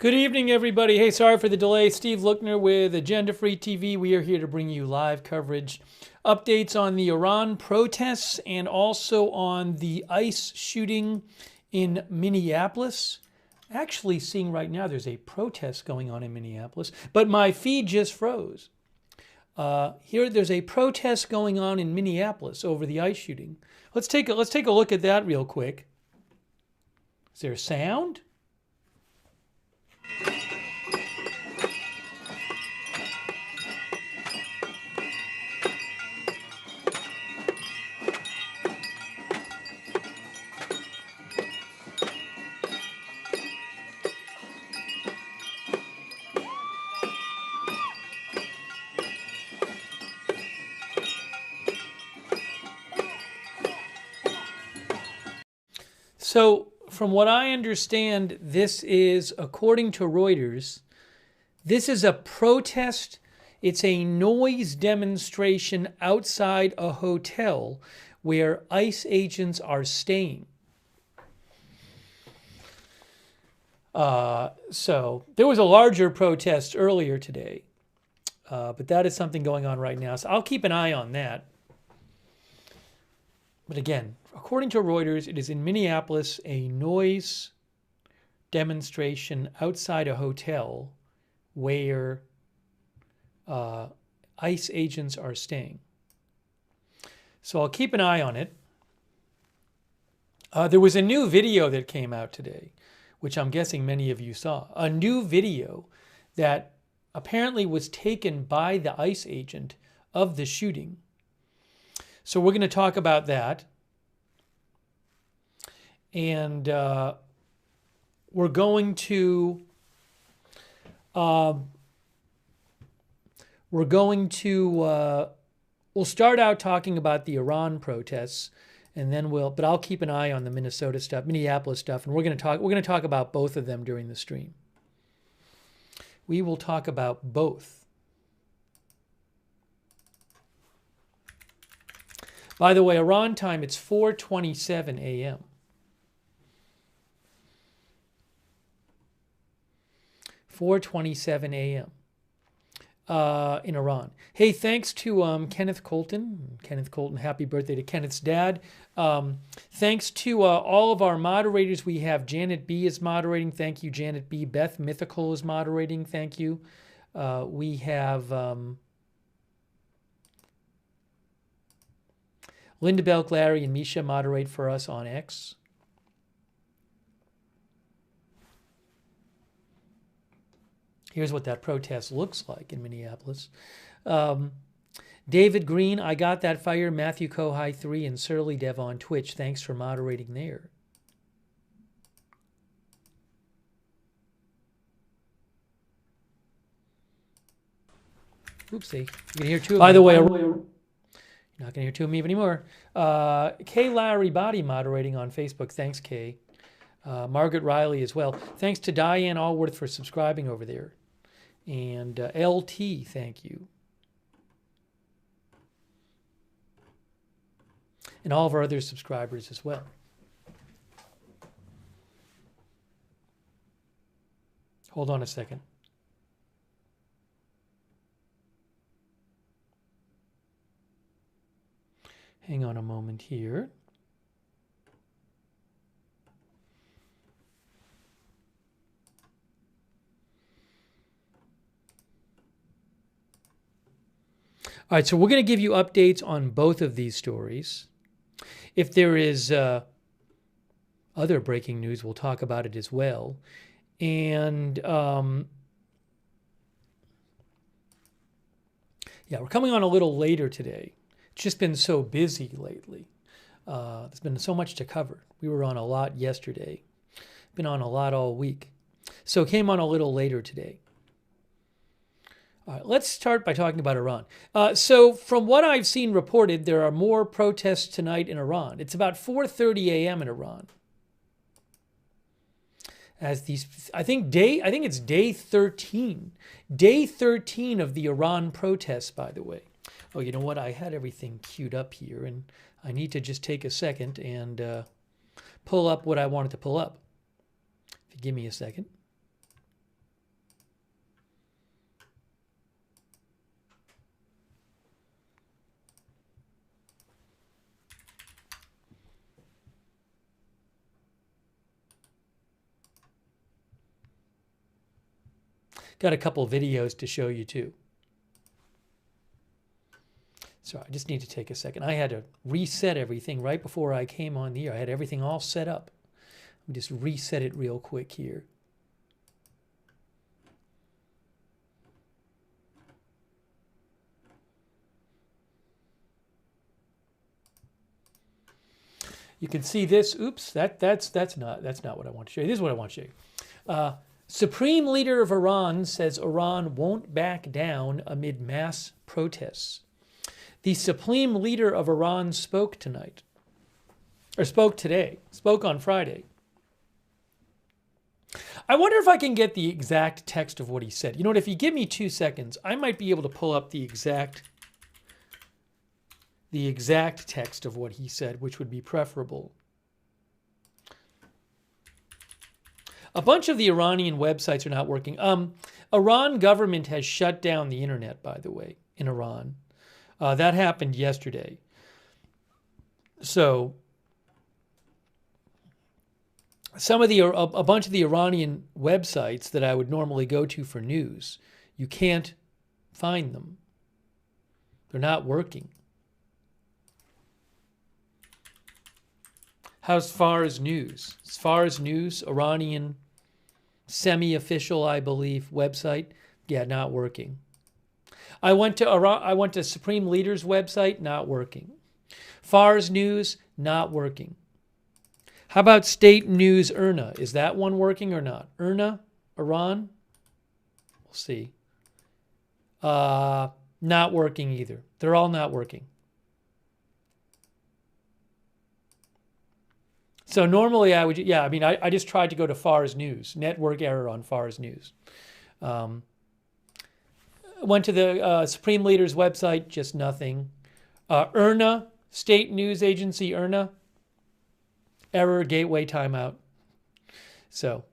Good evening, everybody. Hey, sorry for the delay. Steve Lookner with Agenda Free TV. We are here to bring you live coverage, updates on the Iran protests, and also on the ICE shooting in Minneapolis. Actually, seeing right now there's a protest going on in Minneapolis, but my feed just froze. Here, there's a protest going on in Minneapolis over the ICE shooting. Let's take a look at that real quick. Is there sound? So, from what I understand, this is, according to Reuters, this is a protest. It's a noise demonstration outside a hotel where ICE agents are staying. So, there was a larger protest earlier today, but that is something going on right now. So, I'll keep an eye on that. But again, according to Reuters, it is in Minneapolis, a noise demonstration outside a hotel where ICE agents are staying. So I'll keep an eye on it. There was a new video that came out today, which I'm guessing many of you saw. A new video that apparently was taken by the ICE agent of the shooting. So we're going to talk about that. And we're going to we'll start out talking about the Iran protests, and then but I'll keep an eye on the Minneapolis stuff, and we're going to talk about both of them during the stream. We will talk about both. By the way, Iran time, it's 4:27 a.m. 4:27 a.m. In Iran. Hey, thanks to Kenneth Colton. Kenneth Colton, happy birthday to Kenneth's dad. Thanks to all of our moderators. We have Janet B. is moderating. Thank you, Janet B. Beth Mythical is moderating. Thank you. We have Linda Belk, Larry, and Misha moderate for us on X. Here's what that protest looks like in Minneapolis. David Green, I got that fire. Matthew Kohai 3 and Surly Dev on Twitch. Thanks for moderating there. Oopsie. You can hear two of me. By the way, you're not going to hear two of me anymore. Kay Lowry Body moderating on Facebook. Thanks, Kay. Margaret Riley as well. Thanks to Diane Allworth for subscribing over there. And LT, thank you. And all of our other subscribers as well. Hold on a second. Hang on a moment here. All right, so we're going to give you updates on both of these stories. If there is other breaking news, we'll talk about it as well. And yeah, we're coming on a little later today. It's just been so busy lately. There's been so much to cover. We were on a lot yesterday. Been on a lot all week. So came on a little later today. All right, let's start by talking about Iran. So from what I've seen reported, there are more protests tonight in Iran. It's about 4:30 a.m. in Iran. As these, I think it's day 13. Day 13 of the Iran protests, by the way. Oh, you know what? I had everything queued up here, and I need to just take a second and pull up what I wanted to pull up. If you give me a second. Got a couple videos to show you too. Sorry, I just need to take a second. I had to reset everything right before I came on the air. I had everything all set up. Let me just reset it real quick here. You can see this. Oops, that's not what I want to show you. This is what I want to show you. Supreme Leader of Iran says Iran won't back down amid mass protests. The Supreme Leader of Iran spoke today, spoke on Friday. I wonder if I can get the exact text of what he said. You know what, if you give me 2 seconds, I might be able to pull up the exact text of what he said, which would be preferable. A bunch of the Iranian websites are not working. Iran government has shut down the internet, by the way, in Iran. That happened yesterday. So a bunch of the Iranian websites that I would normally go to for news, you can't find them. They're not working. As far as news, Iranian semi-official, I believe, website, yeah, not working. I went to Supreme Leader's website, not working. Fars News, not working. How about State News IRNA? Is that one working or not? IRNA, Iran? We'll see. Not working either. They're all not working. So normally I would, yeah, I mean, I just tried to go to Fars News, network error on Fars News. Went to the Supreme Leader's website, just nothing. IRNA, State News Agency, IRNA, error, gateway timeout. So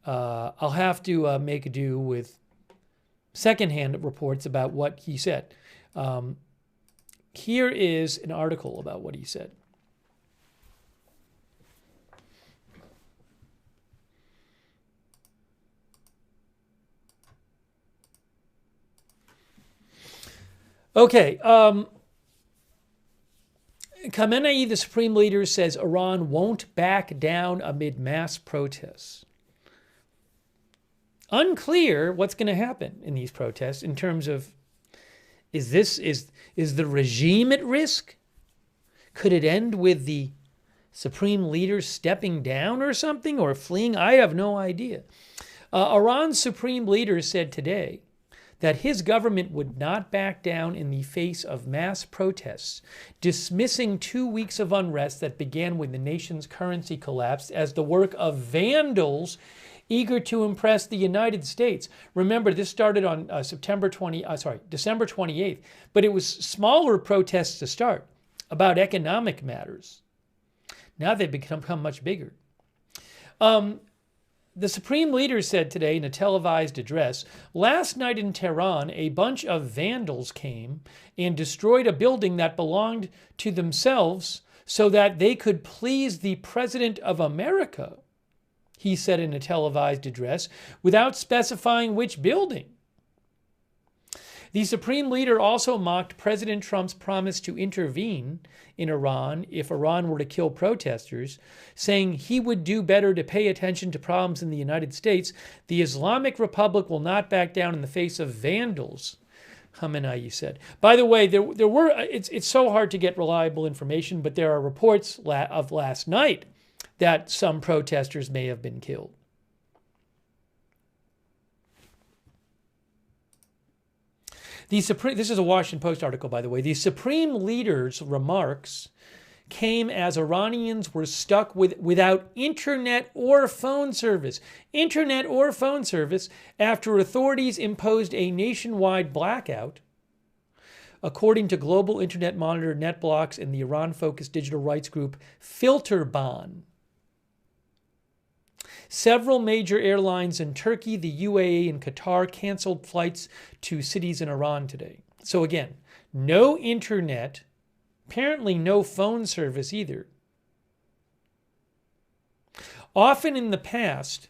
I'll have to make do with secondhand reports about what he said. Here is an article about what he said. Okay, Khamenei, the Supreme Leader, says Iran won't back down amid mass protests. Unclear what's going to happen in these protests in terms of, is the regime at risk? Could it end with the Supreme Leader stepping down or something, or fleeing? I have no idea. Iran's Supreme Leader said today that his government would not back down in the face of mass protests, dismissing 2 weeks of unrest that began when the nation's currency collapsed as the work of vandals eager to impress the United States. Remember, this started on December 28th, but it was smaller protests to start about economic matters. Now they've become much bigger. The Supreme Leader said today in a televised address, last night in Tehran, a bunch of vandals came and destroyed a building that belonged to themselves so that they could please the President of America, he said in a televised address, without specifying which building. The Supreme Leader also mocked President Trump's promise to intervene in Iran if Iran were to kill protesters, saying he would do better to pay attention to problems in the United States. The Islamic Republic will not back down in the face of vandals, Khamenei said. By the way, it's so hard to get reliable information, but there are reports of last night that some protesters may have been killed. This is a Washington Post article, by the way. The Supreme Leader's remarks came as Iranians were stuck without internet or phone service. Internet or phone service after authorities imposed a nationwide blackout, according to global internet monitor NetBlocks and the Iran-focused digital rights group Filterban. Several major airlines in Turkey, the UAE, and Qatar canceled flights to cities in Iran today. So again, no internet, apparently no phone service either. Often in the past,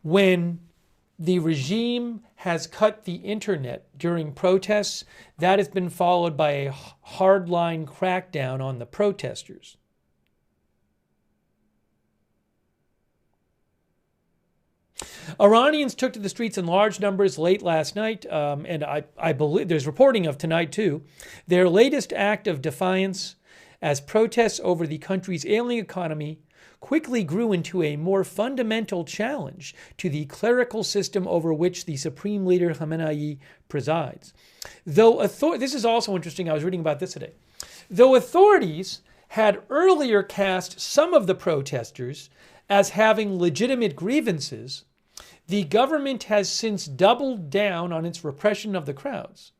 when The regime has cut the internet during protests. That has been followed by a hardline crackdown on the protesters. Iranians took to the streets in large numbers late last night, and I believe there's reporting of tonight too. Their latest act of defiance, as protests over the country's ailing economy quickly grew into a more fundamental challenge to the clerical system over which the supreme leader Khamenei presides. This is also interesting. I was reading about this today. Though authorities had earlier cast some of the protesters as having legitimate grievances, the government has since doubled down on its repression of the crowds.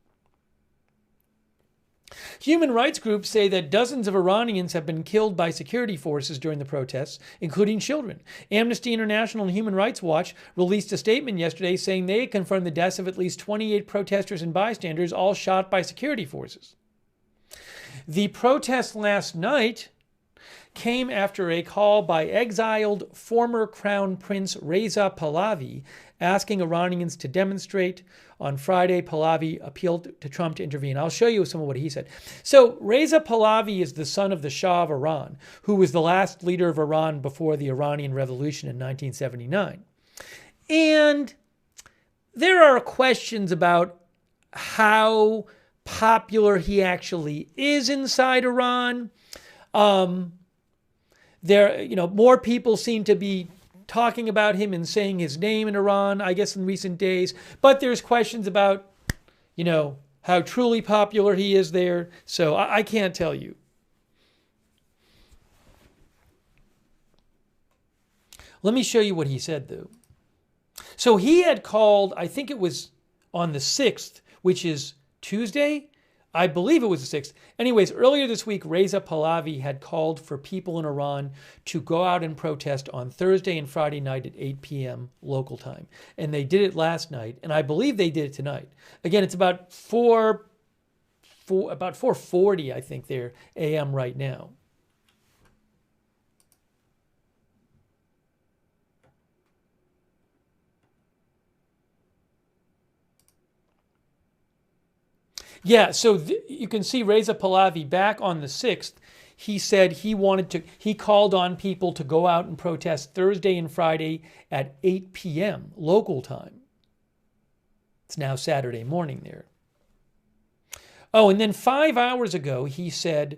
Human rights groups say that dozens of Iranians have been killed by security forces during the protests, including children. Amnesty International and Human Rights Watch released a statement yesterday saying they had confirmed the deaths of at least 28 protesters and bystanders, all shot by security forces. The protest last night came after a call by exiled former Crown Prince Reza Pahlavi asking Iranians to demonstrate. On Friday, Pahlavi appealed to Trump to intervene. I'll show you some of what he said. So Reza Pahlavi is the son of the Shah of Iran, who was the last leader of Iran before the Iranian Revolution in 1979. And there are questions about how popular he actually is inside Iran. More people seem to be talking about him and saying his name in Iran, I guess, in recent days. But there's questions about, how truly popular he is there. So I can't tell you. Let me show you what he said, though. So he had called, I think it was on the 6th, which is Tuesday. I believe it was the 6th. Anyways, earlier this week, Reza Pahlavi had called for people in Iran to go out and protest on Thursday and Friday night at 8 p.m. local time. And they did it last night, and I believe they did it tonight. Again, it's about 4:40, I think, there, a.m. right now. Yeah, so you can see Reza Pahlavi back on the 6th. He said he called on people to go out and protest Thursday and Friday at 8 p.m. local time. It's now Saturday morning there. Oh, and then 5 hours ago, he said,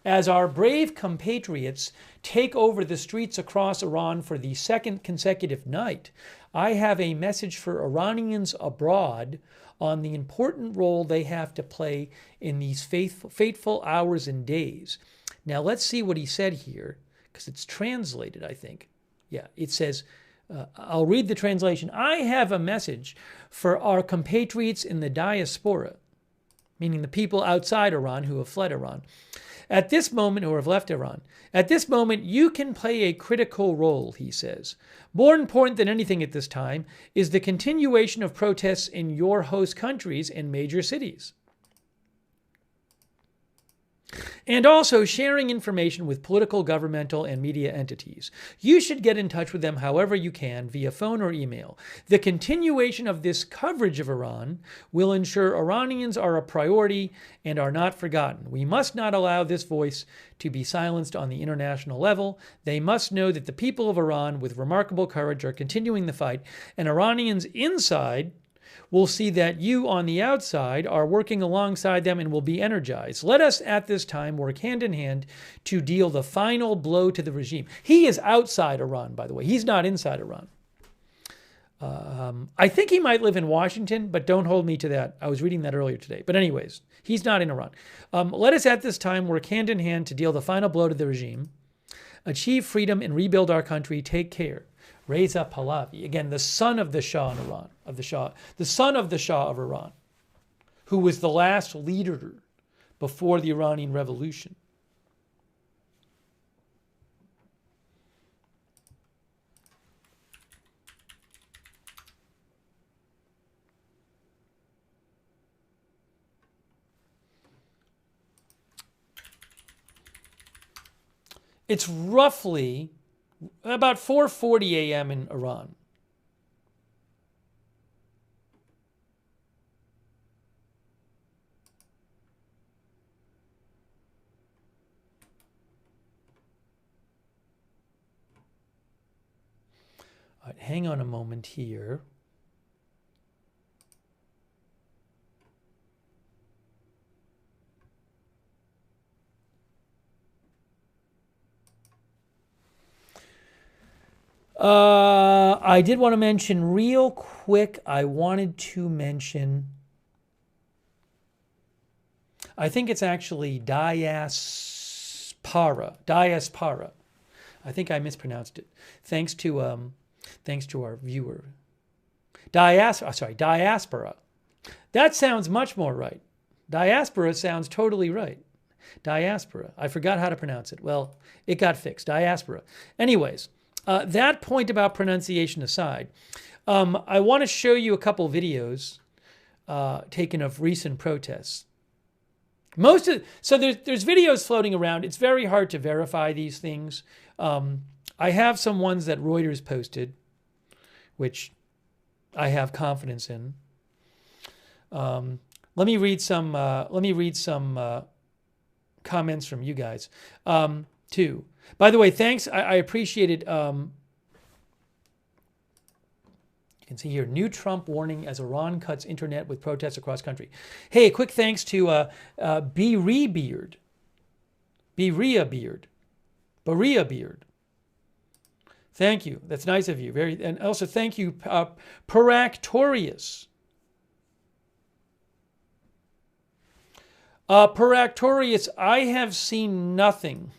as our brave compatriots take over the streets across Iran for the second consecutive night, I have a message for Iranians abroad on the important role they have to play in these fateful hours and days. Now, let's see what he said here, because it's translated, I think. Yeah, it says, I'll read the translation. I have a message for our compatriots in the diaspora, meaning the people outside Iran who have fled Iran. At this moment, or have left Iran, at this moment, you can play a critical role, he says. More important than anything at this time is the continuation of protests in your host countries and major cities. And also sharing information with political, governmental, and media entities. You should get in touch with them however you can, via phone or email. The continuation of this coverage of Iran will ensure Iranians are a priority and are not forgotten. We must not allow this voice to be silenced on the international level. They must know that the people of Iran, with remarkable courage, are continuing the fight, and Iranians inside will see that you on the outside are working alongside them and will be energized. Let us at this time work hand in hand to deal the final blow to the regime. He is outside Iran, by the way. He's not inside Iran. I think he might live in Washington, but don't hold me to that. I was reading that earlier today. But anyways, he's not in Iran. Let us at this time work hand in hand to deal the final blow to the regime, achieve freedom and rebuild our country. Take care. Reza Pahlavi, again, the son of the Shah in Iran, the son of the Shah of Iran, who was the last leader before the Iranian Revolution. It's roughly about 4:40 a.m. in Iran. All right, hang on a moment here. I did want to mention real quick, I think it's actually diaspora. Diaspora. I think I mispronounced it. Thanks to our viewer. Diaspora. That sounds much more right. Diaspora sounds totally right. Diaspora. I forgot how to pronounce it. Well, it got fixed. Diaspora. Anyways, that point about pronunciation aside, I want to show you a couple videos taken of recent protests. So there's videos floating around. It's very hard to verify these things. I have some ones that Reuters posted, which I have confidence in. Let me read some comments from you guys too. By the way, thanks. I appreciate it. You can see here, new Trump warning as Iran cuts internet with protests across country. Hey, quick thanks to Berea Beard. Thank you. That's nice of you. And also thank you, Peractorius. Peractorius, I have seen nothing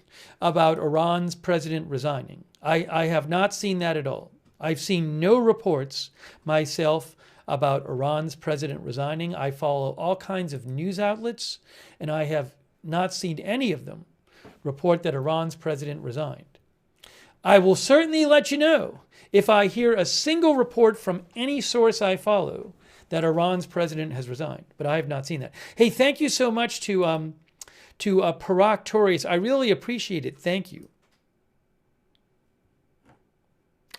about Iran's president resigning. I have not seen that at all. I've seen no reports myself about Iran's president resigning. I follow all kinds of news outlets, and I have not seen any of them report that Iran's president resigned. I will certainly let you know if I hear a single report from any source I follow that Iran's president has resigned, but I have not seen that. Hey, thank you so much to Peractorius. I really appreciate it. Thank you.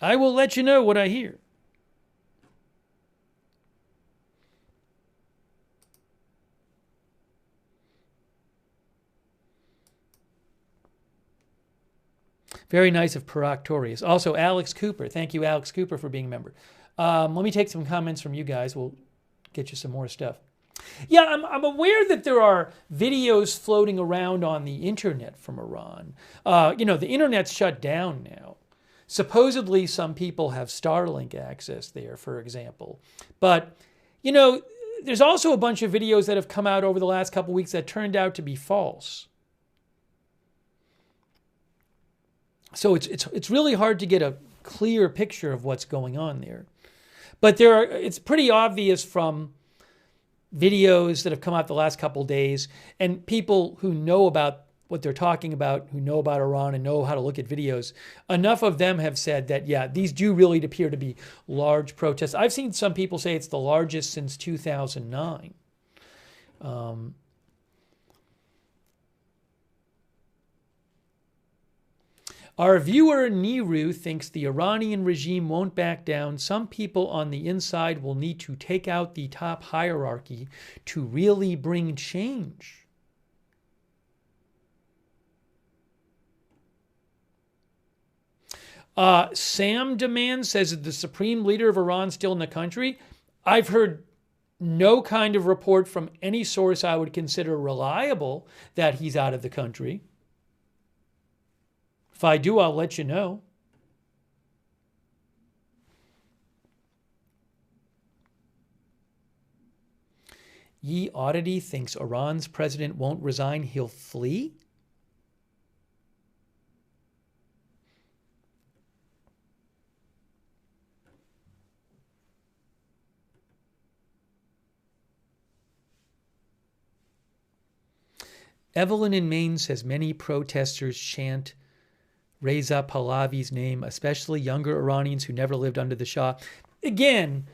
I will let you know what I hear. Very nice of Peractorius. Also, Alex Cooper. Thank you, Alex Cooper, for being a member. Let me take some comments from you guys. We'll get you some more stuff. Yeah, I'm aware that there are videos floating around on the internet from Iran. The internet's shut down now. Supposedly, some people have Starlink access there, for example. But, there's also a bunch of videos that have come out over the last couple weeks that turned out to be false. So it's really hard to get a clear picture of what's going on there. But it's pretty obvious from videos that have come out the last couple days, and people who know about what they're talking about, who know about Iran and know how to look at videos, enough of them have said that, yeah, these do really appear to be large protests. I've seen some people say it's the largest since 2009. Our viewer Niru thinks the Iranian regime won't back down. Some people on the inside will need to take out the top hierarchy to really bring change. Sam Demand says, is the supreme leader of Iran still in the country? I've heard no kind of report from any source I would consider reliable that he's out of the country. If I do, I'll let you know. Ye Oddity thinks Iran's president won't resign, he'll flee? Evelyn in Maine says many protesters chant Reza Pahlavi's name, especially younger Iranians who never lived under the Shah. Again,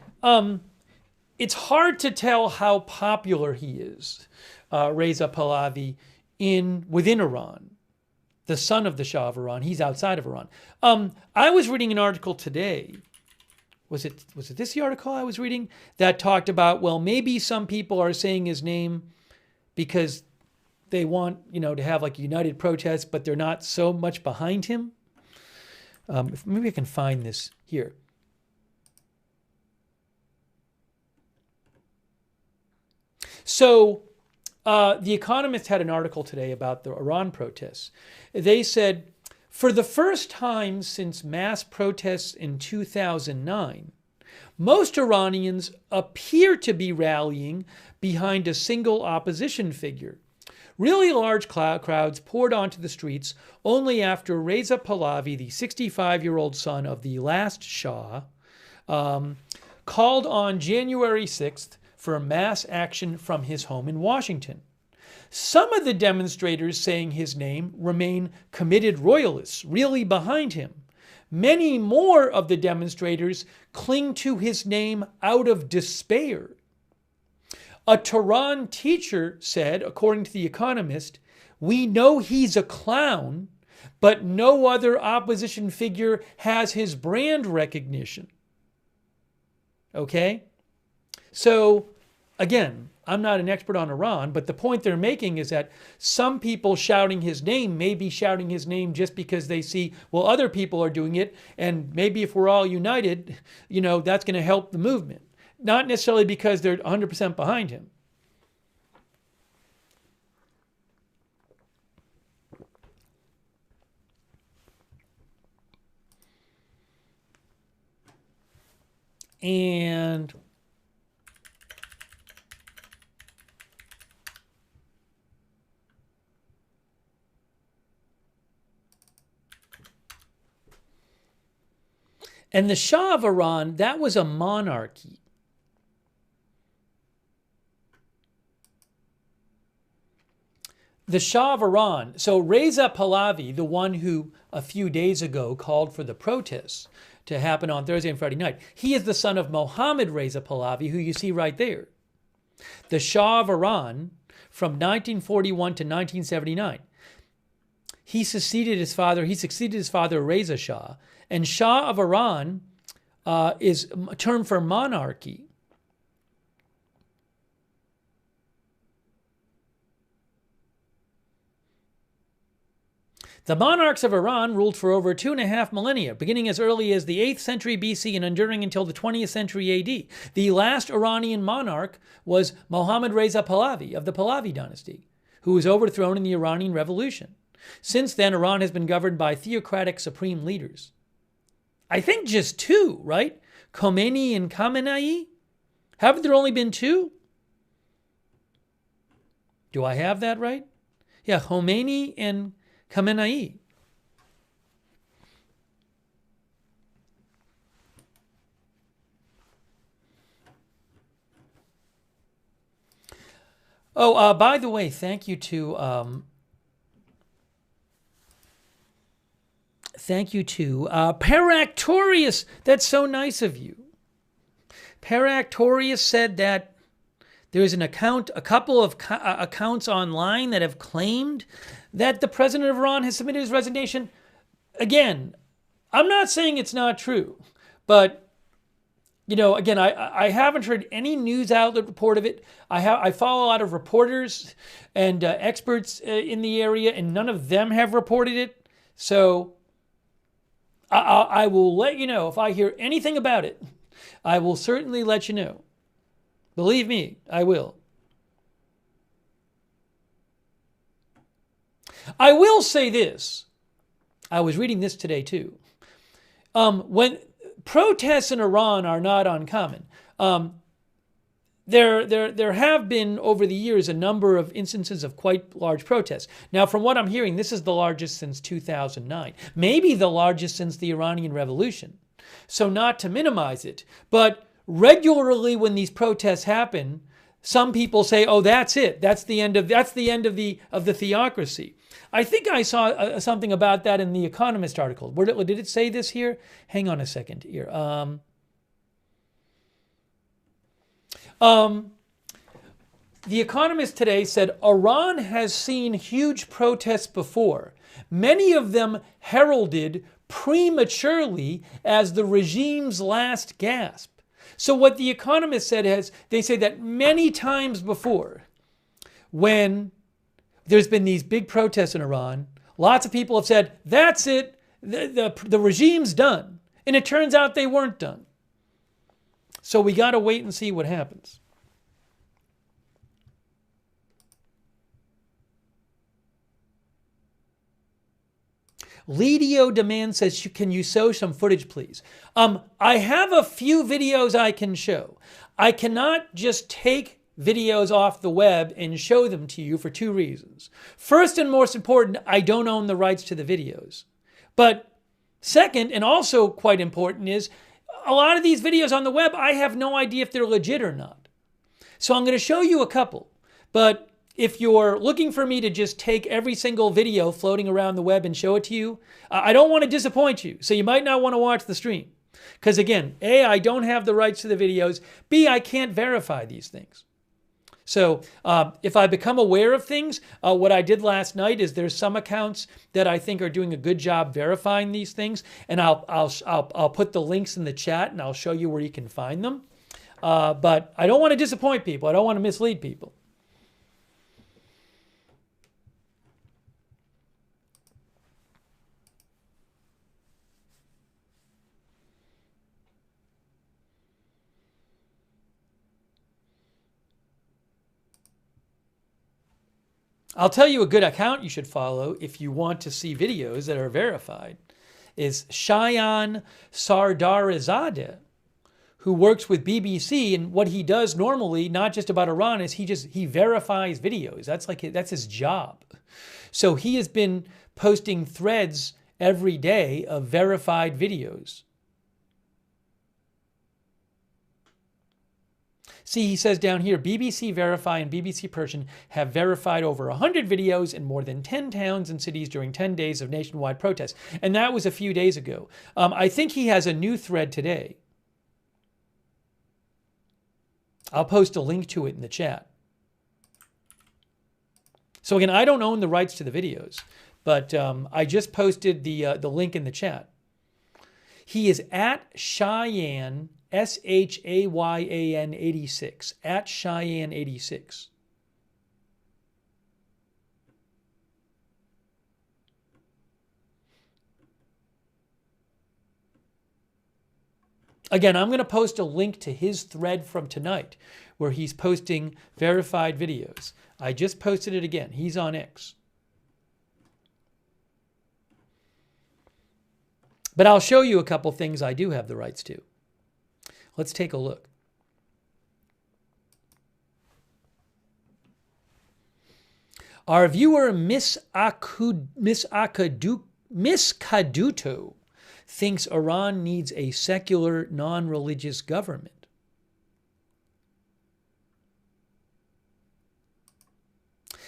it's hard to tell how popular he is, Reza Pahlavi, within Iran. the son of the Shah of Iran. He's outside of Iran. I was reading an article today. Was it this the article I was reading that talked about, well, maybe some people are saying his name because they want, to have like a united protest, but they're not so much behind him. Maybe I can find this here. So The Economist had an article today about the Iran protests. They said, for the first time since mass protests in 2009, most Iranians appear to be rallying behind a single opposition figure. Really large crowds poured onto the streets only after Reza Pahlavi, the 65-year-old son of the last Shah, called on January 6th for mass action from his home in Washington. Some of the demonstrators saying his name remain committed royalists, really behind him. Many more of the demonstrators cling to his name out of despair. A Tehran teacher said, according to The Economist, "We know he's a clown, but no other opposition figure has his brand recognition." Okay? So, again, I'm not an expert on Iran, but the point they're making is that some people shouting his name may be shouting his name just because they see, well, other people are doing it, and maybe if we're all united, that's going to help the movement. Not necessarily because they're 100% behind him. And the Shah of Iran, that was a monarchy. The Shah of Iran, so Reza Pahlavi, the one who a few days ago called for the protests to happen on Thursday and Friday night, he is the son of Mohammad Reza Pahlavi, who you see right there. The Shah of Iran from 1941 to 1979. He succeeded his father Reza Shah, and Shah of Iran is a term for monarchy. The monarchs of Iran ruled for over 2.5 millennia, beginning as early as the 8th century BC and enduring until the 20th century AD. The last Iranian monarch was Mohammad Reza Pahlavi of the Pahlavi dynasty, who was overthrown in the Iranian Revolution. Since then, Iran has been governed by theocratic supreme leaders. I think just 2, right? Khomeini and Khamenei? Haven't there only been 2? Do I have that right? Yeah, Khomeini and Khamenei. Oh, by the way, thank you to Peractorius. That's so nice of you. Peractorius said that there's a couple of accounts online that have claimed that the president of Iran has submitted his resignation. Again, I'm not saying it's not true, but again, I haven't heard any news outlet report of it. I follow a lot of reporters and experts in the area, and none of them have reported it. So I will let you know if I hear anything about it. I will certainly let you know. Believe me, I will. I will say this. I was reading this today too. When protests in Iran are not uncommon, there have been over the years a number of instances of quite large protests. Now, from what I'm hearing, this is the largest since 2009, maybe the largest since the Iranian Revolution. So not to minimize it, but regularly when these protests happen, some people say, "Oh, that's it. That's the end of the theocracy." I think I saw something about that in the Economist article. Did it say this here? Hang on a second here. The Economist today said Iran has seen huge protests before, many of them heralded prematurely as the regime's last gasp. So what The Economist said is, they say that many times before, when there's been these big protests in Iran, lots of people have said, that's it, the regime's done. And it turns out they weren't done. So we got to wait and see what happens. Lidio Demand says, can you show some footage, please? I have a few videos I can show. I cannot just take videos off the web and show them to you for two reasons. First and most important, I don't own the rights to the videos. But second, and also quite important, is a lot of these videos on the web, I have no idea if they're legit or not. So I'm going to show you a couple. But if you're looking for me to just take every single video floating around the web and show it to you, I don't want to disappoint you. So you might not want to watch the stream. Because again, A, I don't have the rights to the videos. B, I can't verify these things. So if I become aware of things, what I did last night is there's some accounts that I think are doing a good job verifying these things. And I'll put the links in the chat and I'll show you where you can find them. But I don't want to disappoint people. I don't want to mislead people. I'll tell you a good account you should follow if you want to see videos that are verified is Shayan Sardarizadeh, who works with BBC, and what he does normally, not just about Iran, is he verifies videos. That's his job. So he has been posting threads every day of verified videos. See, he says down here, BBC Verify and BBC Persian have verified over 100 videos in more than 10 towns and cities during 10 days of nationwide protests. And that was a few days ago. I think he has a new thread today. I'll post a link to it in the chat. So again, I don't own the rights to the videos, but I just posted the link in the chat. He is at Cheyenne, Shayan 86, at Cheyenne 86. Again, I'm going to post a link to his thread from tonight where he's posting verified videos. I just posted it again. He's on X. But I'll show you a couple things I do have the rights to. Let's take a look. Our viewer, Miss Caduto, thinks Iran needs a secular, non-religious government.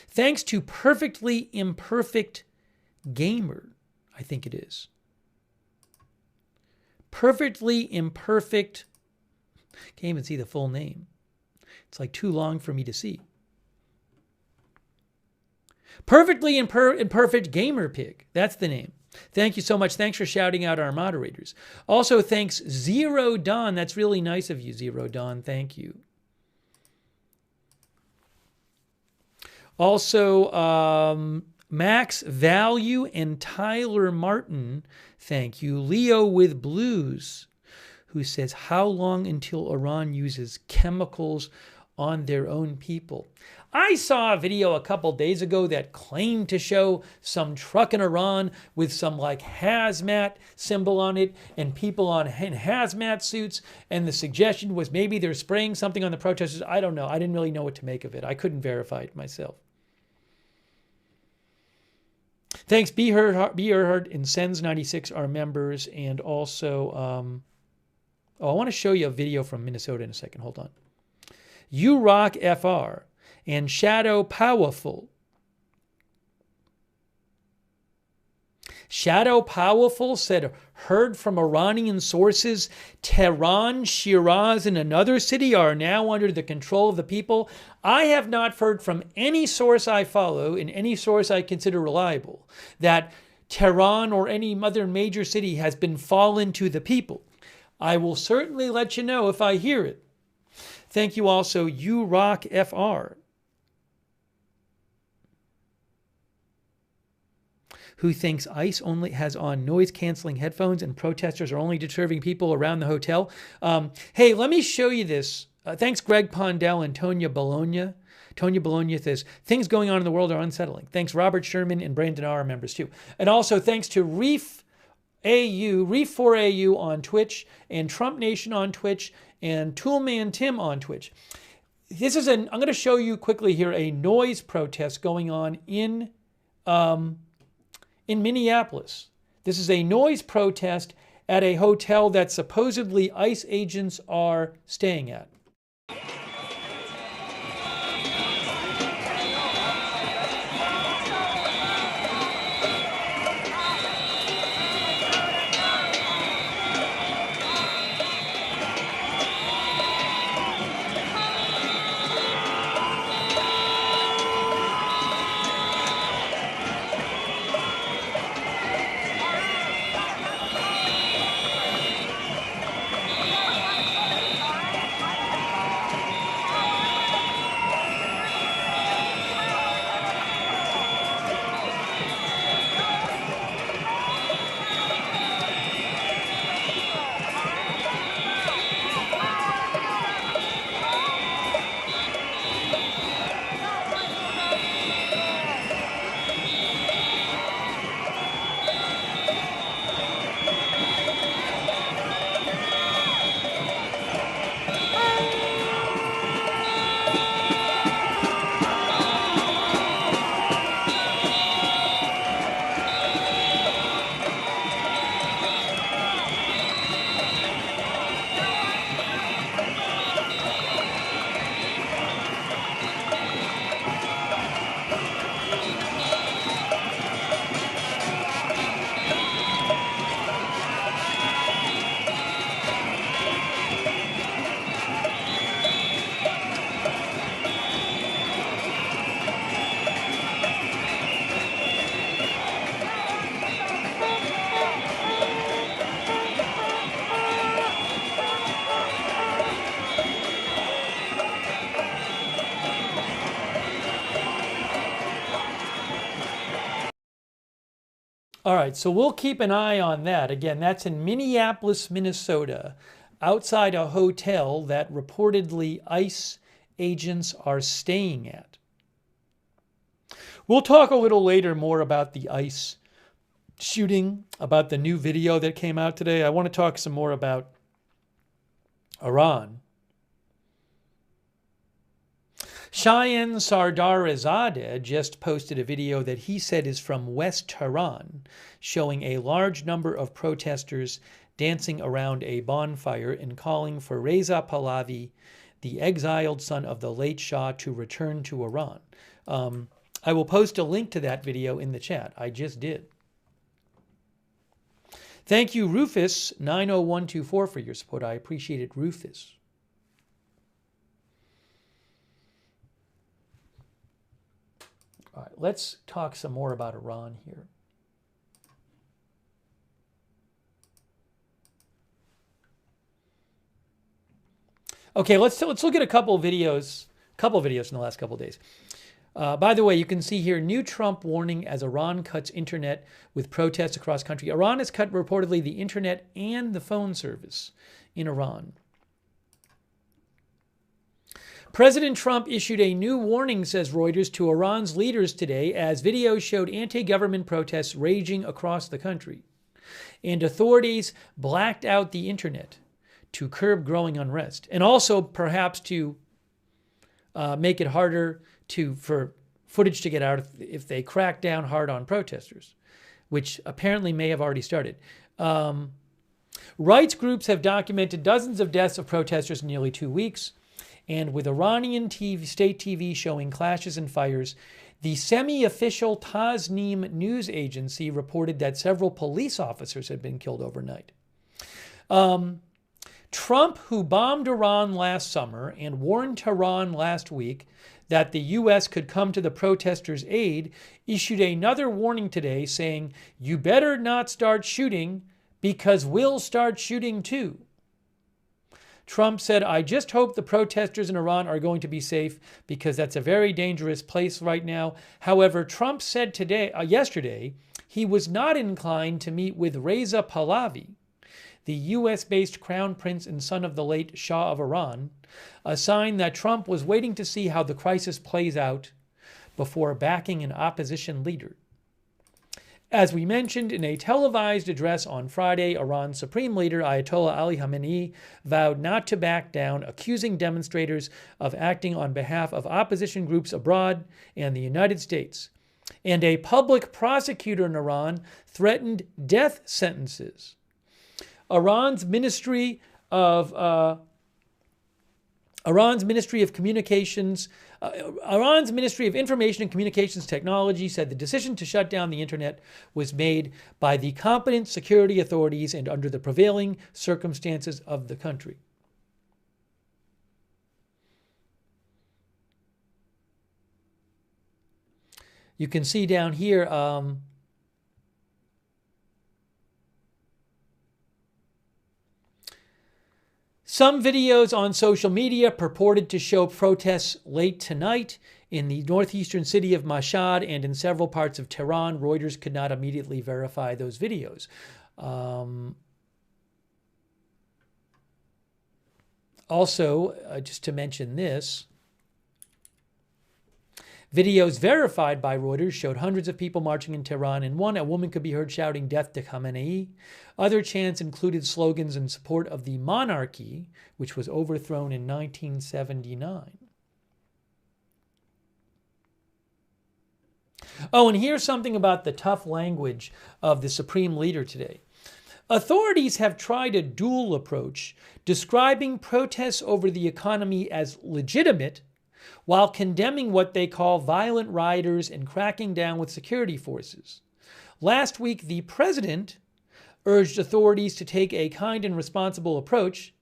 Thanks to Perfectly Imperfect Gamer, I think it is. Perfectly Imperfect. Can't even see the full name. It's like too long for me to see. Perfectly Imperfect Gamer Pig. That's the name. Thank you so much. Thanks for shouting out our moderators. Also, thanks Zero Dawn. That's really nice of you, Zero Dawn. Thank you. Also, Max Value and Tyler Martin. Thank you. Leo with Blues, who says, how long until Iran uses chemicals on their own people? I saw a video a couple days ago that claimed to show some truck in Iran with some like hazmat symbol on it and people in hazmat suits. And the suggestion was maybe they're spraying something on the protesters. I don't know. I didn't really know what to make of it. I couldn't verify it myself. Thanks, B. Earhart and Sens96 are members. And also, I want to show you a video from Minnesota in a second. Hold on. You Rock FR and Shadow Powerful. Shadow Powerful said, heard from Iranian sources, Tehran, Shiraz, and another city are now under the control of the people. I have not heard from any source I follow, and any source I consider reliable, that Tehran or any other major city has been fallen to the people. I will certainly let you know if I hear it. Thank you also, URockFR, who thinks ICE only has on noise-canceling headphones and protesters are only disturbing people around the hotel. Hey, let me show you this. Thanks, Greg Pondell and Tonya Bologna. Tonya Bologna says, things going on in the world are unsettling. Thanks, Robert Sherman and Brandon R. members, too. And also thanks to Reef4AU on Twitch, and Trump Nation on Twitch, and Toolman Tim on Twitch. I'm going to show you quickly here a noise protest going on in Minneapolis. This is a noise protest at a hotel that supposedly ICE agents are staying at. All right, so we'll keep an eye on that. Again, that's in Minneapolis, Minnesota, outside a hotel that reportedly ICE agents are staying at. We'll talk a little later more about the ICE shooting, about the new video that came out today. I want to talk some more about Iran. Cheyenne Sardarizadeh just posted a video that he said is from West Tehran, showing a large number of protesters dancing around a bonfire and calling for Reza Pahlavi, the exiled son of the late Shah, to return to Iran. I will post a link to that video in the chat. I just did. Thank you, Rufus90124, for your support. I appreciate it, Rufus. All right, let's talk some more about Iran here. Okay, let's look at a couple of videos in the last couple of days. By the way, you can see here, new Trump warning as Iran cuts internet with protests across country. Iran has cut reportedly the internet and the phone service in Iran. President Trump issued a new warning, says Reuters, to Iran's leaders today as videos showed anti-government protests raging across the country. And authorities blacked out the internet to curb growing unrest, and also perhaps to make it harder for footage to get out if they crack down hard on protesters, which apparently may have already started. Rights groups have documented dozens of deaths of protesters in nearly 2 weeks. And with Iranian state TV showing clashes and fires, The semi-official Tasnim news agency reported that several police officers had been killed overnight. Trump, who bombed Iran last summer and warned Tehran last week that the U.S. could come to the protesters' aid, issued another warning today saying, "You better not start shooting because we'll start shooting too." Trump said, "I just hope the protesters in Iran are going to be safe because that's a very dangerous place right now." However, Trump said yesterday he was not inclined to meet with Reza Pahlavi, the U.S.-based crown prince and son of the late Shah of Iran, a sign that Trump was waiting to see how the crisis plays out before backing an opposition leader. As we mentioned, in a televised address on Friday, Iran's supreme leader Ayatollah Ali Khamenei vowed not to back down, accusing demonstrators of acting on behalf of opposition groups abroad and the United States. And a public prosecutor in Iran threatened death sentences. Iran's Ministry of Information and Communications Technology said the decision to shut down the internet was made by the competent security authorities and under the prevailing circumstances of the country. You can see down here, some videos on social media purported to show protests late tonight in the northeastern city of Mashhad and in several parts of Tehran. Reuters could not immediately verify those videos. Also, just to mention this, videos verified by Reuters showed hundreds of people marching in Tehran. In one, a woman could be heard shouting "Death to Khamenei." Other chants included slogans in support of the monarchy, which was overthrown in 1979. Oh, and here's something about the tough language of the supreme leader today. Authorities have tried a dual approach, describing protests over the economy as legitimate, while condemning what they call violent rioters and cracking down with security forces. Last week, the president urged authorities to take a kind and responsible approach,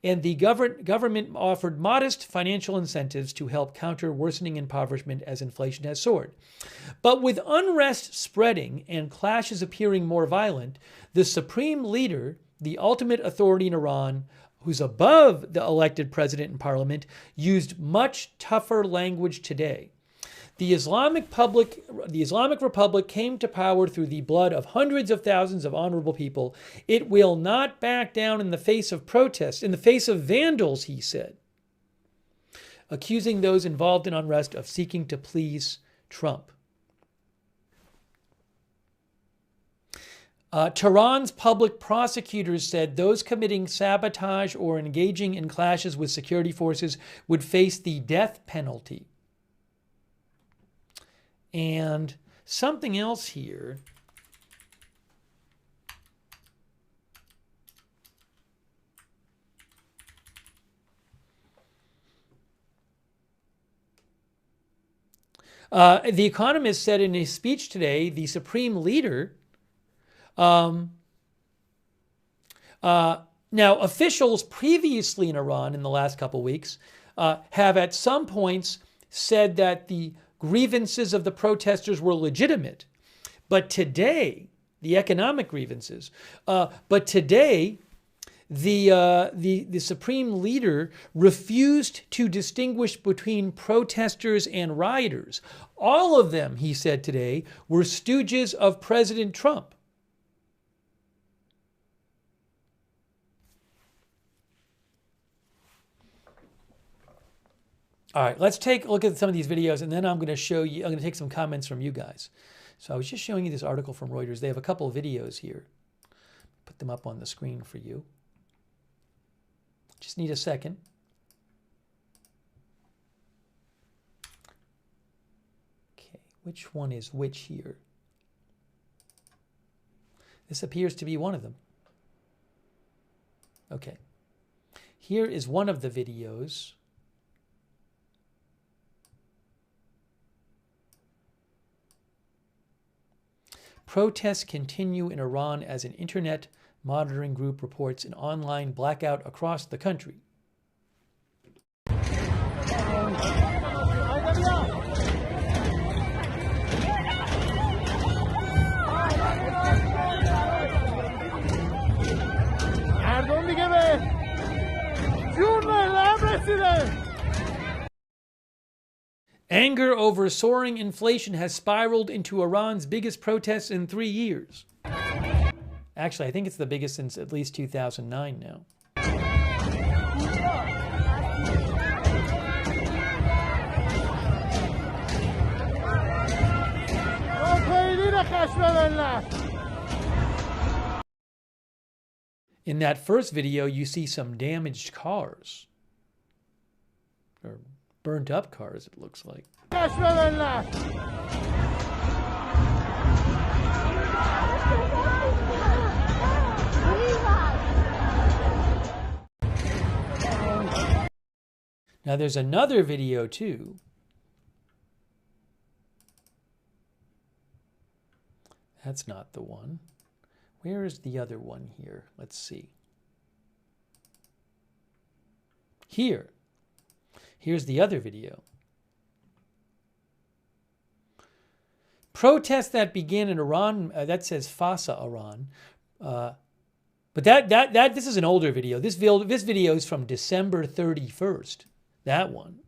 and the government offered modest financial incentives to help counter worsening impoverishment as inflation has soared. But with unrest spreading and clashes appearing more violent, the supreme leader, the ultimate authority in Iran, who's above the elected president and parliament, used much tougher language today. The Islamic Republic came to power through the blood of hundreds of thousands of honorable people. It will not back down in the face of protests, in the face of vandals, he said, accusing those involved in unrest of seeking to please Trump. Tehran's public prosecutors said those committing sabotage or engaging in clashes with security forces would face the death penalty. And something else here. The Economist said in his speech today, the supreme leader, now, officials previously in Iran in the last couple weeks have at some points said that the grievances of the protesters were legitimate. But today, the economic grievances, but today, the supreme leader refused to distinguish between protesters and rioters. All of them, he said today, were stooges of President Trump. All right, let's take a look at some of these videos, and then I'm going to take some comments from you guys. So I was just showing you this article from Reuters. They have a couple of videos here. Put them up on the screen for you. Just need a second. Okay, which one is which here? This appears to be one of them. Okay. Here is one of the videos. Protests continue in Iran as an internet monitoring group reports an online blackout across the country. Anger over soaring inflation has spiraled into Iran's biggest protests in 3 years. Actually, I think it's the biggest since at least 2009 now. In that first video, you see some damaged cars. Or burnt up cars, it looks like. Now there's another video too. That's not the one. Where is the other one here? Let's see. Here. Here's the other video. Protests that began in Iran, that says Fasa, Iran. But this is an older video. This video is from December 31st. That one.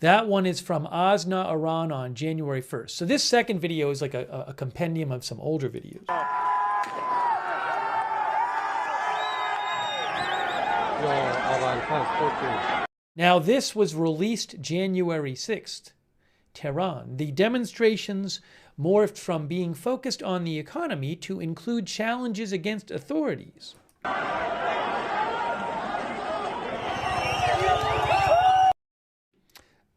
That one is from Azna, Iran on January 1st. So this second video is like a compendium of some older videos. Now this was released January 6th. Tehran. The demonstrations morphed from being focused on the economy to include challenges against authorities.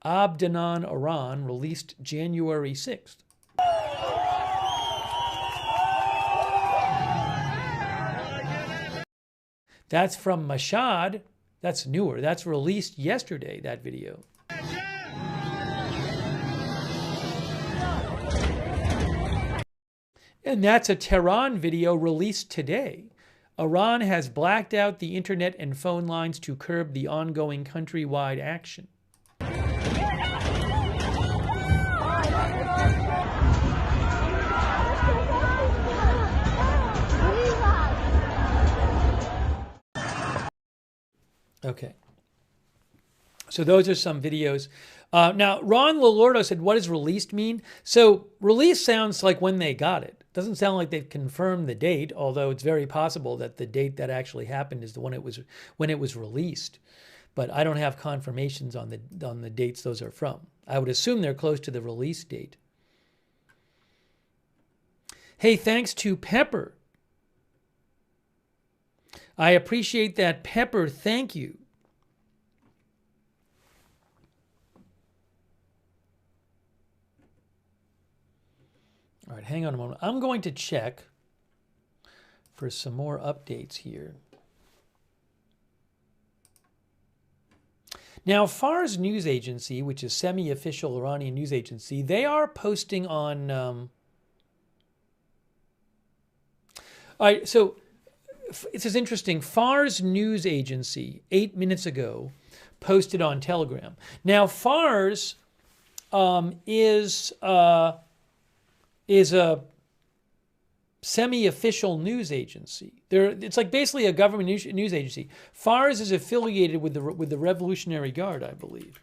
Abdanan, Iran, released January 6th. That's from Mashhad. That's newer. That's released yesterday, that video. And that's a Tehran video released today. Iran has blacked out the internet and phone lines to curb the ongoing countrywide action. Okay. So those are some videos. Now, Ron Lolordo said, what does released mean? So release sounds like when they got it. Doesn't sound like they've confirmed the date, although it's very possible that the date that actually happened is the one when it was released. But I don't have confirmations on the dates those are from. I would assume they're close to the release date. Hey, thanks to Pepper. I appreciate that, Pepper. Thank you. All right, hang on a moment. I'm going to check for some more updates here. Now, Fars News Agency, which is semi-official Iranian news agency, they are posting on... All right, so this is interesting. Fars News Agency, 8 minutes ago, posted on Telegram. Now, Fars is a semi-official news agency. It's like basically a government news agency. Fars is affiliated with the Revolutionary Guard, I believe.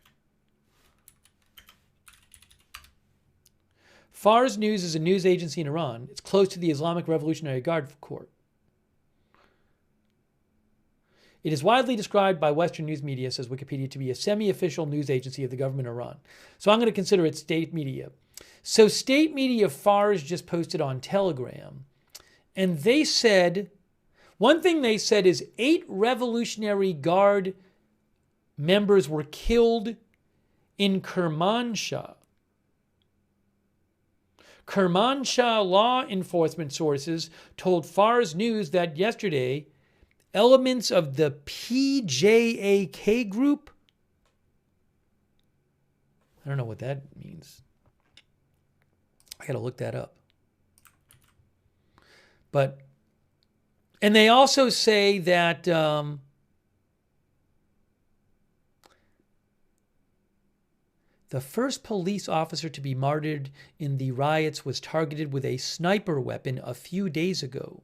Fars News is a news agency in Iran. It's close to the Islamic Revolutionary Guard Corps. It is widely described by Western news media, says Wikipedia, to be a semi-official news agency of the government of Iran. So I'm going to consider it state media. So state media Fars just posted on Telegram, and they said, one thing they said is 8 Revolutionary Guard members were killed in Kermanshah. Kermanshah law enforcement sources told Fars News that yesterday elements of the PJAK group. I don't know what that means. I got to look that up. But, and they also say that the first police officer to be martyred in the riots was targeted with a sniper weapon a few days ago.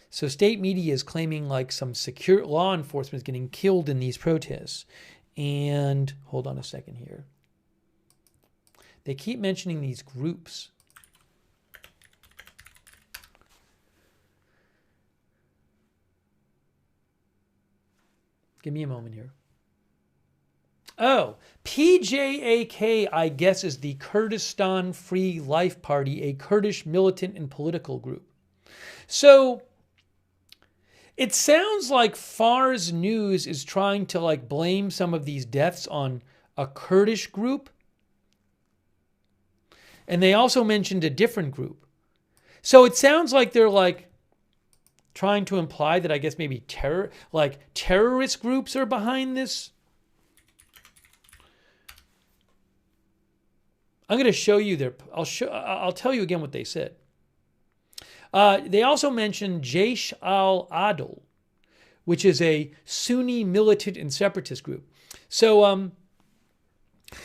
So state media is claiming like some secure law enforcement is getting killed in these protests. And hold on a second here. They keep mentioning these groups. Give me a moment here. Oh, PJAK, I guess, is the Kurdistan Free Life Party, a Kurdish militant and political group. So it sounds like Fars News is trying to like blame some of these deaths on a Kurdish group. And they also mentioned a different group. So it sounds like they're like trying to imply that I guess maybe terrorist groups are behind this. I'm going to show you their, I'll tell you again what they said. They also mentioned Jaish al-Adl, which is a Sunni militant and separatist group. So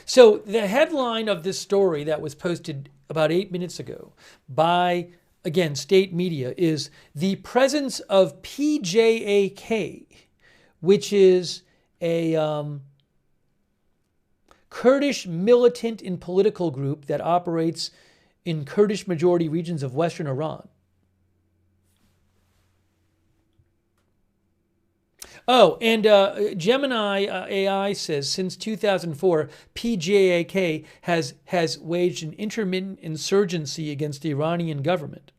the headline of this story that was posted about 8 minutes ago by, again, state media is the presence of PJAK, which is a Kurdish militant and political group that operates in Kurdish majority regions of Western Iran. Oh, and Gemini AI says since 2004, PJAK has waged an intermittent insurgency against the Iranian government.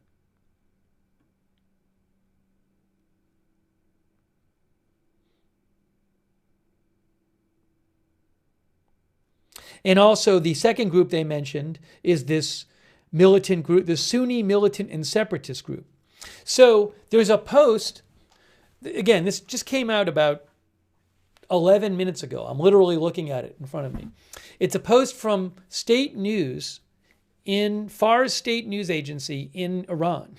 And also the second group they mentioned is this militant group, the Sunni militant and separatist group. So there's a post. Again, this just came out about 11 minutes ago. I'm literally looking at it in front of me. It's a post from State News in Fars State News Agency in Iran.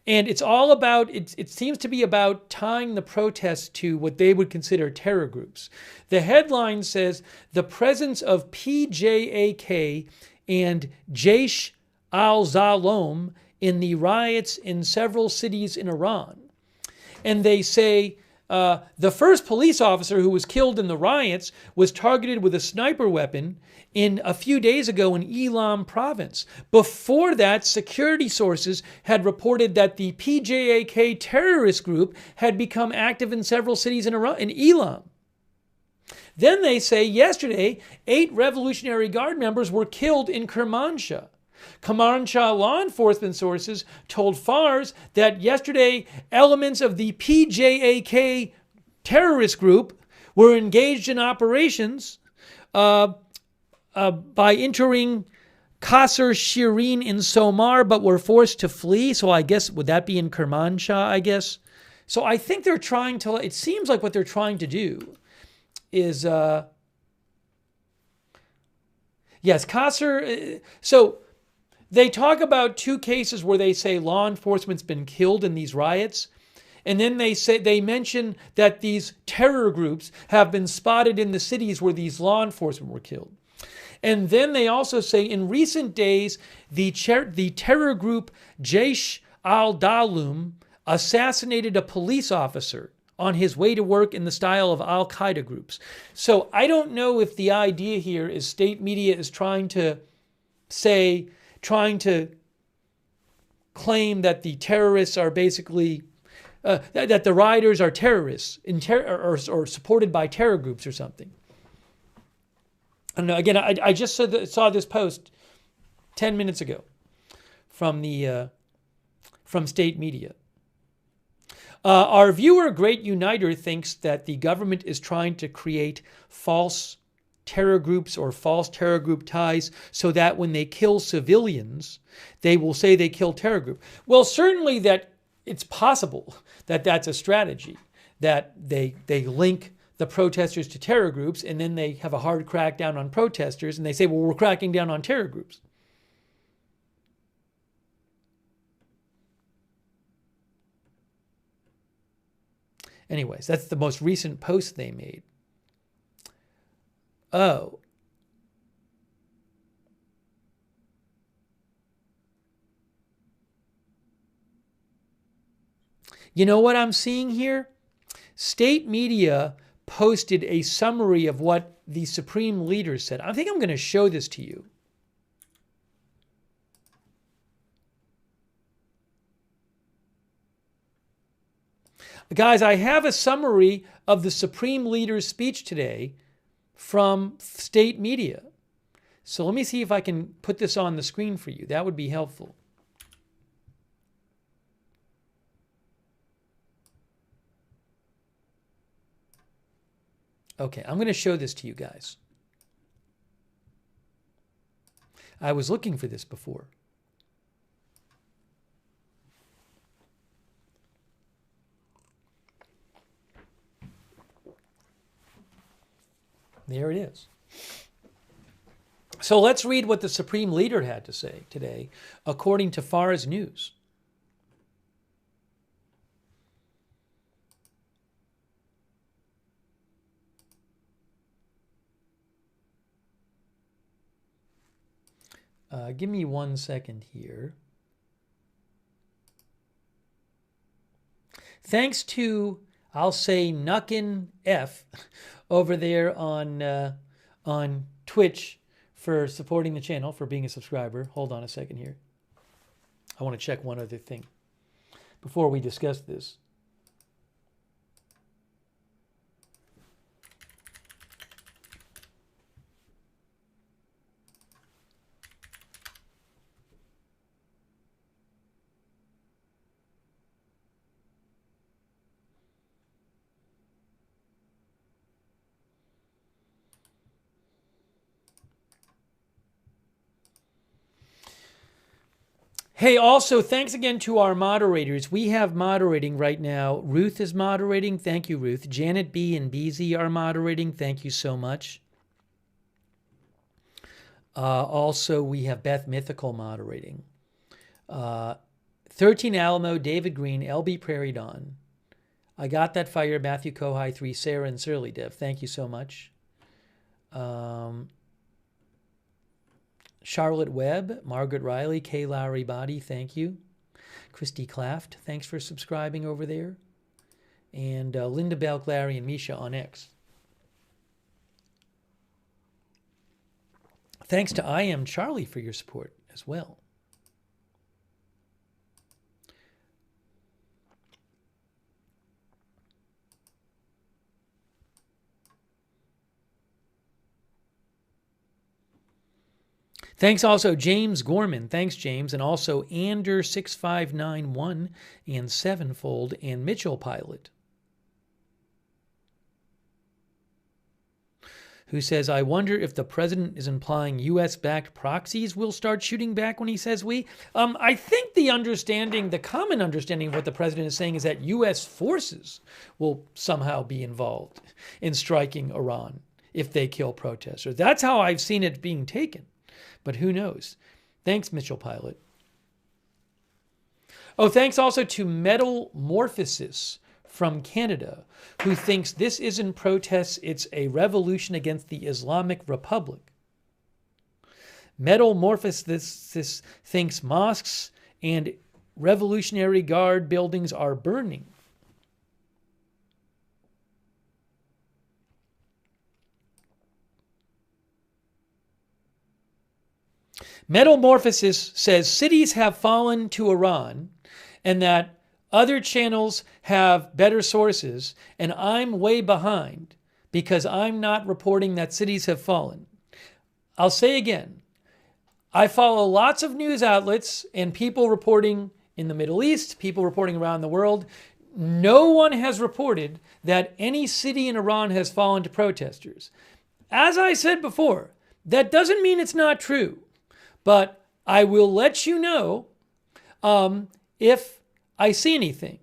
And it's all about, it seems to be about tying the protests to what they would consider terror groups. The headline says, the presence of PJAK and Jaish al-Zalom in the riots in several cities in Iran. And they say the first police officer who was killed in the riots was targeted with a sniper weapon a few days ago in Elam province. Before that, security sources had reported that the PJAK terrorist group had become active in several cities in Elam. Then they say yesterday, 8 Revolutionary Guard members were killed in Kermanshah. Kermanshah law enforcement sources told Fars that yesterday elements of the PJAK terrorist group were engaged in operations by entering Qasr Shirin in Somar, but were forced to flee. So I guess, would that be in Kermanshah, I guess? So I think they're trying to, it seems like what they're trying to do is, yes, Qasr, so they talk about 2 cases where they say law enforcement's been killed in these riots. And then they mention that these terror groups have been spotted in the cities where these law enforcement were killed. And then they also say in recent days, the terror group Jaish al-Dalum assassinated a police officer on his way to work in the style of Al-Qaeda groups. So I don't know if the idea here is state media is trying to claim that the terrorists are basically, that the rioters are terrorists or supported by terror groups or something. I don't know. Again, I just saw this post 10 minutes ago from state media. Our viewer, Great Uniter, thinks that the government is trying to create false terror groups or false terror group ties so that when they kill civilians, they will say they kill terror group. Well, certainly that it's possible that that's a strategy, that they link the protesters to terror groups and then they have a hard crackdown on protesters and they say, well, we're cracking down on terror groups. Anyways, that's the most recent post they made. Oh. You know what I'm seeing here? State media posted a summary of what the supreme leader said. I think I'm going to show this to you. Guys, I have a summary of the supreme leader's speech today from state media. So let me see if I can put this on the screen for you. That would be helpful. Okay, I'm going to show this to you guys. I was looking for this before. There it is. So let's read what the Supreme Leader had to say today, according to Fars News. Give me 1 second here. Thanks to, I'll say, Nuckin F over there on Twitch for supporting the channel, for being a subscriber. Hold on a second here. I want to check one other thing before we discuss this. Hey, also, thanks again to our moderators. We have moderating right now. Ruth is moderating. Thank you, Ruth. Janet B. and BZ are moderating. Thank you so much. Also, we have Beth Mythical moderating. 13 Alamo, David Green, LB Prairie Dawn. I Got That Fire, Matthew Kohai 3, Sarah and Surly Dev. Thank you so much. Charlotte Webb, Margaret Riley, Kay Lowry Body, thank you. Christy Claft, thanks for subscribing over there. And Linda Belk, Larry, and Misha on X. Thanks to I Am Charlie for your support as well. Thanks also James Gorman. Thanks, James. And also Ander6591 and Sevenfold and Mitchell Pilot, who says, I wonder if the president is implying U.S.-backed proxies will start shooting back when he says we. I think the common understanding of what the president is saying is that U.S. forces will somehow be involved in striking Iran if they kill protesters. That's how I've seen it being taken. But who knows? Thanks, Mitchell Pilot. Oh, thanks also to Metamorphosis from Canada, who thinks this isn't protests, it's a revolution against the Islamic Republic. Metamorphosis thinks mosques and Revolutionary Guard buildings are burning. Metamorphosis says cities have fallen to Iran and that other channels have better sources, and I'm way behind because I'm not reporting that cities have fallen. I'll say again, I follow lots of news outlets and people reporting in the Middle East, people reporting around the world. No one has reported that any city in Iran has fallen to protesters. as I said before, that doesn't mean it's not true, but I will let you know if I see anything.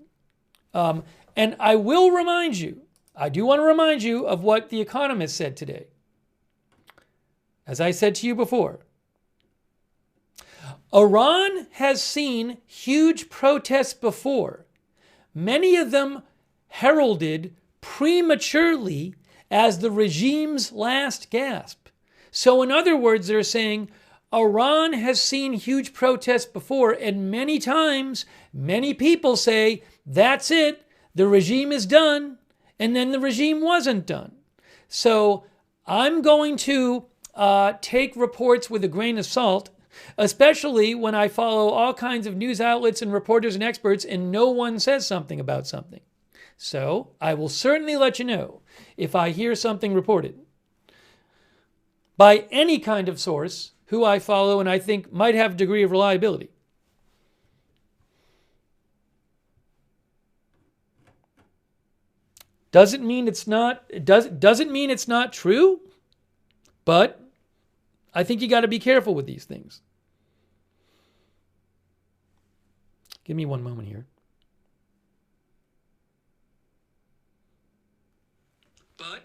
And I will remind you, I do want to remind you of what The Economist said today. As I said to you before, Iran has seen huge protests before, many of them heralded prematurely as the regime's last gasp. So in other words, they're saying Iran has seen huge protests before, and many times, many people say, that's it, the regime is done, and then the regime wasn't done. So I'm going to take reports with a grain of salt, especially when I follow all kinds of news outlets and reporters and experts and no one says something about something. So I will certainly let you know if I hear something reported by any kind of source who I follow and I think might have a degree of reliability. Doesn't mean it's not true, but I think you got to be careful with these things. Give me one moment here. But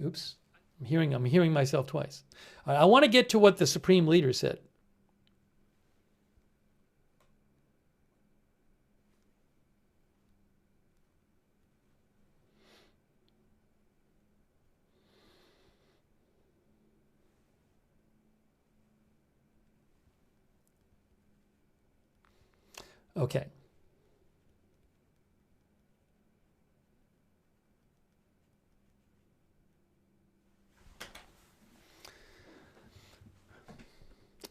oops, I'm hearing myself twice. I want to get to what the Supreme Leader said. Okay.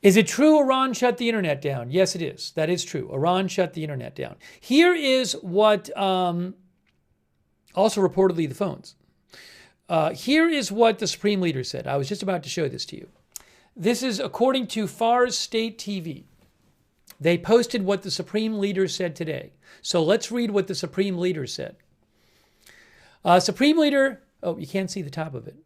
Is it true Iran shut the internet down? Yes, it is. That is true. Iran shut the internet down. Here is what, also reportedly the phones. Here is what the Supreme Leader said. I was just about to show this to you. This is according to Fars State TV. They posted what the Supreme Leader said today. So let's read what the Supreme Leader said. Supreme Leader, oh, you can't see the top of it.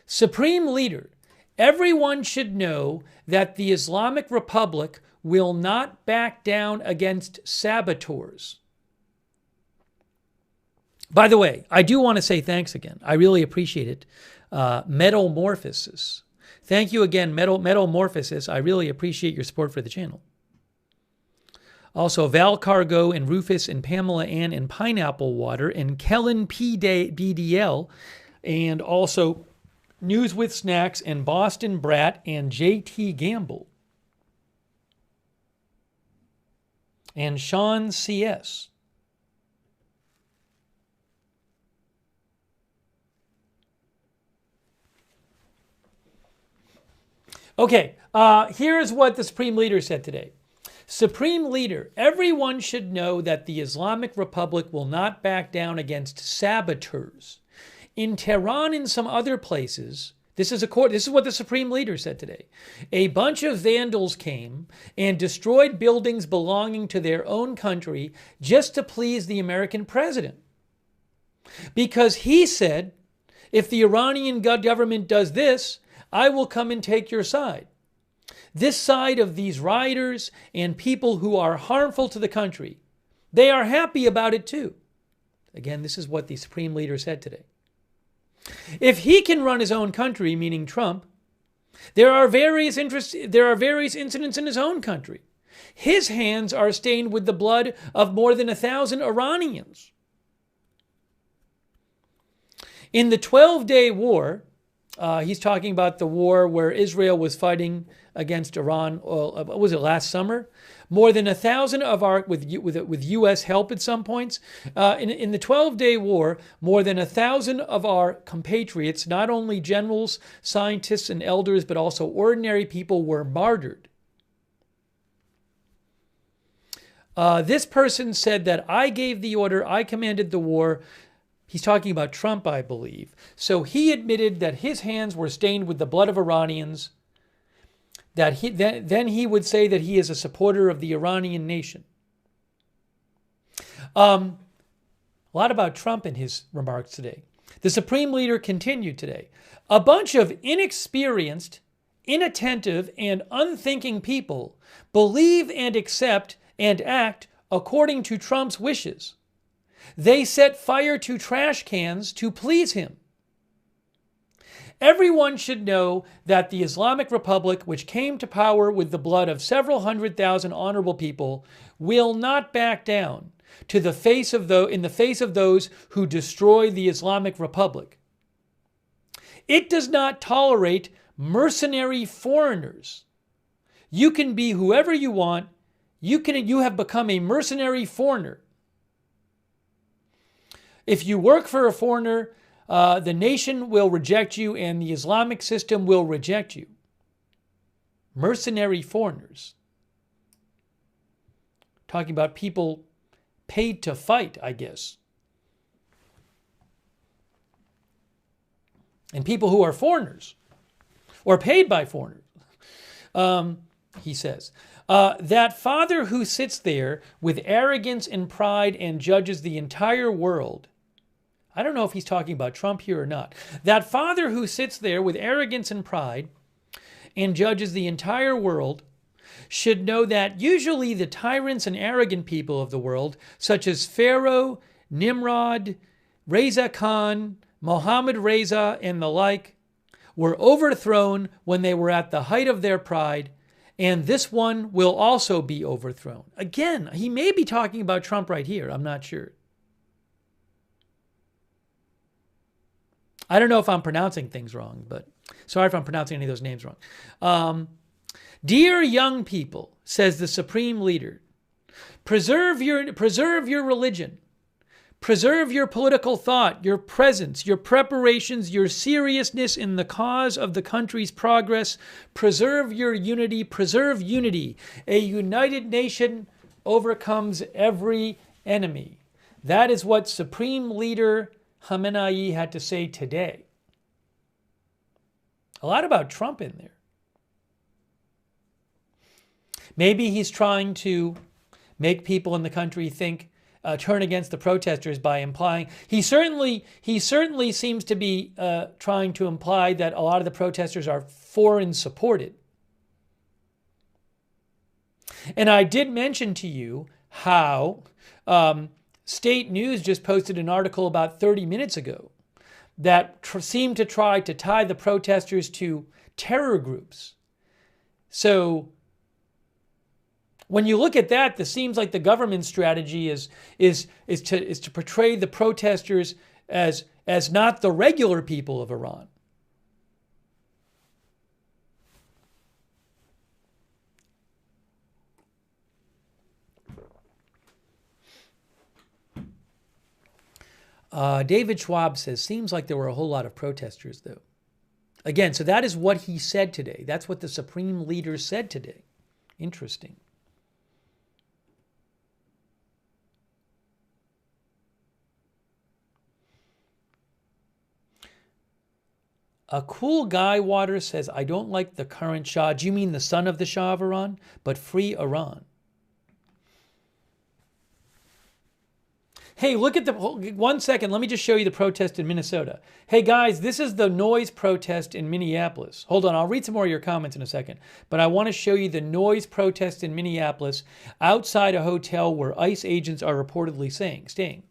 Supreme Leader, everyone should know that the Islamic Republic will not back down against saboteurs. By the way, I do want to say thanks again. I really appreciate it. Metamorphosis. Thank you again, Metamorphosis. I really appreciate your support for the channel. Also, Val Cargo and Rufus and Pamela Ann and Pineapple Water and Kellen BDL, and also News with Snacks and Boston Brat and JT Gamble and Sean CS. Okay, here's what the Supreme Leader said today. Supreme Leader, everyone should know that the Islamic Republic will not back down against saboteurs. In Tehran and some other places, this is what the Supreme Leader said today. A bunch of vandals came and destroyed buildings belonging to their own country just to please the American president. Because he said, if the Iranian government does this, I will come and take your side. This side of these rioters and people who are harmful to the country, they are happy about it too. Again, this is what the Supreme Leader said today. If he can run his own country, meaning Trump, there are various incidents in his own country. His hands are stained with the blood of more than 1,000 Iranians. In the 12-day war, he's talking about the war where Israel was fighting against Iran. Was it last summer? More than 1,000 of our, with U.S. help at some points. In the 12-day war, more than 1,000 of our compatriots, not only generals, scientists, and elders, but also ordinary people, were martyred. This person said that I gave the order, I commanded the war. He's talking about Trump, I believe. So he admitted that his hands were stained with the blood of Iranians, that then he would say that he is a supporter of the Iranian nation. A lot about Trump in his remarks today. The Supreme Leader continued today. A bunch of inexperienced, inattentive, and unthinking people believe and accept and act according to Trump's wishes. They set fire to trash cans to please him. Everyone should know that the Islamic Republic, which came to power with the blood of several 100,000 honorable people, will not back down in the face of those who destroy the Islamic Republic. It does not tolerate mercenary foreigners. You can be whoever you want. You have become a mercenary foreigner. If you work for a foreigner, the nation will reject you and the Islamic system will reject you. Mercenary foreigners. Talking about people paid to fight, I guess. And people who are foreigners or paid by foreigners. He says, that father who sits there with arrogance and pride and judges the entire world. I don't know if he's talking about Trump here or not. That father who sits there with arrogance and pride and judges the entire world should know that usually the tyrants and arrogant people of the world, such as Pharaoh, Nimrod, Reza Khan, Mohammed Reza, and the like, were overthrown when they were at the height of their pride, and this one will also be overthrown. Again, he may be talking about Trump right here. I'm not sure. I don't know if I'm pronouncing things wrong, but sorry if I'm pronouncing any of those names wrong. Dear young people, says the Supreme Leader, preserve your religion. Preserve your political thought, your presence, your preparations, your seriousness in the cause of the country's progress. Preserve your unity. Preserve unity. A united nation overcomes every enemy. That is what Supreme Leader Khamenei had to say today. A lot about Trump in there. Maybe he's trying to make people in the country think, turn against the protesters by implying, he certainly seems to be trying to imply that a lot of the protesters are foreign supported. And I did mention to you how State News just posted an article about 30 minutes ago that seemed to try to tie the protesters to terror groups. So when you look at that, it seems like the government strategy is to portray the protesters as not the regular people of Iran. David Schwab says, seems like there were a whole lot of protesters, though. Again, so that is what he said today. That's what the Supreme Leader said today. Interesting. A cool guy, Water, says, I don't like the current Shah. Do you mean the son of the Shah of Iran? But free Iran. Hey, look at the, 1 second, let me just show you the protest in Minnesota. Hey guys, this is the noise protest in Minneapolis. Hold on, I'll read some more of your comments in a second. But I want to show you the noise protest in Minneapolis outside a hotel where ICE agents are reportedly staying.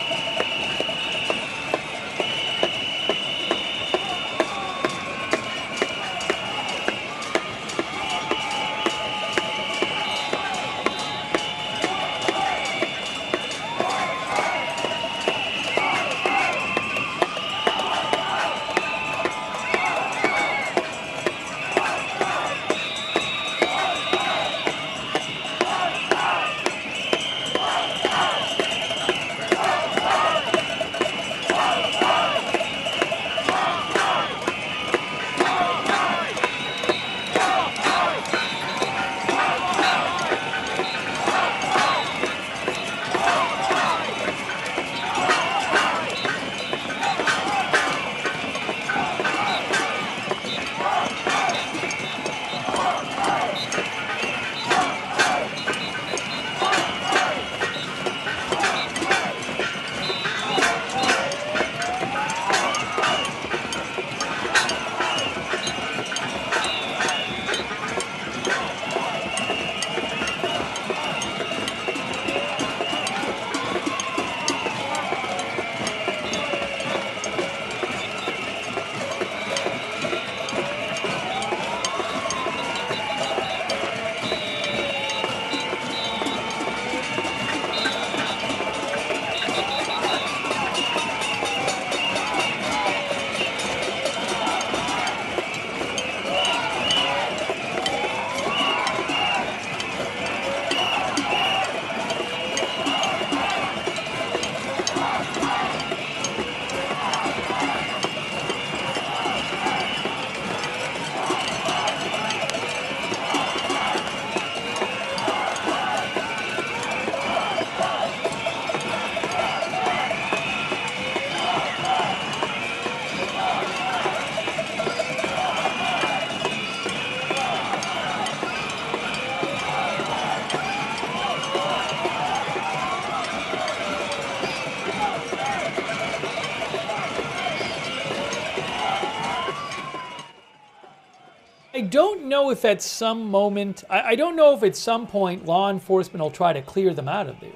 don't know if at some moment, I don't know if at some point law enforcement will try to clear them out of there.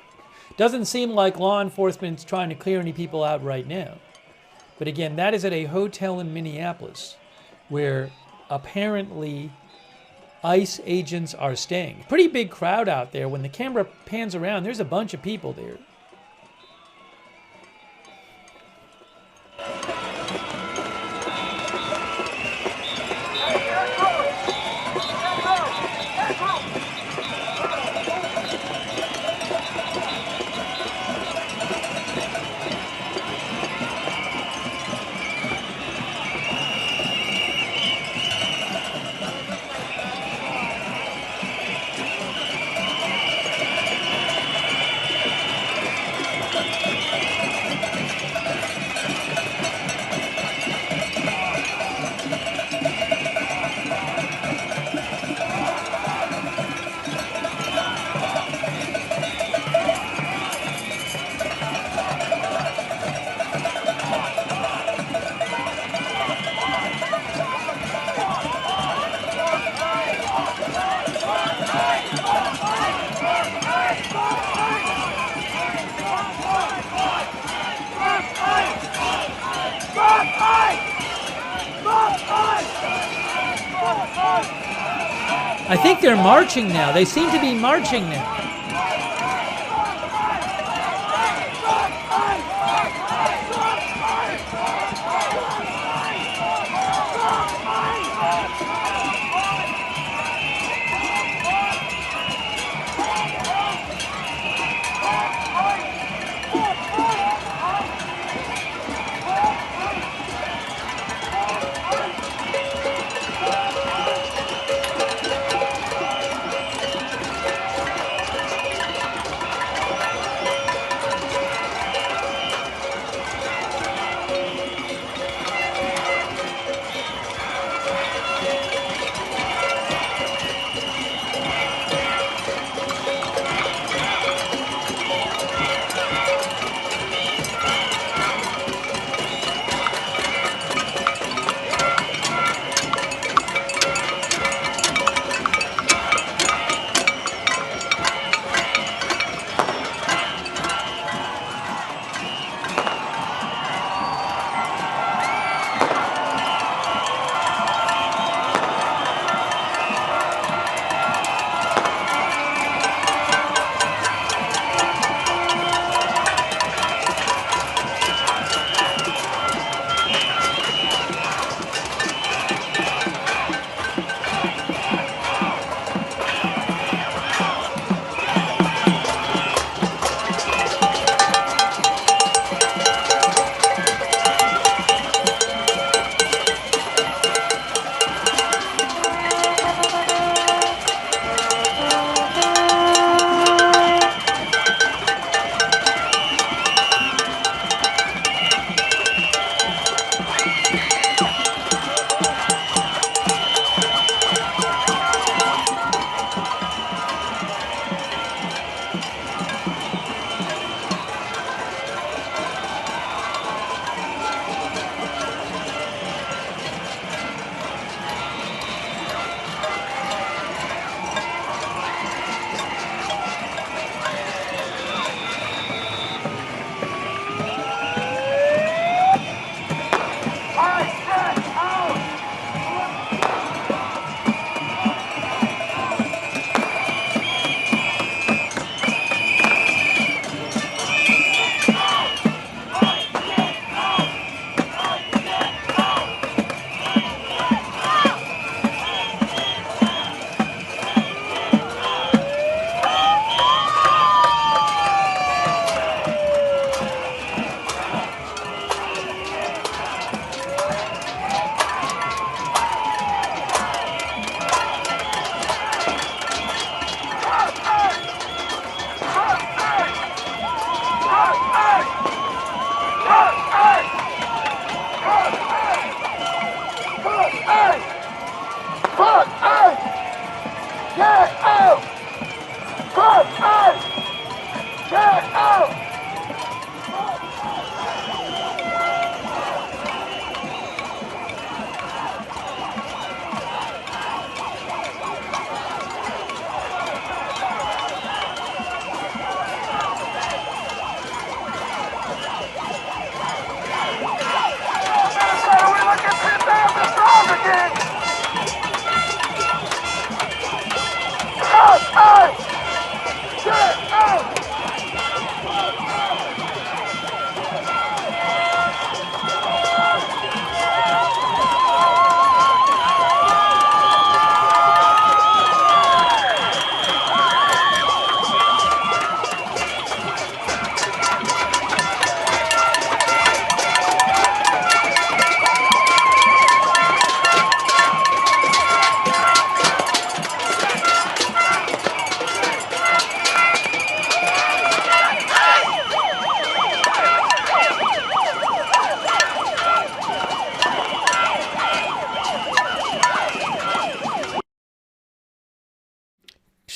Doesn't seem like law enforcement's trying to clear any people out right now. But again, that is at a hotel in Minneapolis where apparently ICE agents are staying. Pretty big crowd out there. When the camera pans around, there's a bunch of people there. I think they're marching now. They seem to be marching now.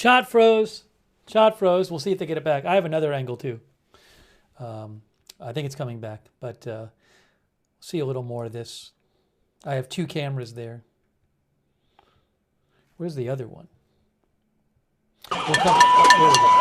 Shot froze. Shot froze. We'll see if they get it back. I have another angle too. I think it's coming back, but see a little more of this. I have two cameras there. Where's the other one? We'll come, there we go.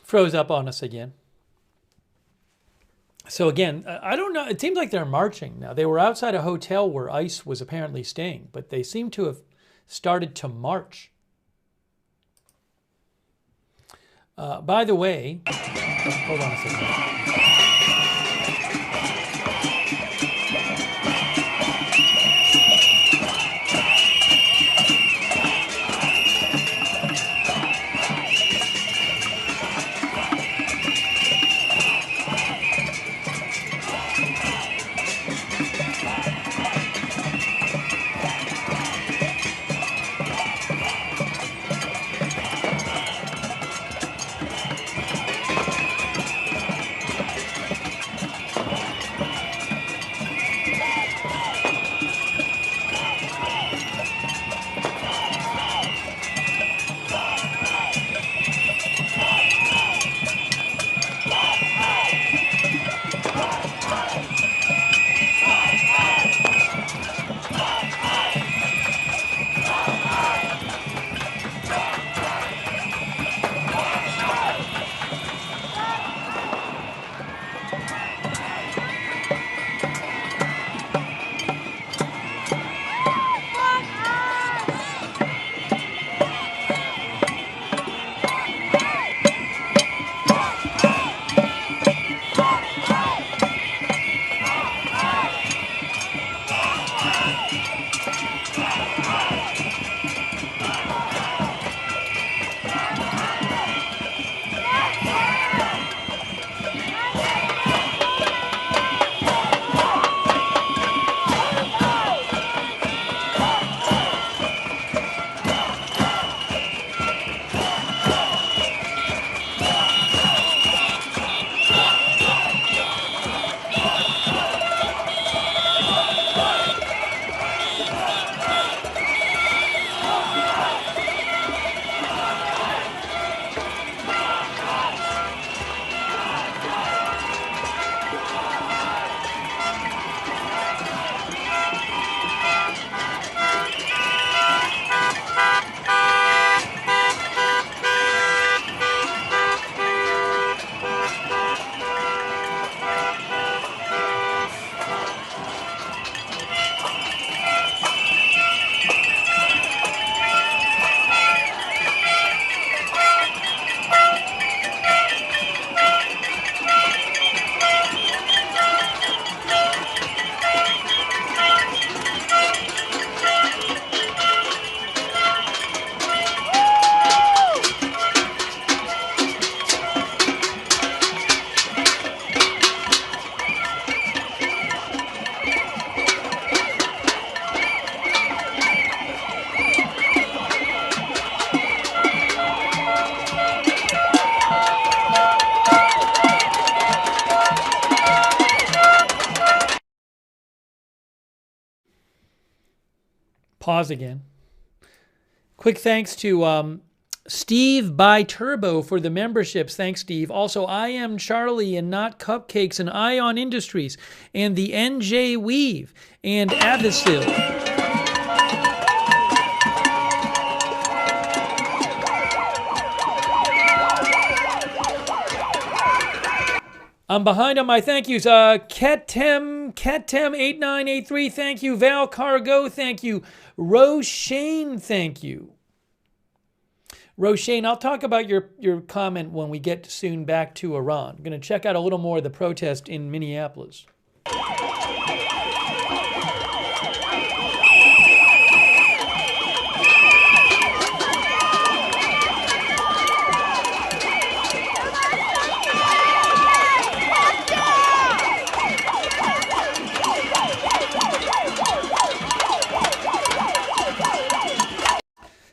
Froze up on us again. So again, I don't know. It seems like they're marching now. They were outside a hotel where ICE was apparently staying, but they seem to have started to march. By the way, hold on a second. Pause again. Quick thanks to Steve by Turbo for the memberships. Thanks, Steve. Also, I Am Charlie and Not Cupcakes and Ion Industries and the NJ Weave and Avisil. I'm behind on my thank yous. Ketem8983, thank you. Val Cargo, thank you. Roshane, thank you. Roshane, I'll talk about your comment when we get soon back to Iran. I'm going to check out a little more of the protest in Minneapolis.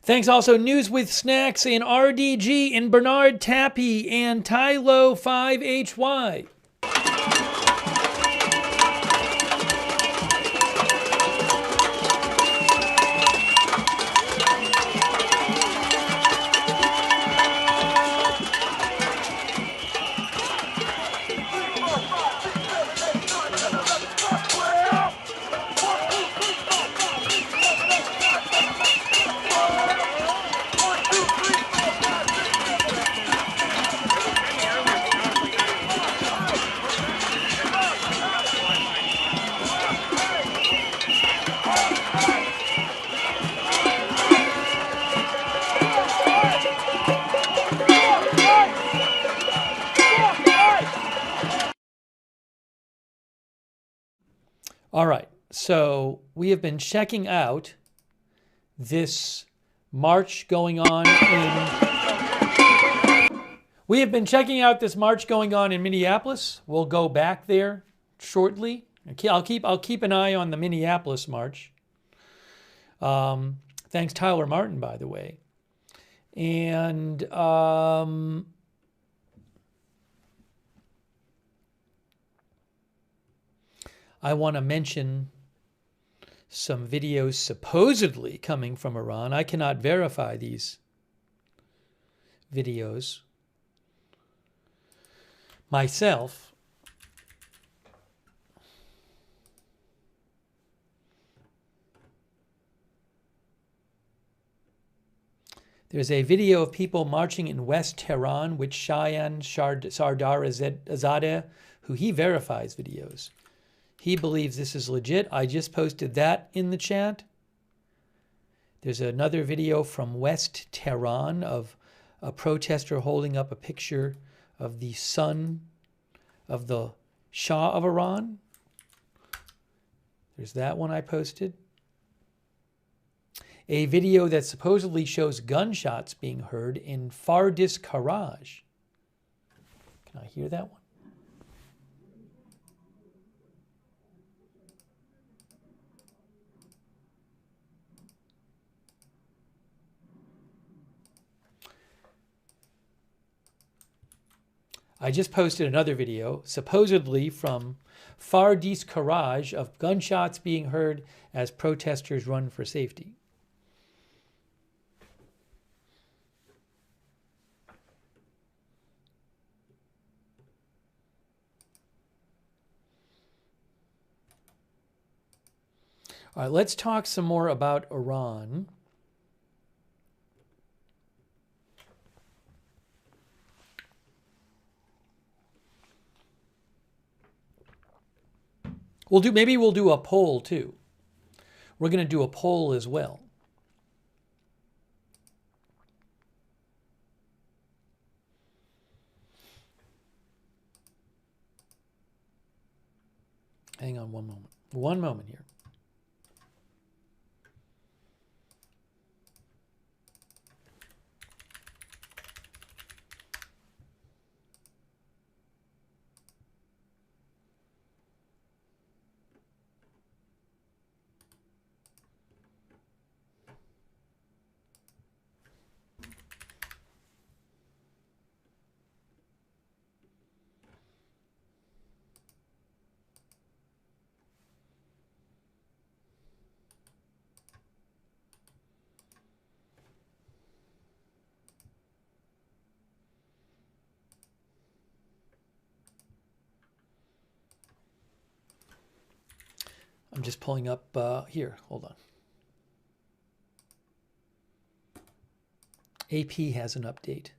Thanks also News with Snacks and RDG and Bernard Tappy and Tylo5HY. All right, so we have been checking out this march going on in Minneapolis. We'll go back there shortly. I'll keep an eye on the Minneapolis march. Thanks Tyler Martin, by the way. And I want to mention some videos supposedly coming from Iran. I cannot verify these videos myself. There's a video of people marching in West Tehran with Cheyenne Sardar Azadeh, who he verifies videos. He believes this is legit. I just posted that in the chat. There's another video from West Tehran of a protester holding up a picture of the son of the Shah of Iran. There's that one I posted. A video that supposedly shows gunshots being heard in Fardis Karaj. Can I hear that one? I just posted another video, supposedly from Fardis Karaj, of gunshots being heard as protesters run for safety. All right, let's talk some more about Iran. Maybe we'll do a poll too. We're going to do a poll as well. Hang on one moment. One moment here. just pulling up here. Hold on. AP has an update.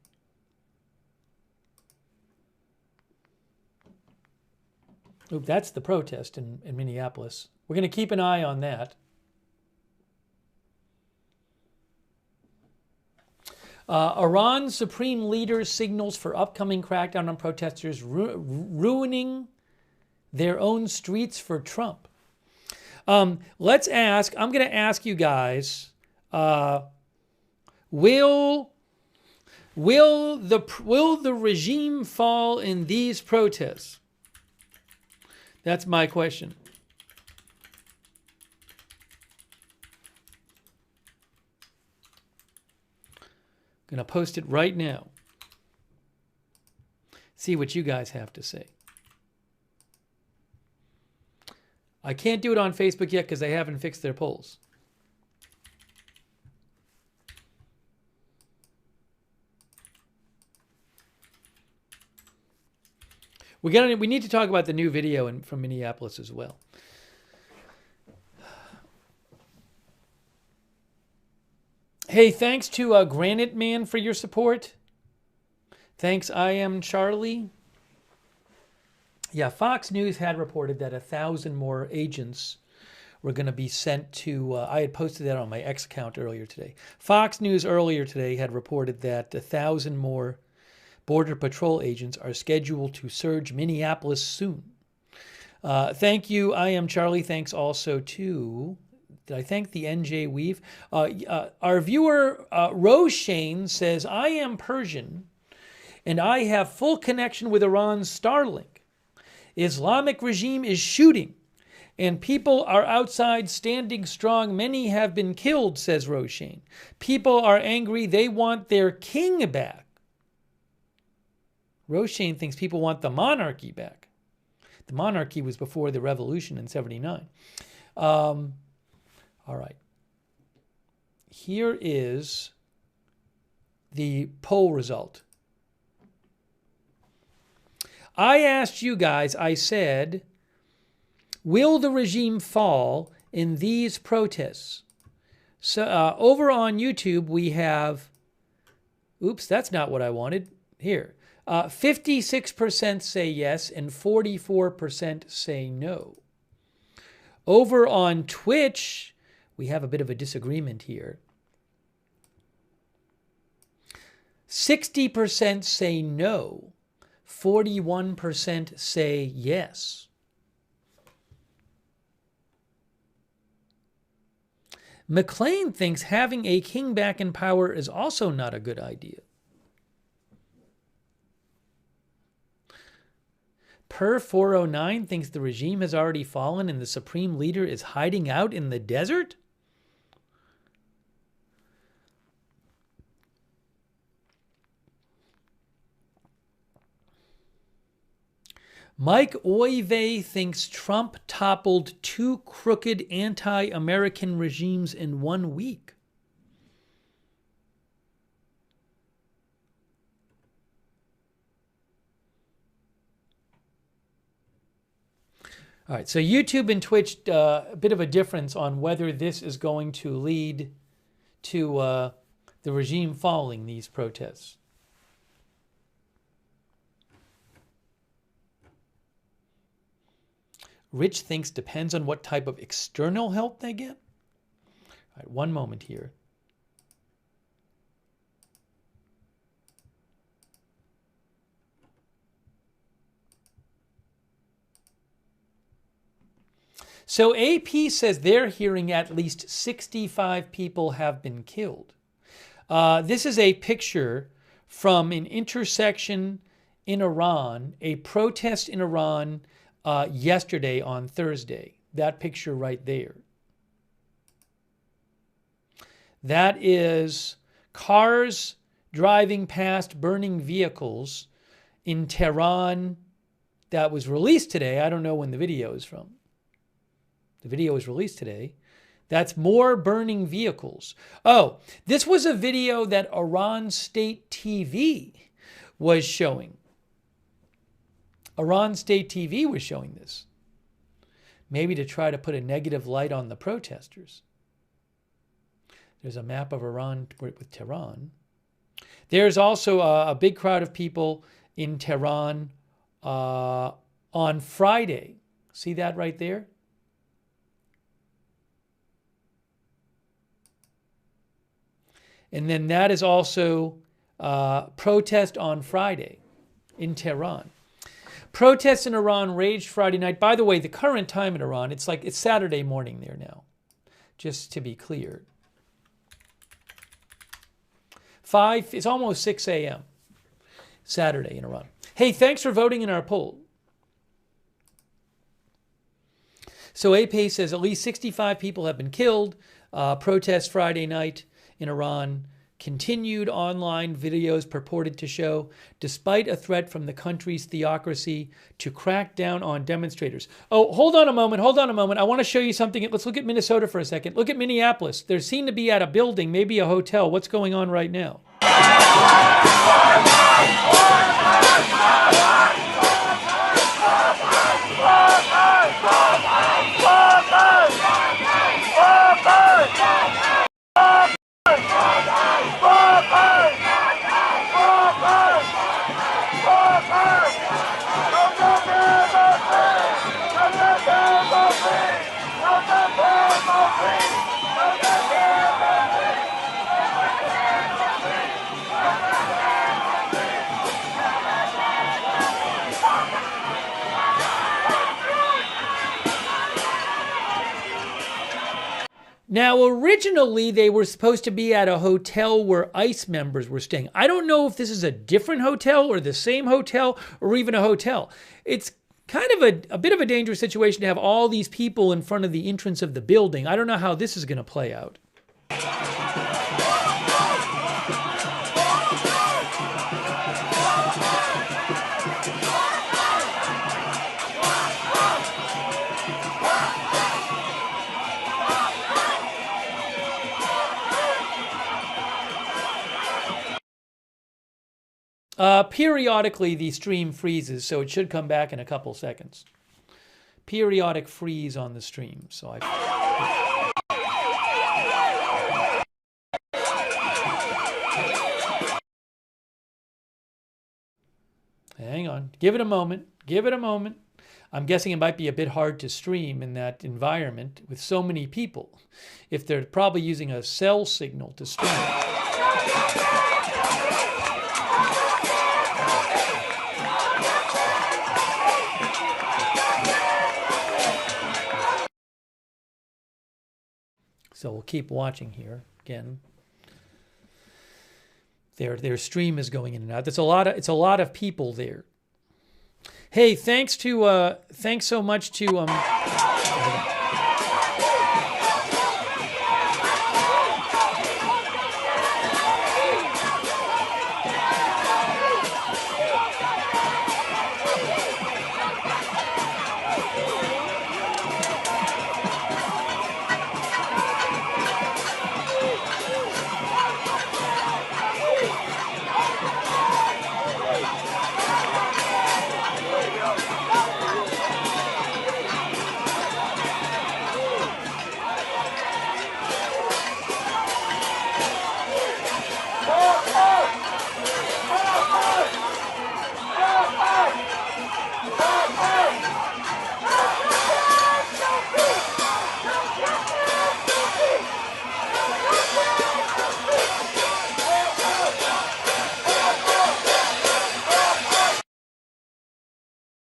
Oop, that's the protest in Minneapolis. We're going to keep an eye on that. Iran's supreme leader signals for upcoming crackdown on protesters, ruining their own streets for Trump. Let's ask, I'm going to ask you guys, will the regime fall in these protests? That's my question. Going to post it right now. See what you guys have to say. I can't do it on Facebook yet because they haven't fixed their polls. We need to talk about the new video from Minneapolis as well. Hey, thanks to Granite Man for your support. Thanks, I am Charlie. Yeah, Fox News had reported that 1,000 more agents were going to be sent to, I had posted that on my X account earlier today. Fox News earlier today had reported that 1,000 more Border Patrol agents are scheduled to surge Minneapolis soon. Thank you, I am Charlie. Thanks also to, did I thank the NJ Weave? Our viewer, Roshane, says, I am Persian and I have full connection with Iran's Starlink. Islamic regime is shooting and people are outside standing strong. Many have been killed, says Roshane. People are angry. They want their king back. Roshane thinks people want the monarchy back. The monarchy was before the revolution in 79. All right. Here is the poll result. I asked you guys, I said, will the regime fall in these protests? So over on YouTube, we have, oops, that's not what I wanted. Here, 56% say yes and 44% say no. Over on Twitch, we have a bit of a disagreement here. 60% say no. 41% say yes. McLean thinks having a king back in power is also not a good idea. Per 409 thinks the regime has already fallen and the supreme leader is hiding out in the desert. Mike Oive thinks Trump toppled 2 crooked anti-American regimes in 1 week. All right, so YouTube and Twitch, a bit of a difference on whether this is going to lead to the regime falling these protests. Rich thinks depends on what type of external help they get. All right, one moment here. So AP says they're hearing at least 65 people have been killed. This is a picture from an intersection in Iran, a protest in Iran yesterday on Thursday. That picture right there. That is cars driving past burning vehicles in Tehran. That was released today. I don't know when the video is from. The video was released today. That's more burning vehicles. Oh, this was a video that Iran State TV was showing. Iran State TV was showing this. maybe to try to put a negative light on the protesters. There's a map of Iran with Tehran. There's also a big crowd of people in Tehran on Friday. See that right there? And then that is also protest on Friday in Tehran. Protests in Iran raged Friday night. By the way, the current time in Iran, it's Saturday morning there now, just to be clear. It's almost 6 a.m. Saturday in Iran. Hey, thanks for voting in our poll. So APA says at least 65 people have been killed. Protests Friday night in Iran continued. Online videos purported to show, despite a threat from the country's theocracy to crack down on demonstrators. Oh, hold on a moment. I want to show you something. Let's look at Minnesota for a second. Look at Minneapolis. They're seen to be at a building, maybe a hotel. What's going on right now? Now, originally, they were supposed to be at a hotel where ICE members were staying. I don't know if this is a different hotel or the same hotel or even a hotel. It's kind of a bit of a dangerous situation to have all these people in front of the entrance of the building. I don't know how this is going to play out. Periodically, the stream freezes, so it should come back in a couple seconds. Periodic freeze on the stream. So hang on. Give it a moment. I'm guessing it might be a bit hard to stream in that environment with so many people, if they're probably using a cell signal to stream. So we'll keep watching here again. Their stream is going in and out. It's a lot of people there. Hey, thanks so much to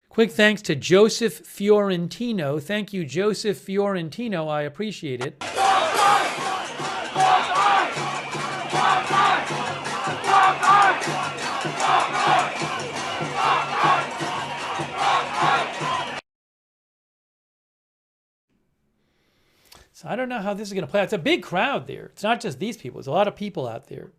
quick thanks to Joseph Fiorentino. Thank you, Joseph Fiorentino. I appreciate it. So I don't know how this is going to play out. It's a big crowd there. It's not just these people. There's a lot of people out there.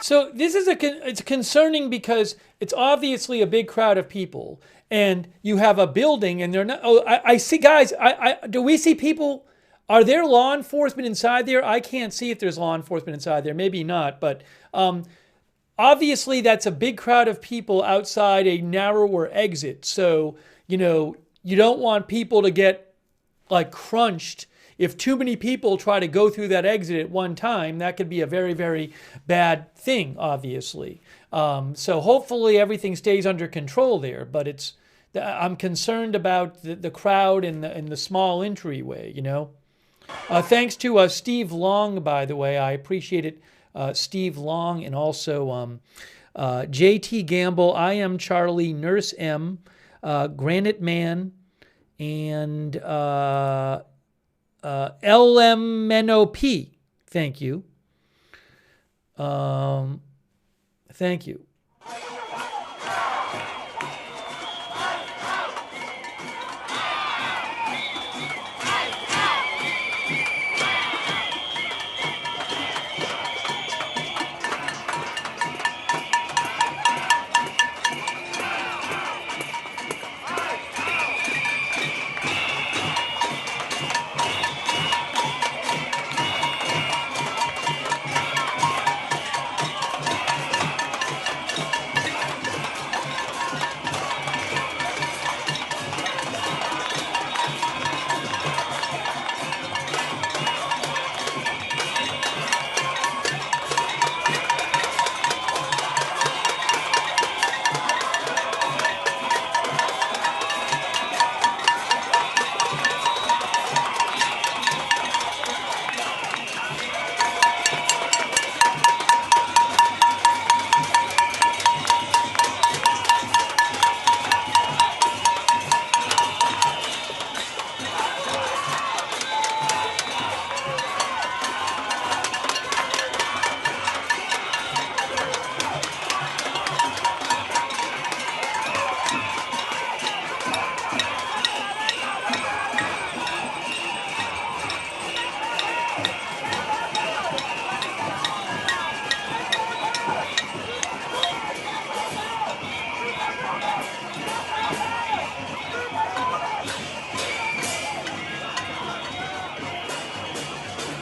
So this is it's concerning because it's obviously a big crowd of people, and you have a building, and they're not. Oh, I see, guys. Do we see people? Are there law enforcement inside there? I can't see if there's law enforcement inside there. Maybe not, but obviously that's a big crowd of people outside a narrower exit. So you don't want people to get like crunched. If too many people try to go through that exit at one time, that could be a very, very bad thing, obviously. So hopefully everything stays under control there. But I'm concerned about the crowd and the small entryway, Thanks to Steve Long, by the way. I appreciate it, Steve Long, and also JT Gamble, I Am Charlie, Nurse M, Granite Man, and LMNOP. Thank you. Thank you.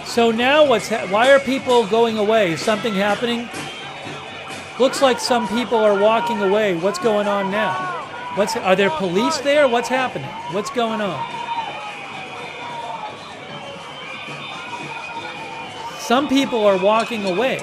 So now why are people going away? Is something happening? Looks like some people are walking away. What's going on now? Are there police there? What's happening? What's going on? Some people are walking away.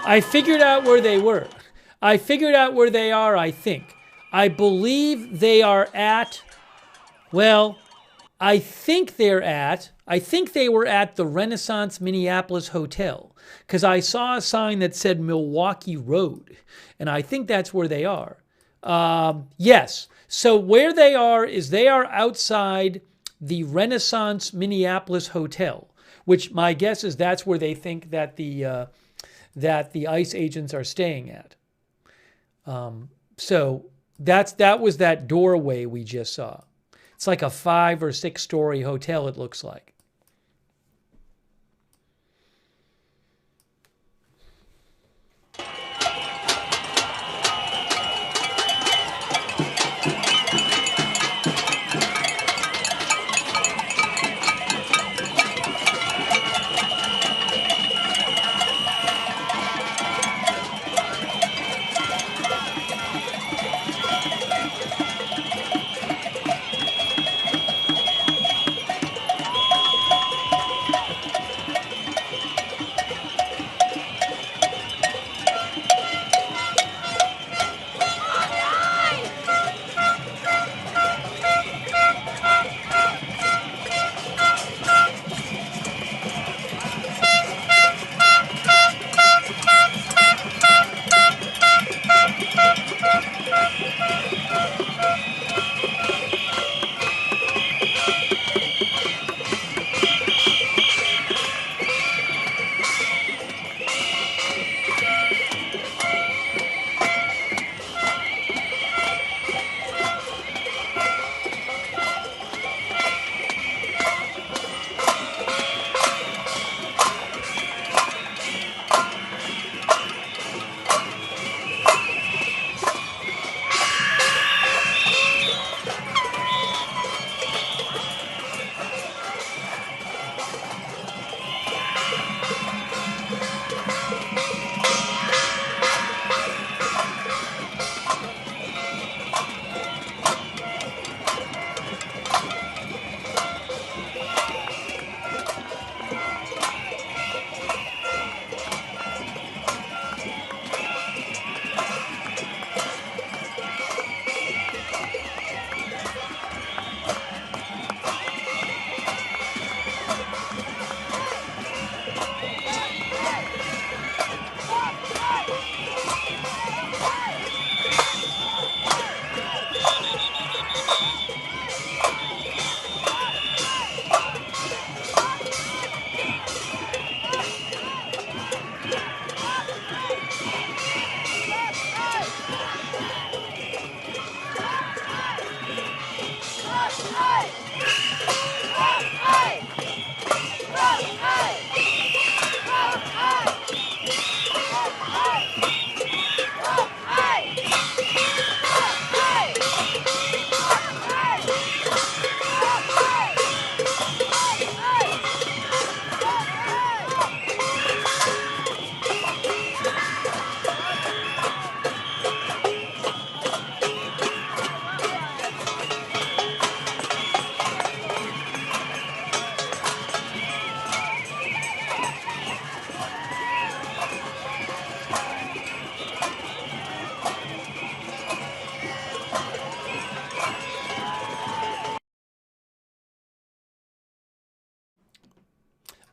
I figured out where they were. I figured out where they are, I think. I believe they are at, well, I think they were at the Renaissance Minneapolis Hotel, because I saw a sign that said Milwaukee Road, and I think that's where they are. Yes. So where they are is they are outside the Renaissance Minneapolis Hotel, which my guess is that's where they think that the ICE agents are staying at. So that was that doorway we just saw. It's like a 5 or 6 story hotel, it looks like.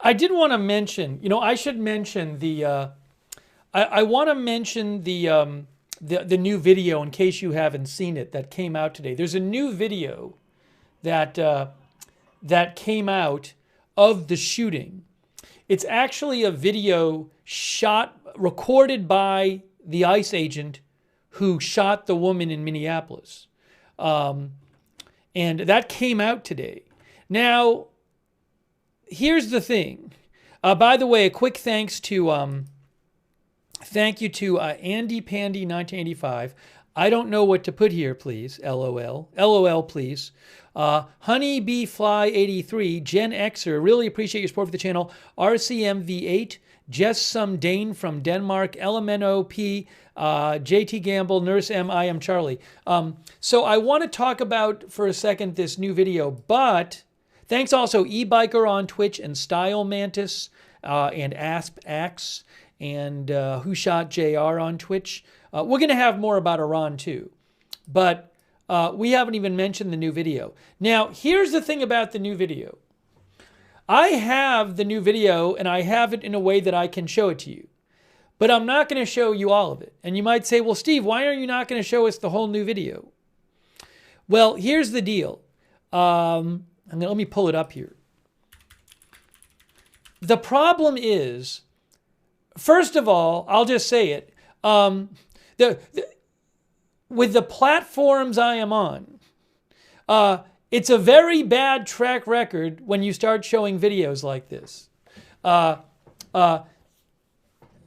I did want to mention, I should mention I want to mention the new video in case you haven't seen it that came out today. There's a new video that came out of the shooting. It's actually a video recorded by the ICE agent who shot the woman in Minneapolis. And that came out today. Now, here's the thing. By the way, a quick thank you to Andy Pandy 1985. I don't know what to put here, please. LOL. LOL, please. Honeybee Fly 83, Gen Xer, really appreciate your support for the channel. RCMV8, Jess Some Dane from Denmark, LMNOP, JT Gamble, Nurse M, I am Charlie. So I want to talk about for a second this new video, but thanks also eBiker on Twitch and Style Mantis and Asp Axe and Who Shot JR on Twitch. We're going to have more about Iran too, but we haven't even mentioned the new video. Now, here's the thing about the new video. I have the new video and I have it in a way that I can show it to you, but I'm not going to show you all of it. And you might say, well, Steve, why are you not going to show us the whole new video? Well, here's the deal. Let me pull it up here. The problem is, first of all, I'll just say it. With the platforms I am on, it's a very bad track record when you start showing videos like this.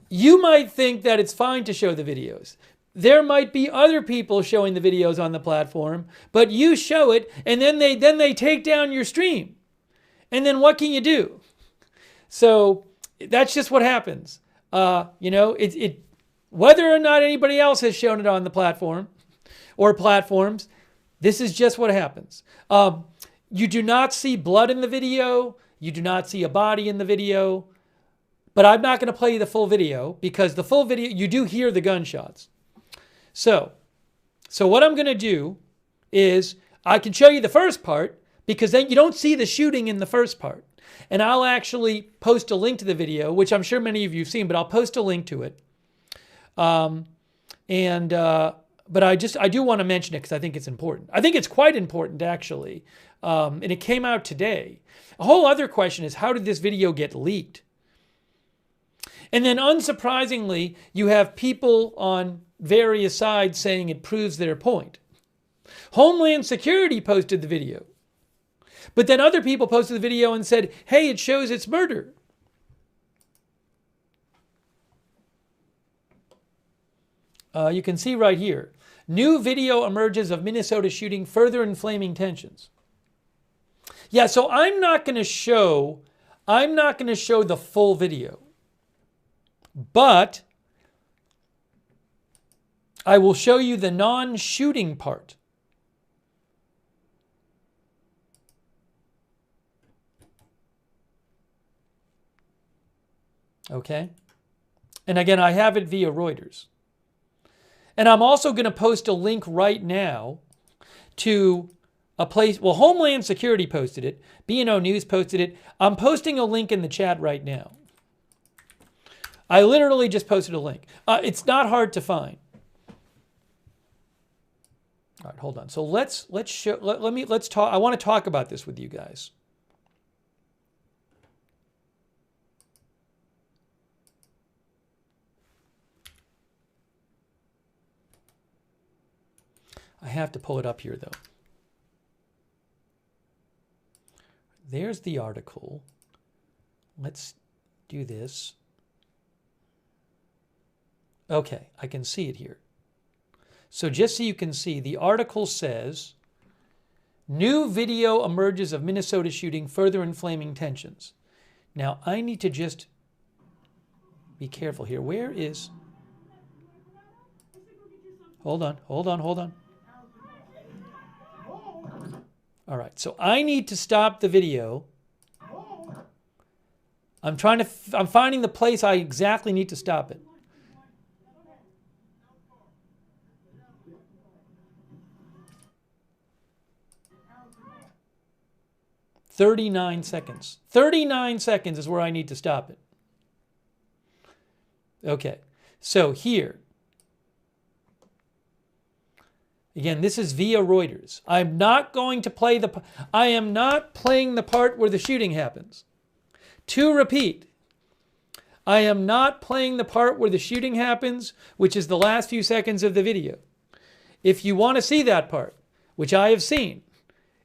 You might think that it's fine to show the videos. There might be other people showing the videos on the platform, but you show it, and then they take down your stream. And then what can you do? So that's just what happens. Whether or not anybody else has shown it on the platform or platforms, this is just what happens. You do not see blood in the video. You do not see a body in the video. But I'm not going to play you the full video because the full video, you do hear the gunshots. So what I'm going to do is I can show you the first part because then you don't see the shooting in the first part. And I'll actually post a link to the video, which I'm sure many of you have seen, but I'll post a link to it. But I do want to mention it because I think it's important. I think it's quite important, actually. And it came out today. A whole other question is, how did this video get leaked? And then unsurprisingly, you have people on various sides saying it proves their point. Homeland Security posted the video. But then other people posted the video and said, hey, it shows it's murder. You can see right here. New video emerges of Minnesota shooting, further inflaming tensions. Yeah, so I'm not going to show the full video. But I will show you the non-shooting part. Okay? And again, I have it via Reuters. And I'm also going to post a link right now to a place, well, Homeland Security posted it, B&O News posted it. I'm posting a link in the chat right now. I literally just posted a link. It's not hard to find. All right, hold on. So let's talk. I want to talk about this with you guys. I have to pull it up here though. There's the article. Let's do this. Okay, I can see it here. So just so you can see, the article says, new video emerges of Minnesota shooting, further inflaming tensions. Now, I need to just be careful here. Where is... Hold on. All right, so I need to stop the video. I'm finding the place I exactly need to stop it. 39 seconds. 39 seconds is where I need to stop it. Okay, so here. Again, this is via Reuters. I'm not going to play I am not playing the part where the shooting happens. To repeat, I am not playing the part where the shooting happens, which is the last few seconds of the video. If you want to see that part, which I have seen,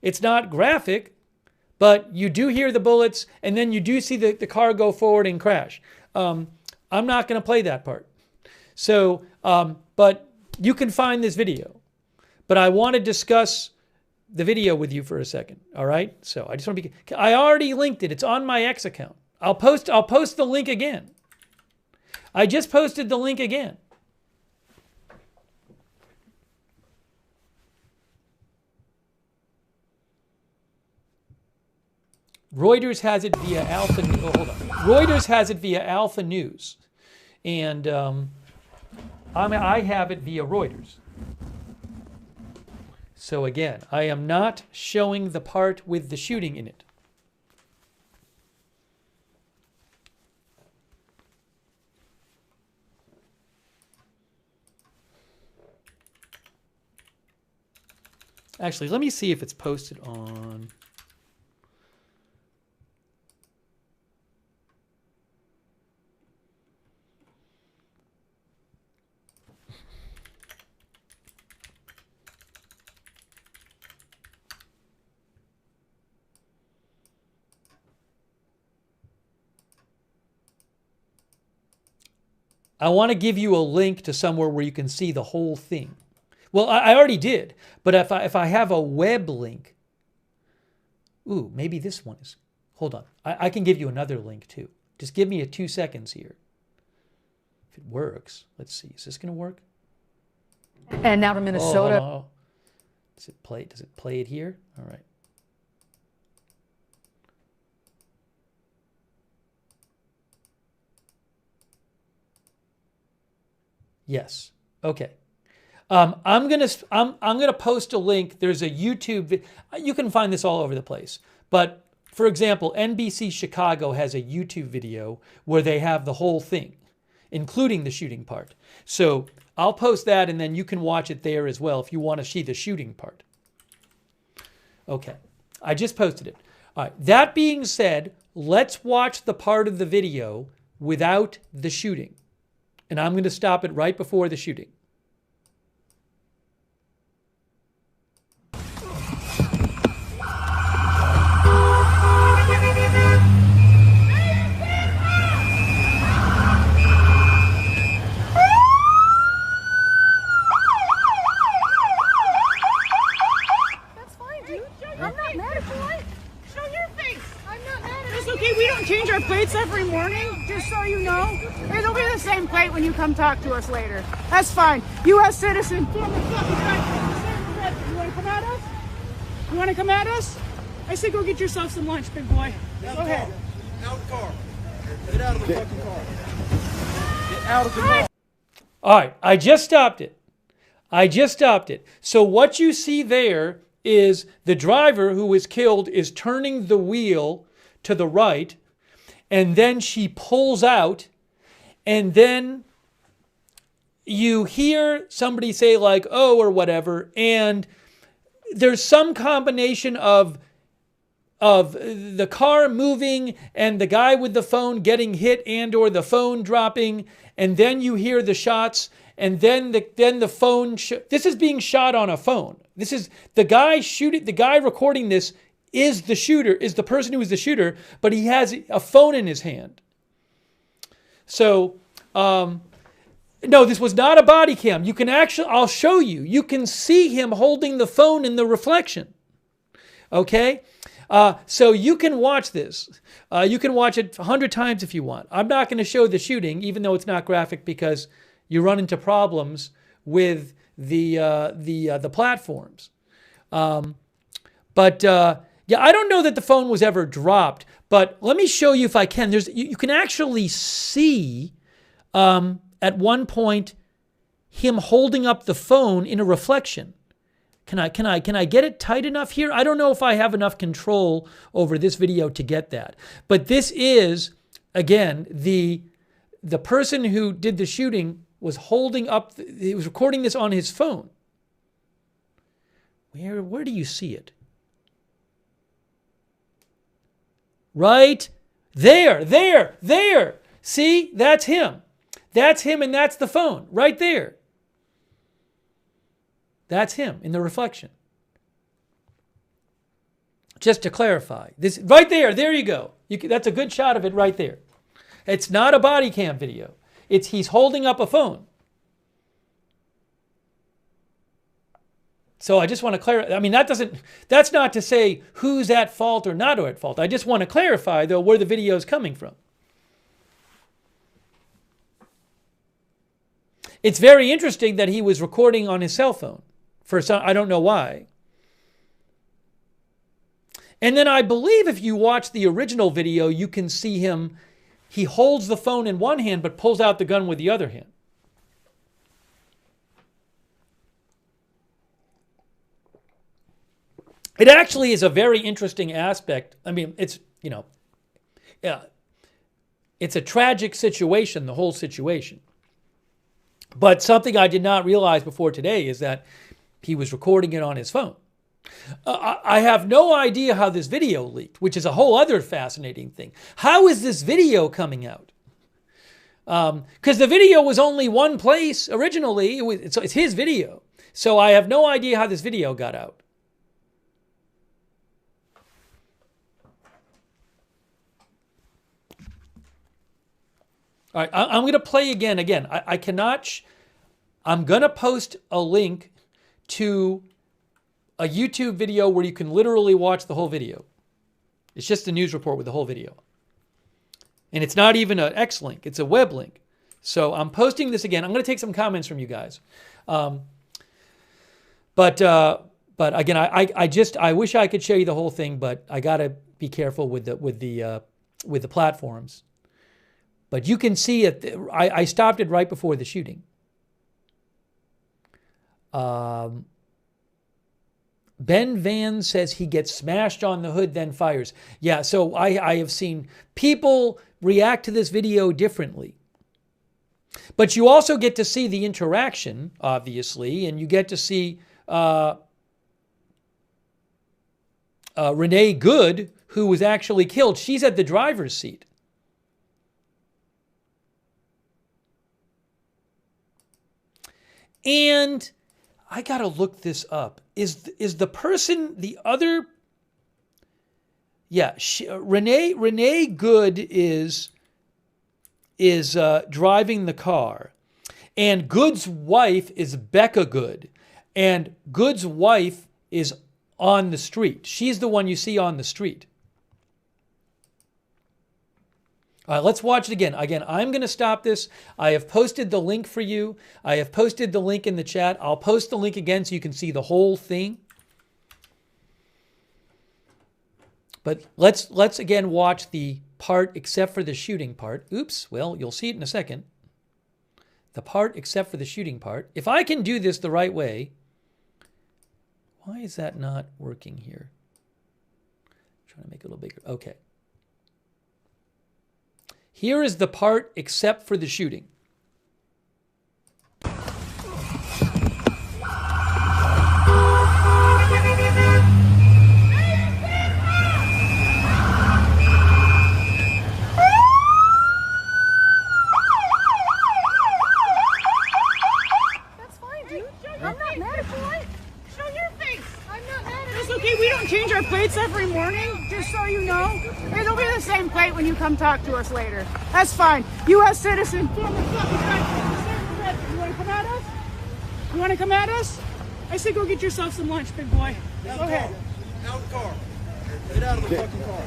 it's not graphic, but you do hear the bullets, and then you do see the car go forward and crash. I'm not going to play that part. So, but you can find this video. But I want to discuss the video with you for a second. All right. So I just want to be. I already linked it. It's on my X account. I'll post the link again. I just posted the link again. Reuters has it via Alpha. Oh, hold on. Reuters has it via Alpha News, and I have it via Reuters. So again, I am not showing the part with the shooting in it. Actually, let me see if it's posted on... I want to give you a link to somewhere where you can see the whole thing. Well, I already did, but if I have a web link, ooh, maybe this one is, hold on. I can give you another link too. Just give me 2 seconds here. If it works, let's see, is this going to work? And now to Minnesota. Oh. Does it play it here? All right. Yes. Okay. I'm gonna post a link. There's a YouTube. You can find this all over the place. But for example, NBC Chicago has a YouTube video where they have the whole thing, including the shooting part. So I'll post that, and then you can watch it there as well if you want to see the shooting part. Okay. I just posted it. All right. That being said, let's watch the part of the video without the shooting. And I'm going to stop it right before the shooting. That's fine, dude. I'm not mad at you. Show your face. I'm not mad at you. It's okay. We don't change our plates every morning, just so you know. It'll be the same plate when you come talk to us later. That's fine. U.S. citizen. You want to come at us? You want to come at us? I say go get yourself some lunch, big boy. Go ahead. Out of the car. Get out of the fucking car. Get out of the car. All right. I just stopped it. So what you see there is the driver who was killed is turning the wheel to the right, and then she pulls out, and then you hear somebody say like, oh, or whatever, and there's some combination of the car moving and the guy with the phone getting hit and or the phone dropping, and then you hear the shots, and then the phone, this is being shot on a phone. This is the guy shooting, the guy recording this is the shooter, is the person who is the shooter, but he has a phone in his hand. So, no, this was not a body cam. You can actually, I'll show you. You can see him holding the phone in the reflection. Okay? So you can watch this. You can watch it 100 times if you want. I'm not going to show the shooting, even though it's not graphic, because you run into problems with the platforms. Yeah, I don't know that the phone was ever dropped, but let me show you if I can. You can actually see at one point him holding up the phone in a reflection. Can I get it tight enough here? I don't know if I have enough control over this video to get that. But this is, again, the person who did the shooting was holding up, he was recording this on his phone. Where do you see it? Right there. See, that's him. That's him, and that's the phone right there. That's him in the reflection. Just to clarify, this right there you go. That's a good shot of it right there. It's not a body cam video. He's holding up a phone. So I just want to clarify. I mean, that's not to say who's at fault or not at fault. I just want to clarify, though, where the video is coming from. It's very interesting that he was recording on his cell phone. I don't know why. And then I believe if you watch the original video, you can see him. He holds the phone in one hand, but pulls out the gun with the other hand. It actually is a very interesting aspect. I mean, it's a tragic situation, the whole situation. But something I did not realize before today is that he was recording it on his phone. I have no idea how this video leaked, which is a whole other fascinating thing. How is this video coming out? Because the video was only one place originally. It's his video. So I have no idea how this video got out. All right, I'm going to play again. I cannot. I'm going to post a link to a YouTube video where you can literally watch the whole video. It's just a news report with the whole video. And it's not even an X link. It's a web link. So I'm posting this again. I'm going to take some comments from you guys. But again, I wish I could show you the whole thing, but I got to be careful with the platforms. But you can see it. I stopped it right before the shooting. Ben Van says he gets smashed on the hood, then fires. Yeah, so I have seen people react to this video differently. But you also get to see the interaction, obviously, and you get to see Renee Good, who was actually killed. She's at the driver's seat. And I got to look this up. Is the person the other? Yeah, Renee Good is driving the car, and Good's wife is Becca Good, and Good's wife is on the street. She's the one you see on the street. All right, let's watch it again. Again, I'm going to stop this. I have posted the link for you. I have posted the link in the chat. I'll post the link again so you can see the whole thing. But let's again watch the part except for the shooting part. Oops, well, you'll see it in a second. The part except for the shooting part. If I can do this the right way, why is that not working here? I'm trying to make it a little bigger. Okay. Here is the part except for the shooting. That's fine, dude. I'm not mad at you. Show your face. I'm not mad at It's you. okay. We don't change our plates every morning, just so you know. It'll be the same plate when you come talk to us later. That's fine. U.S. citizen. Former fucking country. You want to come at us? You want to come at us? I say go get yourself some lunch, big boy. Go ahead. Out of the car. Get out of the fucking car.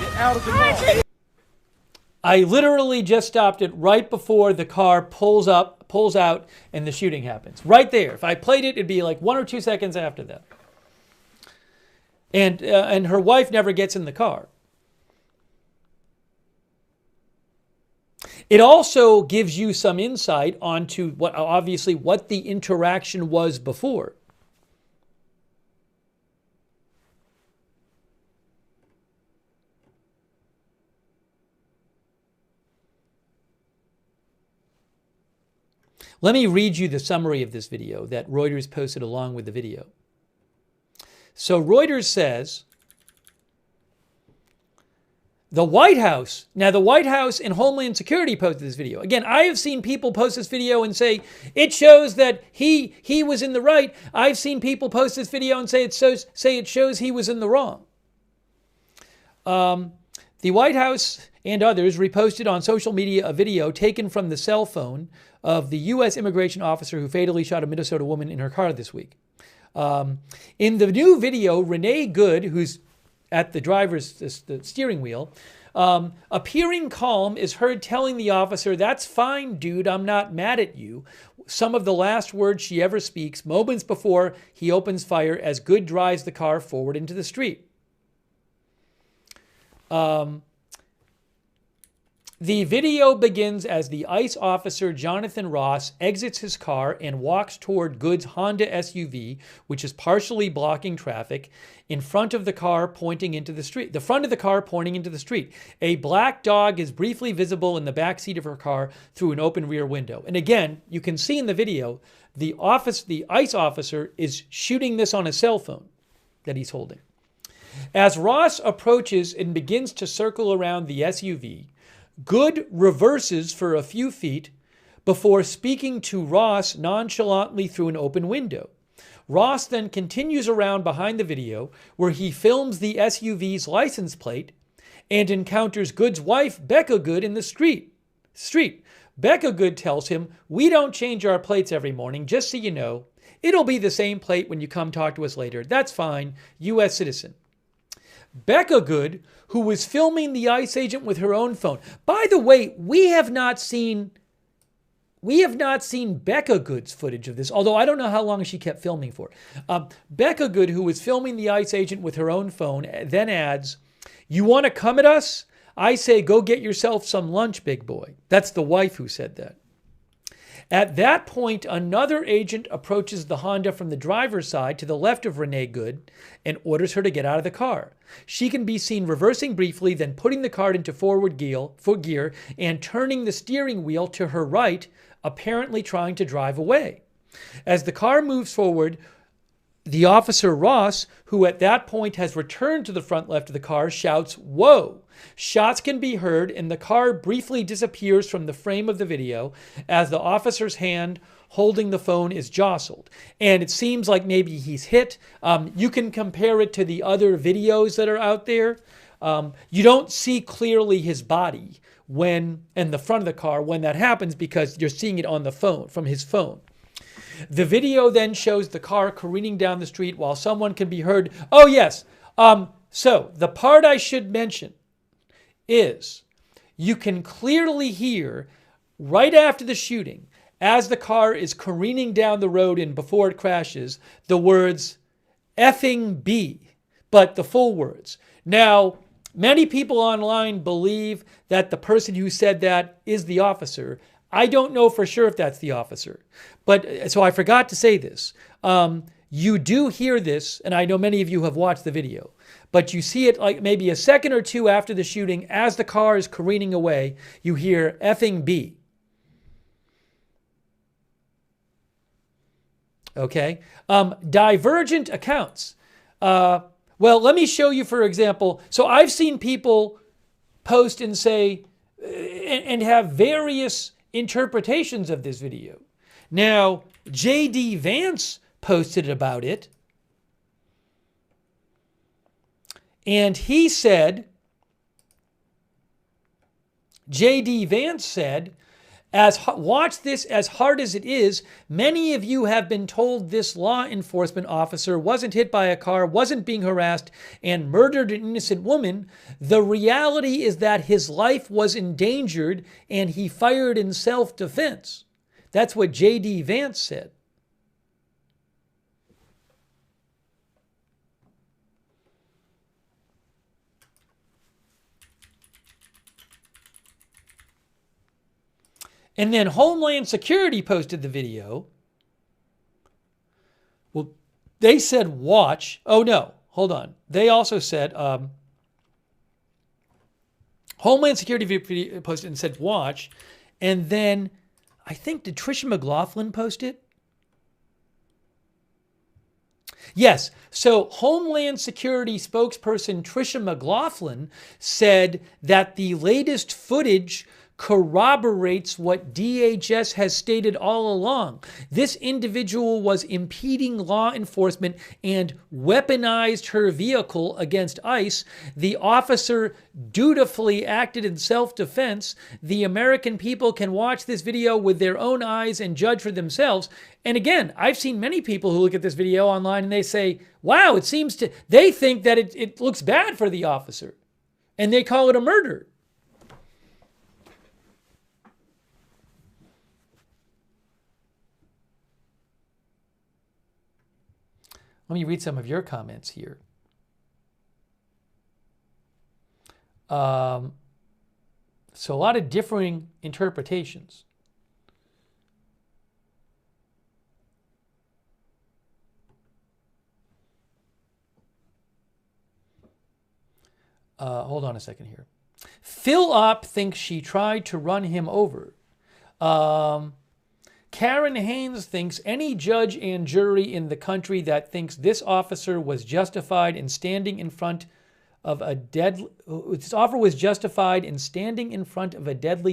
Get out of the car. I literally just stopped it right before the car pulls out, and the shooting happens. Right there. If I played it, it'd be like 1 or 2 seconds after that. And her wife never gets in the car. It also gives you some insight onto what the interaction was before. Let me read you the summary of this video that Reuters posted along with the video. So Reuters says, the White House, now the White House and Homeland Security posted this video. Again, I have seen people post this video and say, it shows that he was in the right. I've seen people post this video and say it shows he was in the wrong. The White House and others reposted on social media a video taken from the cell phone of the U.S. immigration officer who fatally shot a Minnesota woman in her car this week. In the new video, Renee Good, who's at the steering wheel, appearing calm, is heard telling the officer, "That's fine, dude, I'm not mad at you." Some of the last words she ever speaks, moments before he opens fire as Good drives the car forward into the street. The video begins as the ICE officer, Jonathan Ross, exits his car and walks toward Good's Honda SUV, which is partially blocking traffic, in front of the car pointing into the street. The front of the car pointing into the street. A black dog is briefly visible in the back seat of her car through an open rear window. And again, you can see in the video, the ICE officer is shooting this on a cell phone that he's holding. As Ross approaches and begins to circle around the SUV, Good reverses for a few feet before speaking to Ross nonchalantly through an open window. Ross then continues around behind the video where he films the SUV's license plate and encounters Good's wife, Becca Good, in the street. Becca Good tells him, "We don't change our plates every morning, just so you know. It'll be the same plate when you come talk to us later. That's fine, U.S. citizen." Becca Good, who was filming the ICE agent with her own phone. By the way, we have not seen Becca Good's footage of this, although I don't know how long she kept filming for. Becca Good, who was filming the ICE agent with her own phone, then adds, "You want to come at us? I say go get yourself some lunch, big boy." That's the wife who said that. At that point, another agent approaches the Honda from the driver's side to the left of Renee Good and orders her to get out of the car. She can be seen reversing briefly, then putting the car into forward gear and turning the steering wheel to her right, apparently trying to drive away. As the car moves forward, the officer Ross, who at that point has returned to the front left of the car, shouts, "Whoa!" Shots can be heard, and the car briefly disappears from the frame of the video as the officer's hand holding the phone is jostled. And it seems like maybe he's hit. You can compare it to the other videos that are out there. You don't see clearly his body in the front of the car when that happens because you're seeing it on the phone, from his phone. The video then shows the car careening down the street while someone can be heard. Oh, yes. So the part I should mention is you can clearly hear right after the shooting, as the car is careening down the road and before it crashes, the words effing B, but the full words. Now, many people online believe that the person who said that is the officer. I don't know for sure if that's the officer, but so I forgot to say this. You do hear this, and I know many of you have watched the video, but you see it like maybe a second or two after the shooting, as the car is careening away, you hear effing B. Okay? Divergent accounts. Well, let me show you, for example. So I've seen people post and say, and have various interpretations of this video. Now, J.D. Vance posted about it, and he said, J.D. Vance said, watch this, as hard as it is, many of you have been told this law enforcement officer wasn't hit by a car, wasn't being harassed, and murdered an innocent woman. The reality is that his life was endangered and he fired in self-defense. That's what J.D. Vance said. And then Homeland Security posted the video. Well, they said watch. Oh, no. Hold on. They also said, Homeland Security posted and said watch. And then I think, did Tricia McLaughlin post it? Yes. So Homeland Security spokesperson Tricia McLaughlin said that the latest footage corroborates what DHS has stated all along. This individual was impeding law enforcement and weaponized her vehicle against ICE. The officer dutifully acted in self-defense. The American people can watch this video with their own eyes and judge for themselves. And again, I've seen many people who look at this video online and they say, wow, they think that it looks bad for the officer. And they call it a murder. Let me read some of your comments here. So a lot of differing interpretations. Hold on a second here. Phil Opp thinks she tried to run him over. Karen Haynes thinks any judge and jury in the country that thinks this officer was justified in standing in front of a deadly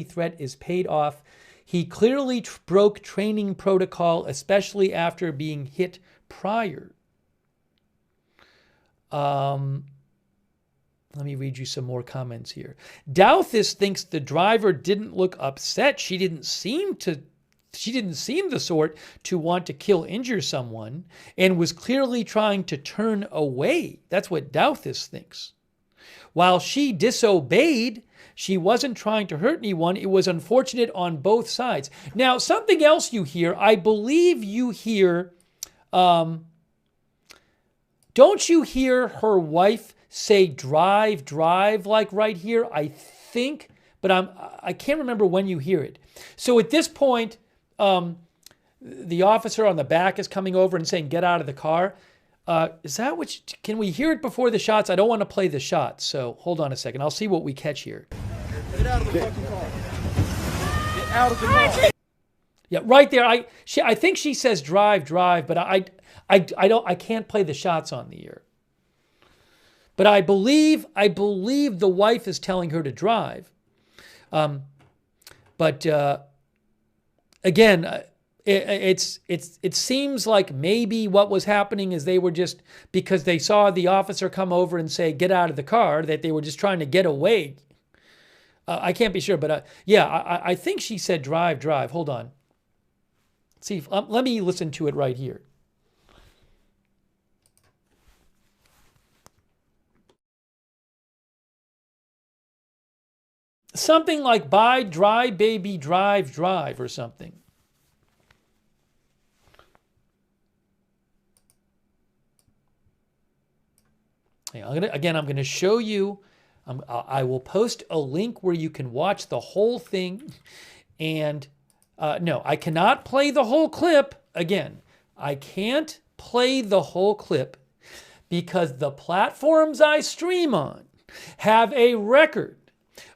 threat is paid off. He clearly broke training protocol, especially after being hit prior. Let me read you some more comments here. Douthis thinks the driver didn't look upset. She didn't seem the sort to want to kill, injure someone, and was clearly trying to turn away. That's what Douthis thinks. While she disobeyed, she wasn't trying to hurt anyone. It was unfortunate on both sides. Now, something else you hear, I believe you hear, don't you hear her wife say drive, drive, like right here? I think, but I can't remember when you hear it. So at this point, the officer on the back is coming over and saying, get out of the car. Is that can we hear it before the shots? I don't want to play the shots, so hold on a second. I'll see what we catch here. Get out of the fucking car. Get out of the car. Yeah, right there. I think she says drive, drive, but I can't play the shots on the air. But I believe the wife is telling her to drive. Again, it seems like maybe what was happening is they were just, because they saw the officer come over and say, get out of the car, that they were just trying to get away. I can't be sure, but I think she said drive, drive. Hold on. See, let me listen to it right here. Something like buy, drive, baby, drive, drive, or something. Yeah, I'm going to show you. I will post a link where you can watch the whole thing. And no, I cannot play the whole clip. Again, I can't play the whole clip because the platforms I stream on have a record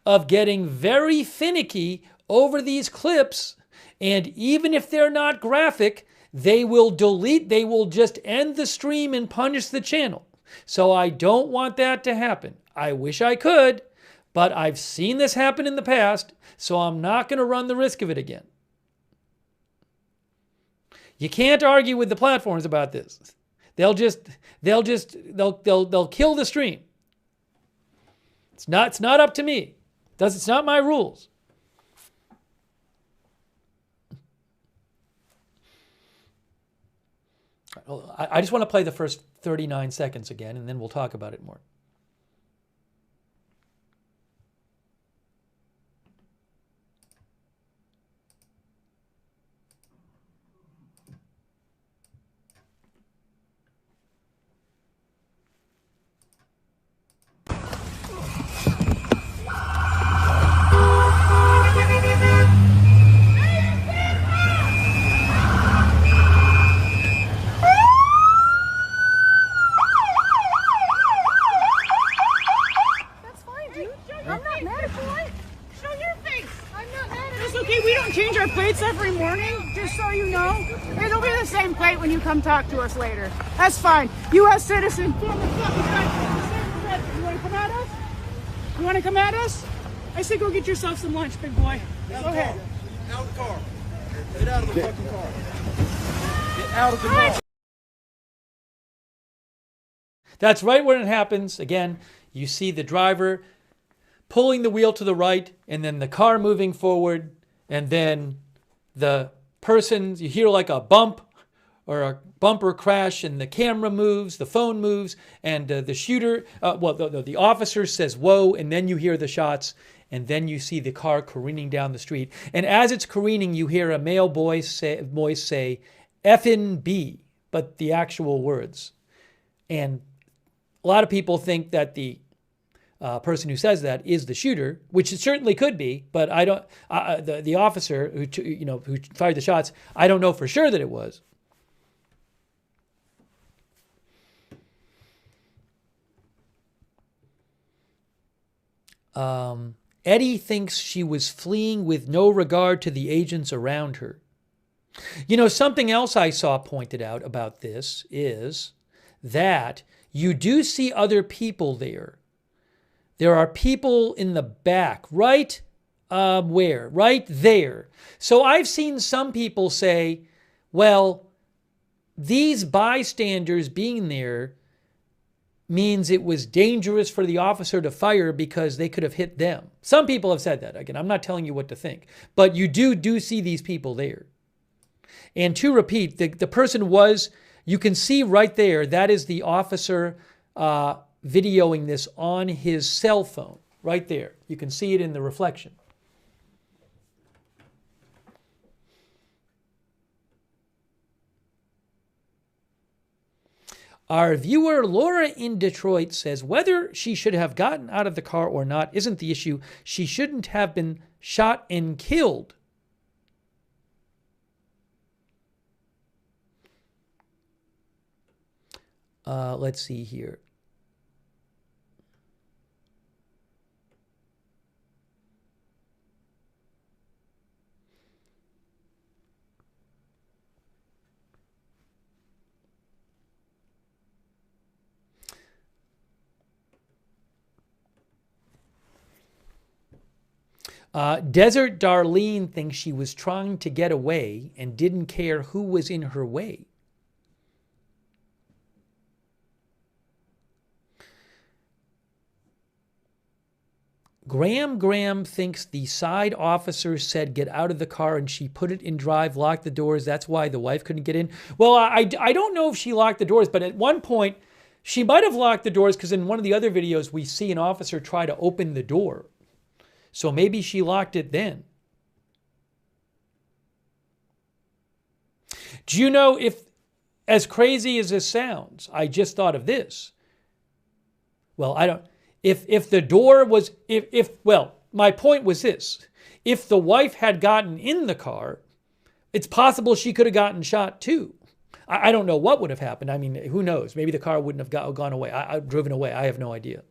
of getting very finicky over these clips, and even if they're not graphic, they will just end the stream and punish the channel. So I don't want that to happen. I wish I could, but I've seen this happen in the past, so I'm not going to run the risk of it again. You can't argue with the platforms about this. They'll kill the stream. It's not up to me. It's not my rules. I just want to play the first 39 seconds again, and then we'll talk about it more. same plate when you come talk to us later. That's fine. U.S. citizen, former fucking country. You want to come at us? You want to come at us? I say go get yourself some lunch, big boy. Go ahead. Out of the car. Get out of the fucking car. Get out of the car. That's right when it happens. Again, you see the driver pulling the wheel to the right and then the car moving forward, and then the person, you hear like a bump or a bumper crash, and the camera moves, the phone moves, and the shooter, the officer says, whoa, and then you hear the shots, and then you see the car careening down the street. And as it's careening, you hear a male voice say Effin' B, but the actual words. And a lot of people think that the person who says that is the shooter, which it certainly could be, but I don't. The officer who fired the shots, I don't know for sure that it was. Eddie thinks she was fleeing with no regard to the agents around her. You know, something else I saw pointed out about this is that you do see other people there. There are people in the back, right where? Right there. So I've seen some people say, well, these bystanders being there means it was dangerous for the officer to fire because they could have hit them. Some people have said that. Again, I'm not telling you what to think, but you do see these people there. And to repeat, the person was, you can see right there, that is the officer videoing this on his cell phone, right there. You can see it in the reflection. Our viewer, Laura in Detroit, says, whether she should have gotten out of the car or not isn't the issue. She shouldn't have been shot and killed. Let's see here. Desert Darlene thinks she was trying to get away and didn't care who was in her way. Graham thinks the side officer said get out of the car and she put it in drive, locked the doors. That's why the wife couldn't get in. Well, I don't know if she locked the doors, but at one point she might have locked the doors because in one of the other videos we see an officer try to open the door. So maybe she locked it then. Do you know, if, as crazy as this sounds, I just thought of this. Well, I don't... If the door was, well, my point was this. If the wife had gotten in the car, it's possible she could have gotten shot too. I don't know what would have happened. I mean, who knows? Maybe the car wouldn't have gone away. Driven away. I have no idea.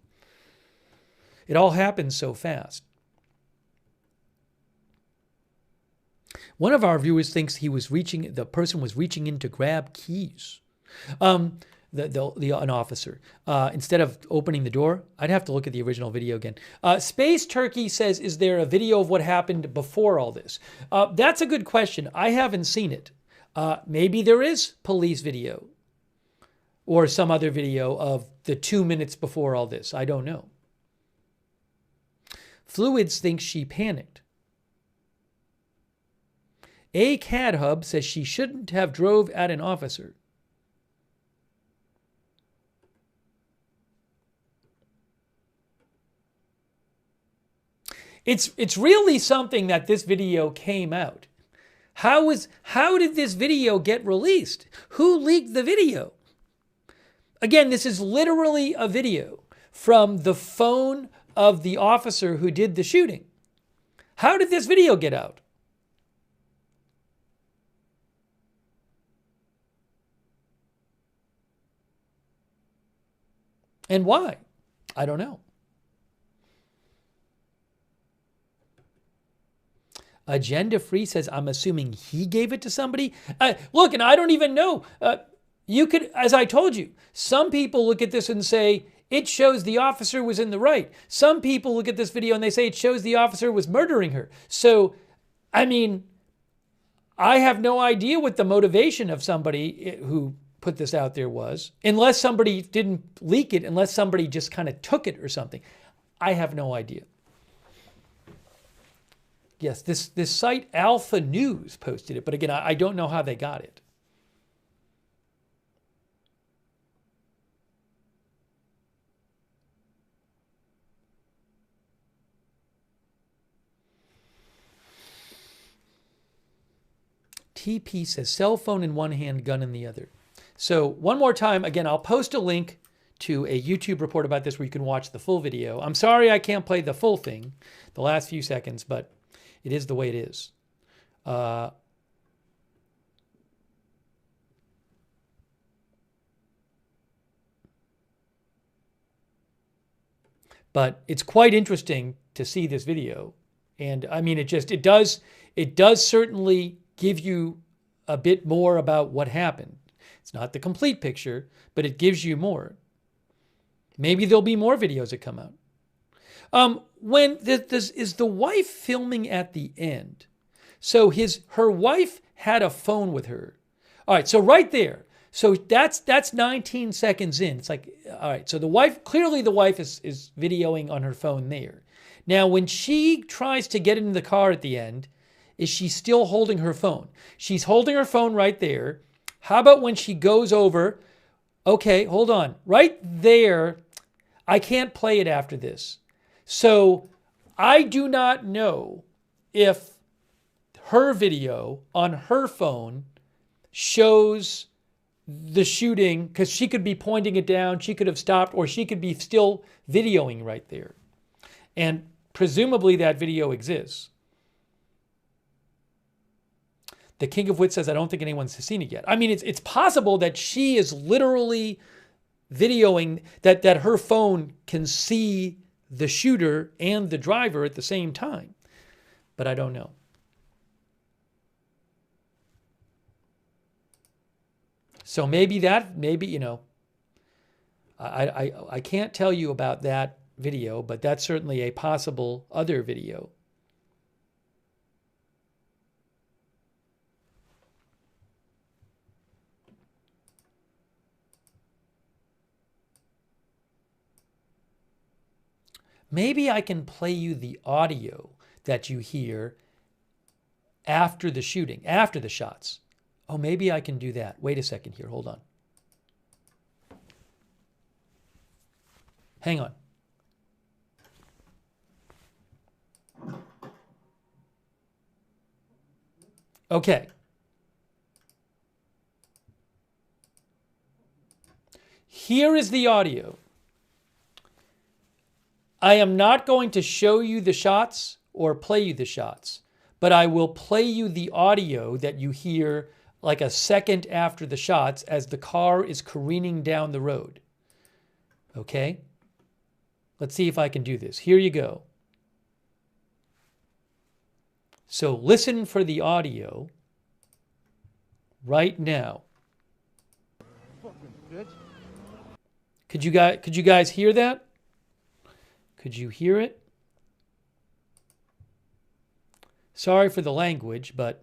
It all happened so fast. One of our viewers thinks the person was reaching in to grab keys. An officer, instead of opening the door. I'd have to look at the original video again. Space Turkey says, is there a video of what happened before all this? That's a good question. I haven't seen it. Maybe there is police video or some other video of the 2 minutes before all this. I don't know. Fluids thinks she panicked. A Cad Hub says she shouldn't have drove at an officer. It's really something that this video came out. How did this video get released? Who leaked the video? Again, this is literally a video from the phone of the officer who did the shooting. How did this video get out? And why? I don't know. Agenda Free says, I'm assuming he gave it to somebody. Look, and I don't even know. You could, as I told you, some people look at this and say, it shows the officer was in the right. Some people look at this video and they say it shows the officer was murdering her. So, I mean, I have no idea what the motivation of somebody who put this out there was, unless somebody didn't leak it, unless somebody just kind of took it or something. I have no idea. Yes, this site Alpha News posted it, but again, I don't know how they got it. TP says cell phone in one hand, gun in the other. So one more time, again, I'll post a link to a YouTube report about this where you can watch the full video. I'm sorry I can't play the full thing, the last few seconds, but it is the way it is. But it's quite interesting to see this video. And I mean, it does certainly give you a bit more about what happened. It's not the complete picture, but it gives you more. Maybe there'll be more videos that come out. When this is the wife filming at the end. So her wife had a phone with her. All right, so right there. So that's 19 seconds in. It's like, all right, so clearly the wife is videoing on her phone there. Now, when she tries to get into the car at the end, is she still holding her phone? She's holding her phone right there. How about when she goes over? Okay, hold on. Right there, I can't play it after this. So I do not know if her video on her phone shows the shooting, because she could be pointing it down, she could have stopped, or she could be still videoing right there. And presumably that video exists. The King of Wit says, I don't think anyone's seen it yet. I mean, it's possible that she is literally videoing, that her phone can see the shooter and the driver at the same time. But I don't know. So maybe, you know, I can't tell you about that video, but that's certainly a possible other video. Maybe I can play you the audio that you hear after the shooting, after the shots. Oh, maybe I can do that. Wait a second here. Hold on. Hang on. Okay. Here is the audio. I am not going to show you the shots or play you the shots, but I will play you the audio that you hear like a second after the shots as the car is careening down the road. Okay? Let's see if I can do this. Here you go. So listen for the audio right now. Could you guys hear that? Could you hear it? Sorry for the language, but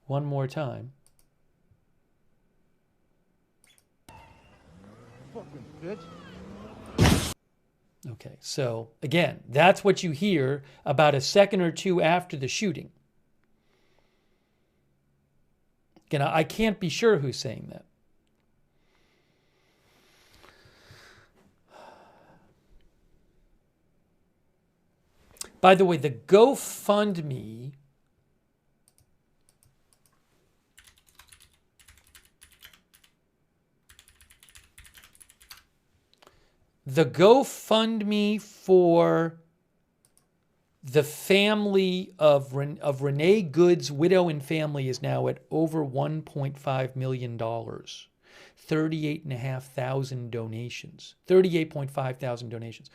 one more time. Okay, so again, that's what you hear about a second or two after the shooting. Again, I can't be sure who's saying that. By the way, the GoFundMe for the family of Renee Good's widow and family is now at over $1.5 million. 38,500 donations. 38,500 donations.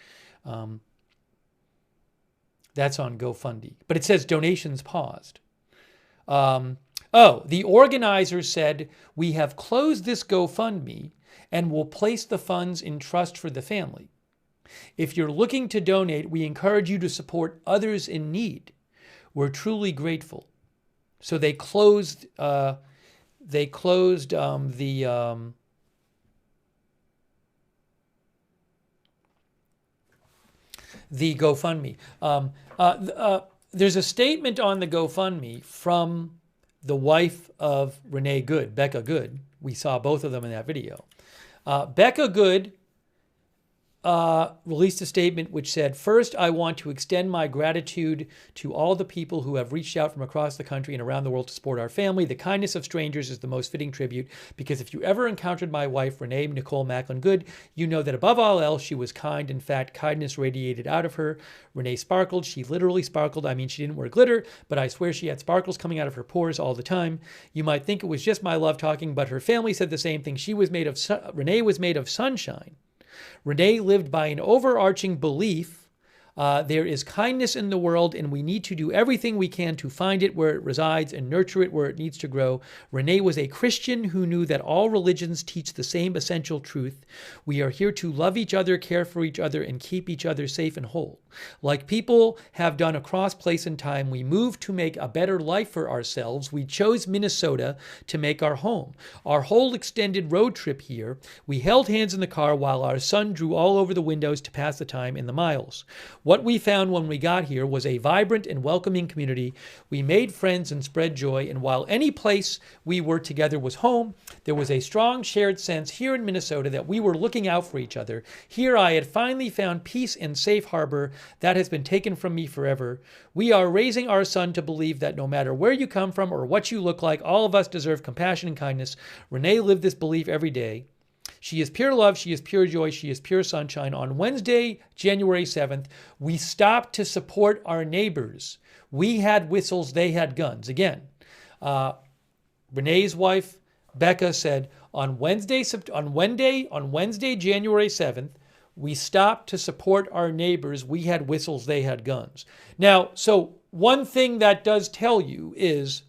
That's on GoFundMe. But it says donations paused. The organizers said, we have closed this GoFundMe and will place the funds in trust for the family. If you're looking to donate, we encourage you to support others in need. We're truly grateful. So they closed. The GoFundMe. There's a statement on the GoFundMe from the wife of Renee Good, Becca Good. We saw both of them in that video. Becca Good released a statement which said, first, I want to extend my gratitude to all the people who have reached out from across the country and around the world to support our family. The kindness of strangers is the most fitting tribute, because if you ever encountered my wife, Renee Nicole Macklin Good, you know that above all else, she was kind. In fact, kindness radiated out of her. Renee sparkled. She literally sparkled. I mean, she didn't wear glitter, but I swear she had sparkles coming out of her pores all the time. You might think it was just my love talking, but her family said the same thing. Renee was made of sunshine. Renee lived by an overarching belief there is kindness in the world, and we need to do everything we can to find it where it resides and nurture it where it needs to grow. Renee was a Christian who knew that all religions teach the same essential truth. We are here to love each other, care for each other, and keep each other safe and whole. Like people have done across place and time, we moved to make a better life for ourselves. We chose Minnesota to make our home. Our whole extended road trip here, we held hands in the car while our son drew all over the windows to pass the time in the miles. What we found when we got here was a vibrant and welcoming community. We made friends and spread joy, and while any place we were together was home, there was a strong shared sense here in Minnesota that we were looking out for each other. Here I had finally found peace and safe harbor that has been taken from me forever. We are raising our son to believe that no matter where you come from or what you look like, all of us deserve compassion and kindness. Renee lived this belief every day. She is pure love. She is pure joy. She is pure sunshine. On Wednesday, January 7th, we stopped to support our neighbors. We had whistles. They had guns. Again, Renee's wife, Becca, said on Wednesday, January 7th, we stopped to support our neighbors. We had whistles. They had guns. Now, so one thing that does tell you is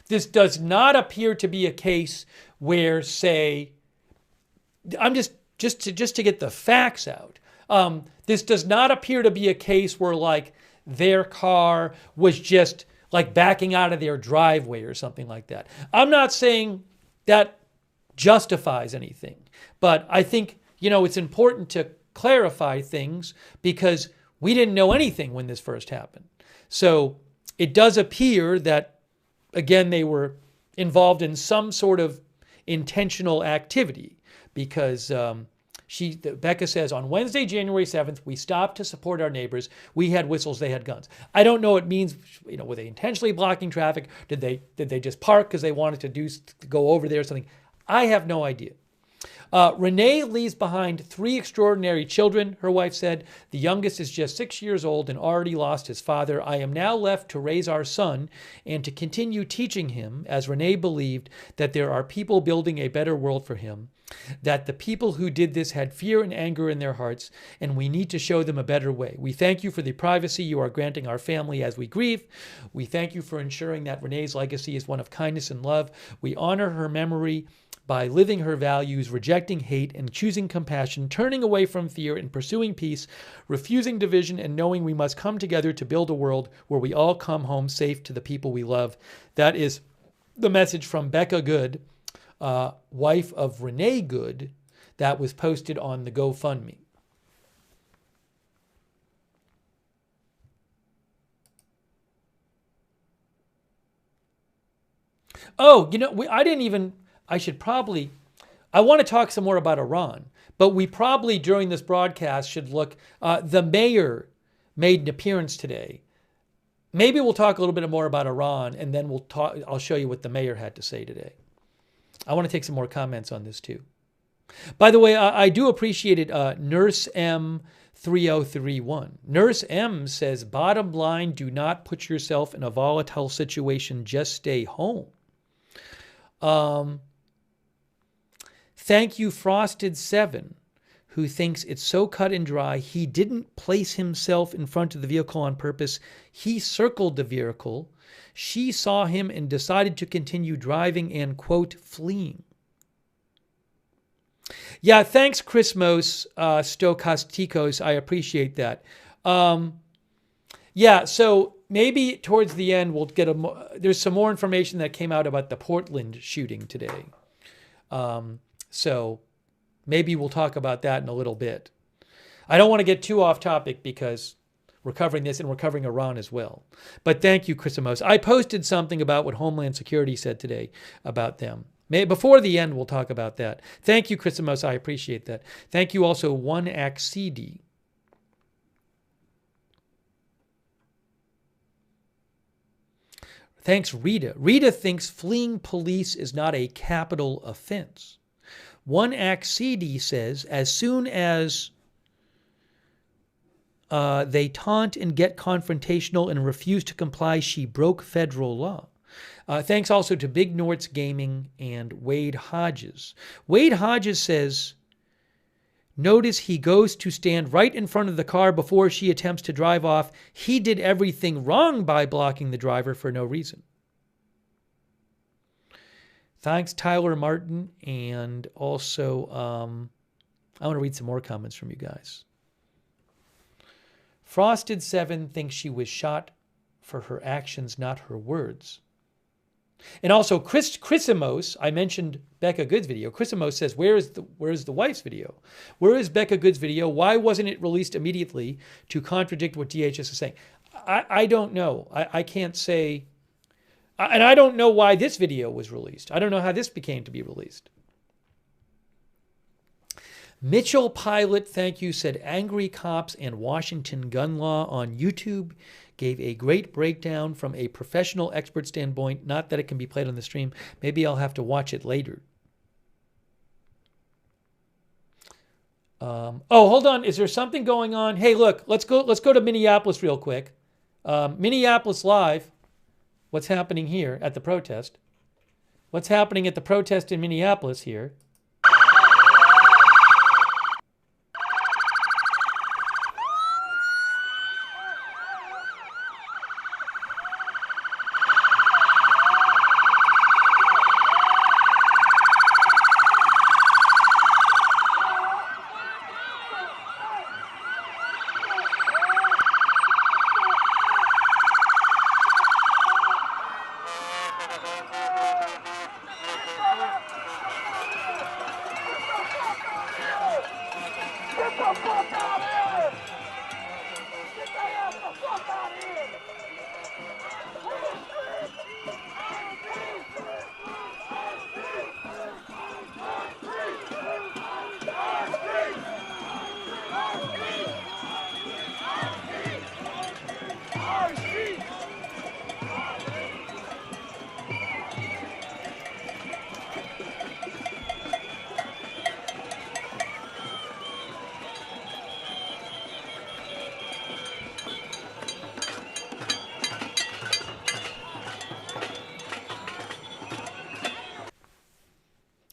this does not appear to be a case where, say, I'm just to get the facts out. This does not appear to be a case where like their car was just like backing out of their driveway or something like that. I'm not saying that justifies anything, but I think, it's important to clarify things because we didn't know anything when this first happened. So it does appear that, again, they were involved in some sort of intentional activity. Because Becca says, on Wednesday, January 7th, we stopped to support our neighbors. We had whistles, they had guns. I don't know what it means. Were they intentionally blocking traffic? Did they just park because they wanted to go over there or something? I have no idea. Renee leaves behind 3 extraordinary children, her wife said. The youngest is just 6 years old and already lost his father. I am now left to raise our son and to continue teaching him, as Renee believed, that there are people building a better world for him, that the people who did this had fear and anger in their hearts, and we need to show them a better way. We thank you for the privacy you are granting our family as we grieve. We thank you for ensuring that Renee's legacy is one of kindness and love. We honor her memory by living her values, rejecting hate and choosing compassion, turning away from fear and pursuing peace, refusing division and knowing we must come together to build a world where we all come home safe to the people we love. That is the message from Becca Good, wife of Renee Good, that was posted on the GoFundMe. Oh, I want to talk some more about Iran, but we probably during this broadcast should look, the mayor made an appearance today. Maybe we'll talk a little bit more about Iran and then I'll show you what the mayor had to say today. I want to take some more comments on this too. By the way, I do appreciate it. Nurse M3031. Nurse M says, bottom line, do not put yourself in a volatile situation. Just stay home. Thank you, Frosted7, who thinks it's so cut and dry. He didn't place himself in front of the vehicle on purpose. He circled the vehicle. She saw him and decided to continue driving and, quote, fleeing. Yeah, thanks, Chrismos Stokastikos. I appreciate that. Yeah, so maybe towards the end we'll get there's some more information that came out about the Portland shooting today. So maybe we'll talk about that in a little bit. I don't want to get too off topic because we're covering this and we're covering Iran as well. But thank you, Chrismos. I posted something about what Homeland Security said today about them. Before the end, we'll talk about that. Thank you, Chrismos. I appreciate that. Thank you also, 1ACD. Thanks, Rita. Rita thinks fleeing police is not a capital offense. 1ACD says, as soon as they taunt and get confrontational and refuse to comply, she broke federal law. Thanks also to Big Norts Gaming and Wade Hodges. Wade Hodges says, notice he goes to stand right in front of the car before she attempts to drive off. He did everything wrong by blocking the driver for no reason. Thanks, Tyler Martin. And also, I want to read some more comments from you guys. Frosted7 thinks she was shot for her actions, not her words. And also, Chrisimos, I mentioned Becca Good's video. Chrisimos says, where is the wife's video? Where is Becca Good's video? Why wasn't it released immediately to contradict what DHS is saying? I don't know. I can't say. And I don't know why this video was released. I don't know how this became to be released. Mitchell Pilot, thank you, said Angry Cops and Washington Gun Law on YouTube gave a great breakdown from a professional expert standpoint. Not that it can be played on the stream. Maybe I'll have to watch it later. Oh, hold on. Is there something going on? Hey, look, let's go to Minneapolis real quick. Minneapolis Live. What's happening here at the protest? What's happening at the protest in Minneapolis here?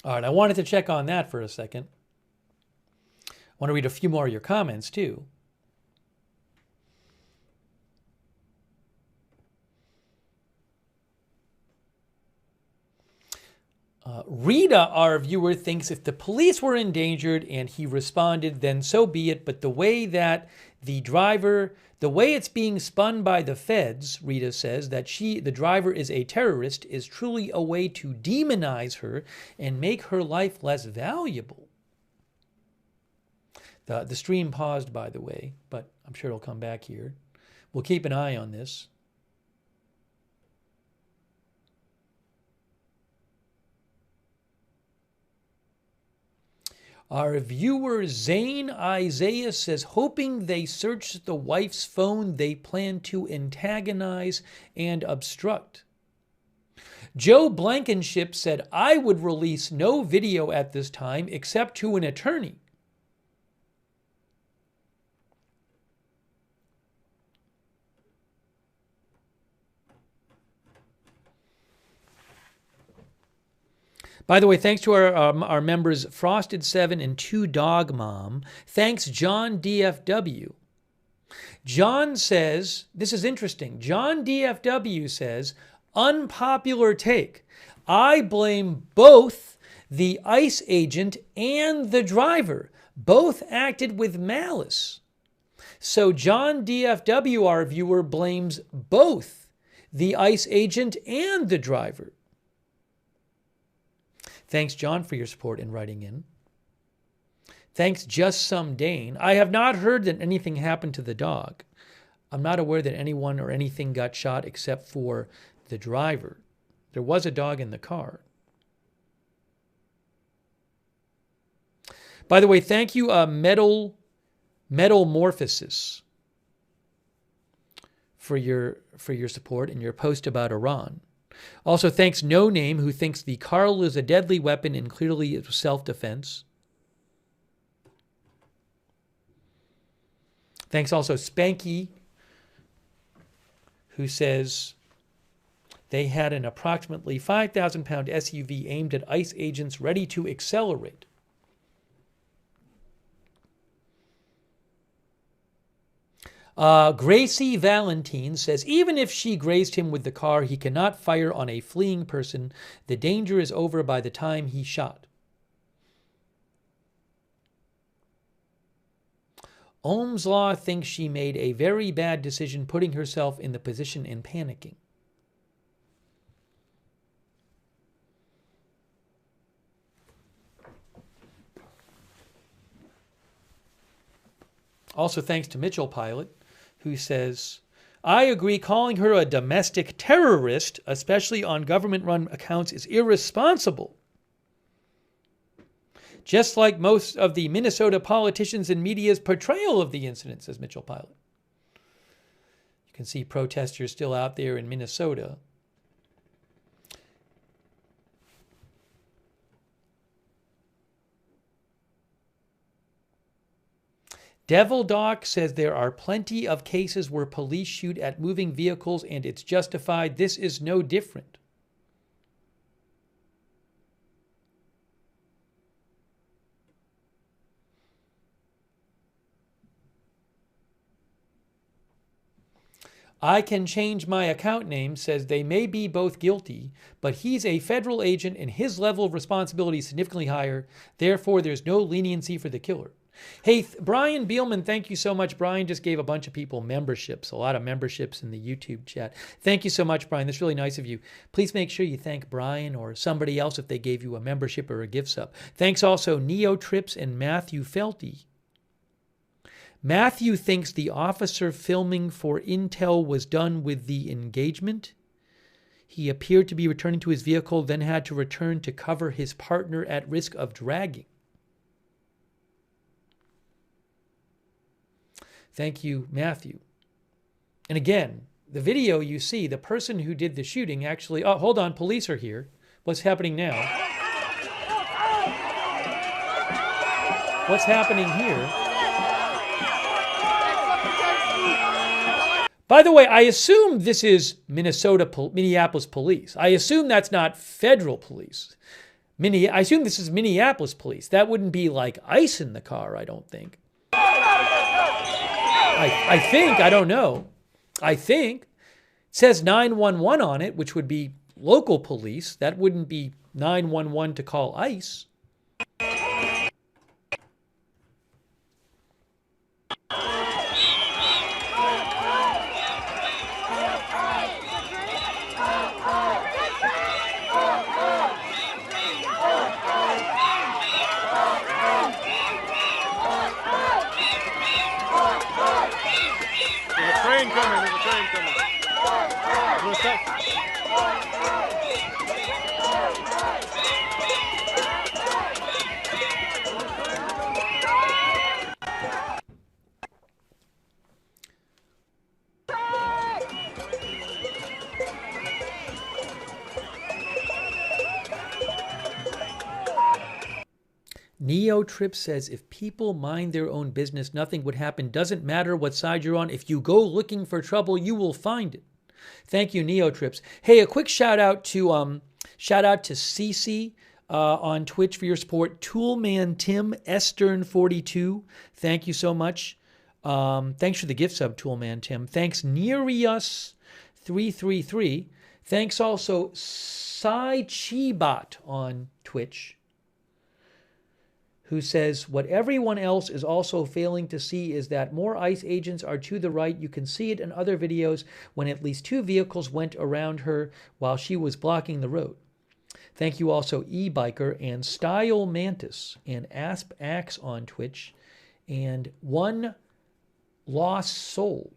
All right, I wanted to check on that for a second. I want to read a few more of your comments, too. Rita, our viewer, thinks if the police were endangered and he responded, then so be it. But the way that the way it's being spun by the feds, Rita says, that the driver is a terrorist is truly a way to demonize her and make her life less valuable. The stream paused, by the way, but I'm sure it'll come back here. We'll keep an eye on this. Our viewer Zane Isaiah says, hoping they search the wife's phone, they plan to antagonize and obstruct. Joe Blankenship said, I would release no video at this time except to an attorney. By the way, thanks to our members Frosted7 and 2 Dog Mom. Thanks, John DFW. John says, this is interesting. John DFW says, unpopular take. I blame both the ICE agent and the driver. Both acted with malice. So John DFW, our viewer, blames both the ICE agent and the driver. Thanks, John, for your support in writing in. Thanks, Just Some Dane. I have not heard that anything happened to the dog. I'm not aware that anyone or anything got shot except for the driver. There was a dog in the car. By the way, thank you, Metalmorphosis, for your support and your post about Iran. Also, thanks No Name, who thinks the Carl is a deadly weapon and clearly it was self-defense. Thanks also Spanky, who says they had an approximately 5,000-pound SUV aimed at ICE agents ready to accelerate. Gracie Valentine says, even if she grazed him with the car, he cannot fire on a fleeing person. The danger is over by the time he shot. Ohm's Law thinks she made a very bad decision putting herself in the position and panicking. Also thanks to Mitchell Pilot, who says, I agree calling her a domestic terrorist, especially on government-run accounts, is irresponsible. Just like most of the Minnesota politicians and media's portrayal of the incident, says Mitchell Pilot. You can see protesters still out there in Minnesota. Devil Doc says there are plenty of cases where police shoot at moving vehicles and it's justified. This is no different. I can change my account name, says they may be both guilty, but he's a federal agent and his level of responsibility is significantly higher. Therefore, there's no leniency for the killer. Hey, Brian Beelman, thank you so much. Brian just gave a bunch of people memberships, a lot of memberships in the YouTube chat. Thank you so much, Brian. That's really nice of you. Please make sure you thank Brian or somebody else if they gave you a membership or a gift sub. Thanks also Neo Trips and Matthew Felty. Matthew thinks the officer filming for Intel was done with the engagement. He appeared to be returning to his vehicle, then had to return to cover his partner at risk of dragging. Thank you, Matthew. And again, the video you see, the person who did the shooting actually... Oh, hold on, police are here. What's happening now? What's happening here? By the way, I assume this is Minneapolis police. I assume that's not federal police. I assume this is Minneapolis police. That wouldn't be like ICE in the car, I don't think. I think, I don't know. I think it says 911 on it, which would be local police. That wouldn't be 911 to call ICE. Neo Trip says, if people mind their own business, nothing would happen. Doesn't matter what side you're on. If you go looking for trouble, you will find it. Thank you, Neo Trips. Hey, a quick shout out to Cece on Twitch for your support. Toolman Tim, Estern42. Thank you so much. Thanks for the gift sub, Toolman Tim. Thanks, Nereus333. Thanks also, Sai Chibot on Twitch, who says, what everyone else is also failing to see is that more ICE agents are to the right. You can see it in other videos when at least 2 vehicles went around her while she was blocking the road. Thank you also, E-Biker and Style Mantis and Asp Axe on Twitch and One Lost Soul.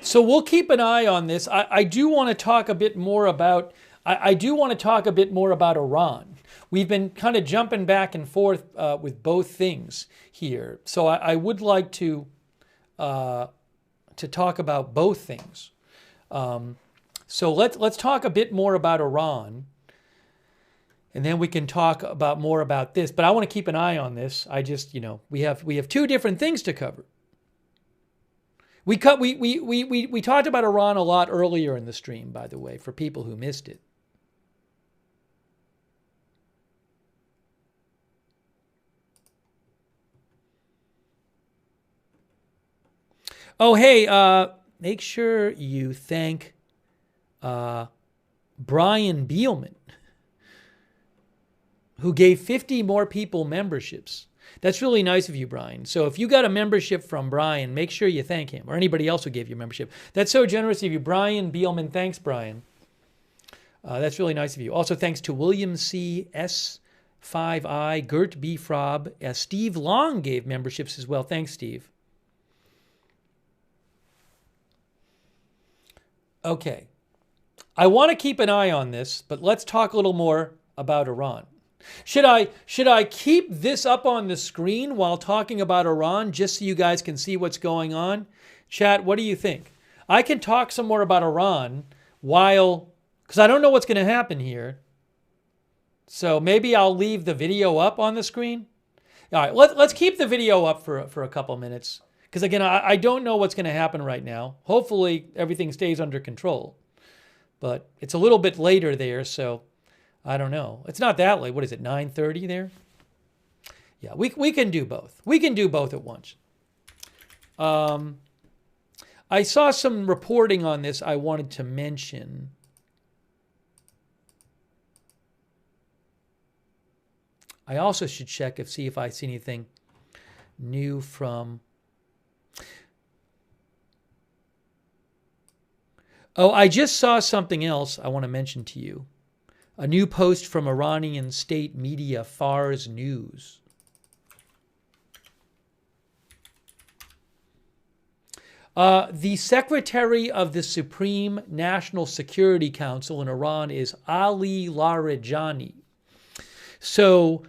So we'll keep an eye on this. I do want to talk a bit more about. I do want to talk a bit more about Iran. We've been kind of jumping back and forth with both things here. So I would like to talk about both things. So let's talk a bit more about Iran, and then we can talk about more about this. But I want to keep an eye on this. I just, we have two different things to cover. We talked about Iran a lot earlier in the stream, by the way, for people who missed it. Oh, hey, make sure you thank Brian Beelman, who gave 50 more people memberships. That's really nice of you, Brian. So if you got a membership from Brian, make sure you thank him, or anybody else who gave you a membership. That's so generous of you. Brian Beelman, thanks, Brian. That's really nice of you. Also, thanks to William C. S5I, Gert B. Frob. Steve Long gave memberships as well. Thanks, Steve. Okay. I want to keep an eye on this, but let's talk a little more about Iran. Should I keep this up on the screen while talking about Iran just so you guys can see what's going on? Chat, what do you think? I can talk some more about Iran while, because I don't know what's going to happen here. So maybe I'll leave the video up on the screen. All right, let's keep the video up for a couple minutes. Because again, I don't know what's going to happen right now. Hopefully everything stays under control. But it's a little bit later there, so I don't know. It's not that late. What is it, 9:30 there? Yeah, we can do both. We can do both at once. I saw some reporting on this I wanted to mention. I also should check see if I see anything new from... Oh, I just saw something else I want to mention to you. A new post from Iranian state media Fars News. The secretary of the Supreme National Security Council in Iran is Ali Larijani. So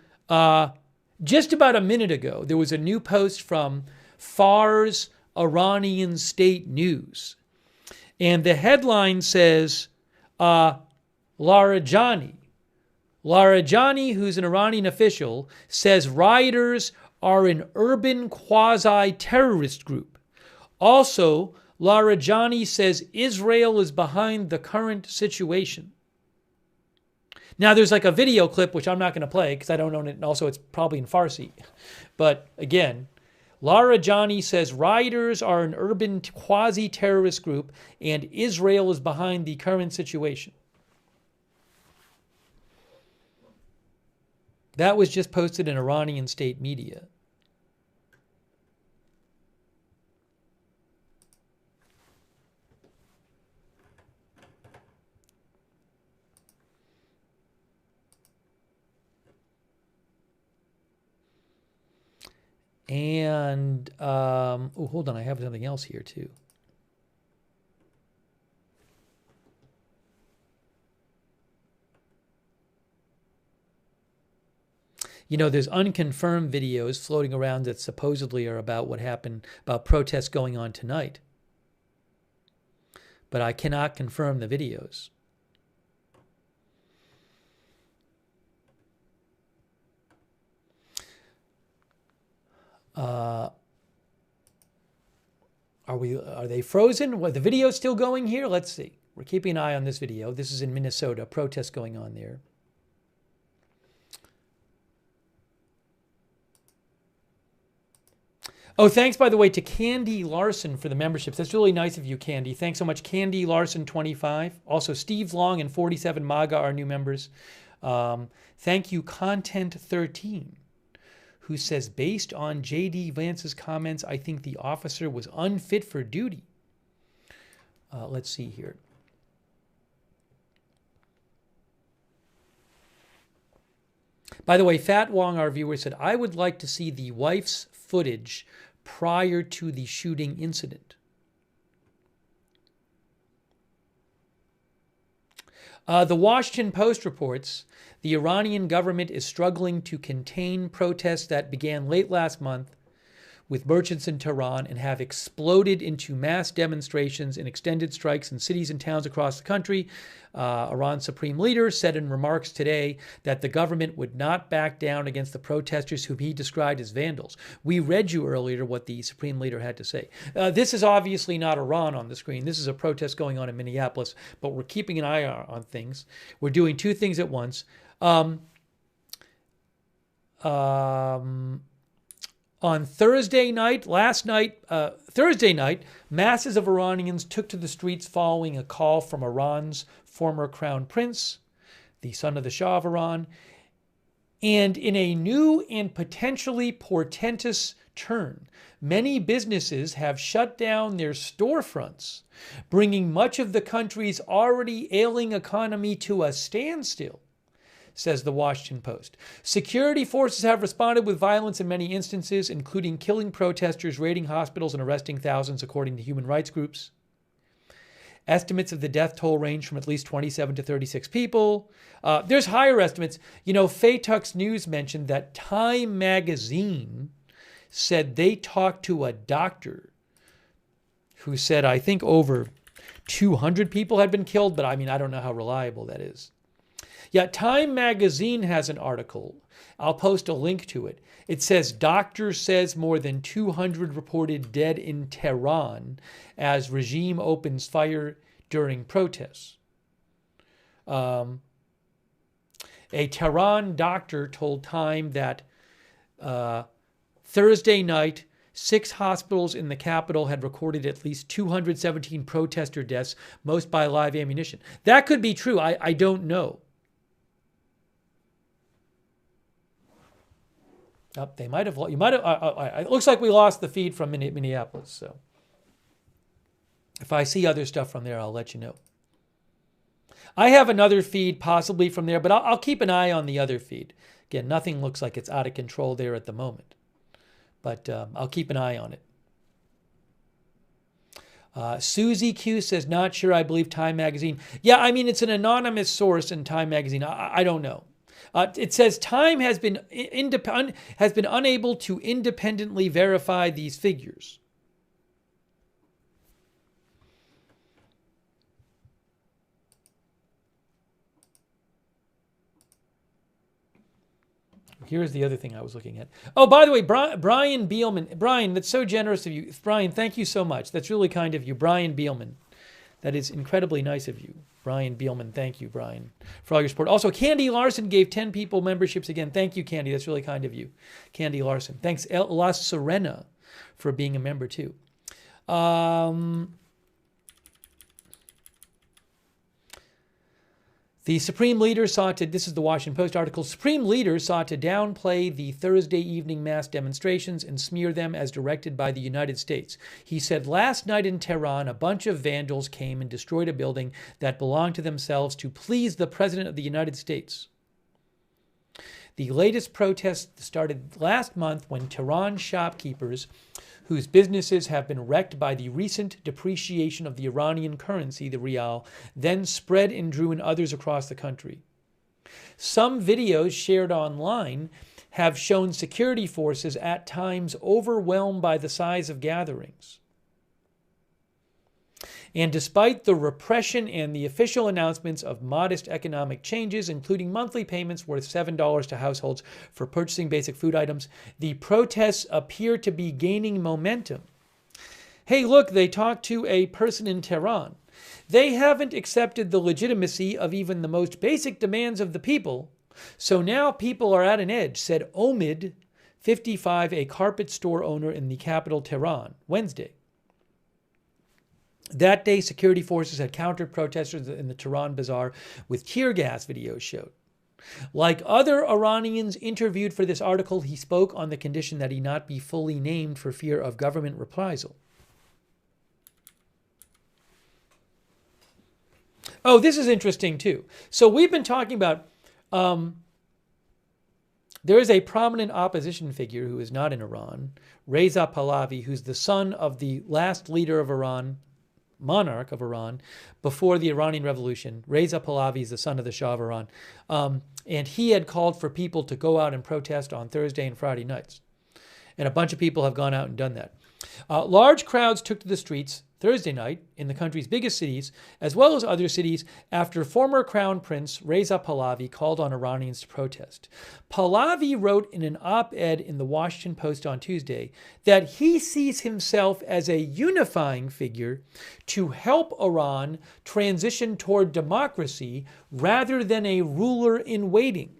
just about a minute ago, there was a new post from Fars Iranian State News. And the headline says, Larijani, who's an Iranian official, says rioters are an urban quasi-terrorist group. Also, Larijani says Israel is behind the current situation. Now, there's like a video clip, which I'm not going to play because I don't own it, and also it's probably in Farsi. But again, Larijani says rioters are an urban quasi-terrorist group, and Israel is behind the current situation. That was just posted in Iranian state media. And, oh, hold on, I have something else here too. You know, there's unconfirmed videos floating around that supposedly are about what happened, about protests going on tonight. But I cannot confirm the videos. Are they frozen? Well, the video's still going here? Let's see. We're keeping an eye on this video. This is in Minnesota, protests going on there. Oh, thanks, by the way, to Candy Larson for the memberships. That's really nice of you, Candy. Thanks so much, Candy Larson 25. Also, Steve Long and 47 MAGA are new members. Thank you, Content 13, who says, based on J.D. Vance's comments, I think the officer was unfit for duty. Let's see here. By the way, Fat Wong, our viewer, said, I would like to see the wife's footage prior to the shooting incident. The Washington Post reports the Iranian government is struggling to contain protests that began late last month with merchants in Tehran and have exploded into mass demonstrations and extended strikes in cities and towns across the country. Iran's supreme leader said in remarks today that the government would not back down against the protesters whom he described as vandals. We read you earlier what the supreme leader had to say. This is obviously not Iran on the screen. This is a protest going on in Minneapolis, but we're keeping an eye on things. We're doing two things at once. On Thursday night, Thursday night, masses of Iranians took to the streets following a call from Iran's former crown prince, the son of the Shah of Iran. And in a new and potentially portentous turn, many businesses have shut down their storefronts, bringing much of the country's already ailing economy to a standstill, says the Washington Post. Security forces have responded with violence in many instances, including killing protesters, raiding hospitals, and arresting thousands, according to human rights groups. Estimates of the death toll range from at least 27 to 36 people. There's higher estimates. You know, Faytux News mentioned that Time magazine said they talked to a doctor who said, I think over 200 people had been killed, but I mean, I don't know how reliable that is. Yeah, Time magazine has an article. I'll post a link to it. It says, doctor says more than 200 reported dead in Tehran as regime opens fire during protests. A Tehran doctor told Time that Thursday night, 6 hospitals in the capital had recorded at least 217 protester deaths, most by live ammunition. That could be true. I don't know. Oh, they might have. You might have. It looks like we lost the feed from Minneapolis. So if I see other stuff from there, I'll let you know. I have another feed possibly from there, but I'll keep an eye on the other feed. Again, nothing looks like it's out of control there at the moment, but I'll keep an eye on it. Susie Q says, not sure, I believe Time Magazine. Yeah, I mean, it's an anonymous source in Time Magazine. I don't know. It says Time has been unable to independently verify these figures. Here's the other thing I was looking at. Oh, by the way, Brian Beelman. Brian, that's so generous of you. Brian, thank you so much. That's really kind of you. Brian Beelman. That is incredibly nice of you. Brian Beelman, thank you, Brian, for all your support. Also, Candy Larson gave 10 people memberships again. Thank you, Candy. That's really kind of you. Candy Larson. Thanks, La Serena, for being a member, too. The Supreme Leader sought to, this is the Washington Post article, Supreme Leader sought to downplay the Thursday evening mass demonstrations and smear them as directed by the United States. He said last night in Tehran, a bunch of vandals came and destroyed a building that belonged to themselves to please the President of the United States. The latest protests started last month when Tehran shopkeepers whose businesses have been wrecked by the recent depreciation of the Iranian currency, the rial, then spread and drew in others across the country. Some videos shared online have shown security forces at times overwhelmed by the size of gatherings. And despite the repression and the official announcements of modest economic changes, including monthly payments worth $7 to households for purchasing basic food items, the protests appear to be gaining momentum. Hey, look, they talked to a person in Tehran. They haven't accepted the legitimacy of even the most basic demands of the people, so now people are at an edge, said Omid, 55, a carpet store owner in the capital Tehran, Wednesday. That day, security forces had countered protesters in the Tehran bazaar with tear gas, videos showed. Like other Iranians interviewed for this article, he spoke on the condition that he not be fully named for fear of government reprisal. Oh, this is interesting too. So we've been talking about, there is a prominent opposition figure who is not in Iran, Reza Pahlavi, who's the son of the last leader of Iran, monarch of Iran, before the Iranian Revolution. Reza Pahlavi is the son of the Shah of Iran. And he had called for people to go out and protest on Thursday and Friday nights. And a bunch of people have gone out and done that. Large crowds took to the streets Thursday night in the country's biggest cities, as well as other cities, after former Crown Prince Reza Pahlavi called on Iranians to protest. Pahlavi wrote in an op-ed in the Washington Post on Tuesday that he sees himself as a unifying figure to help Iran transition toward democracy rather than a ruler in waiting.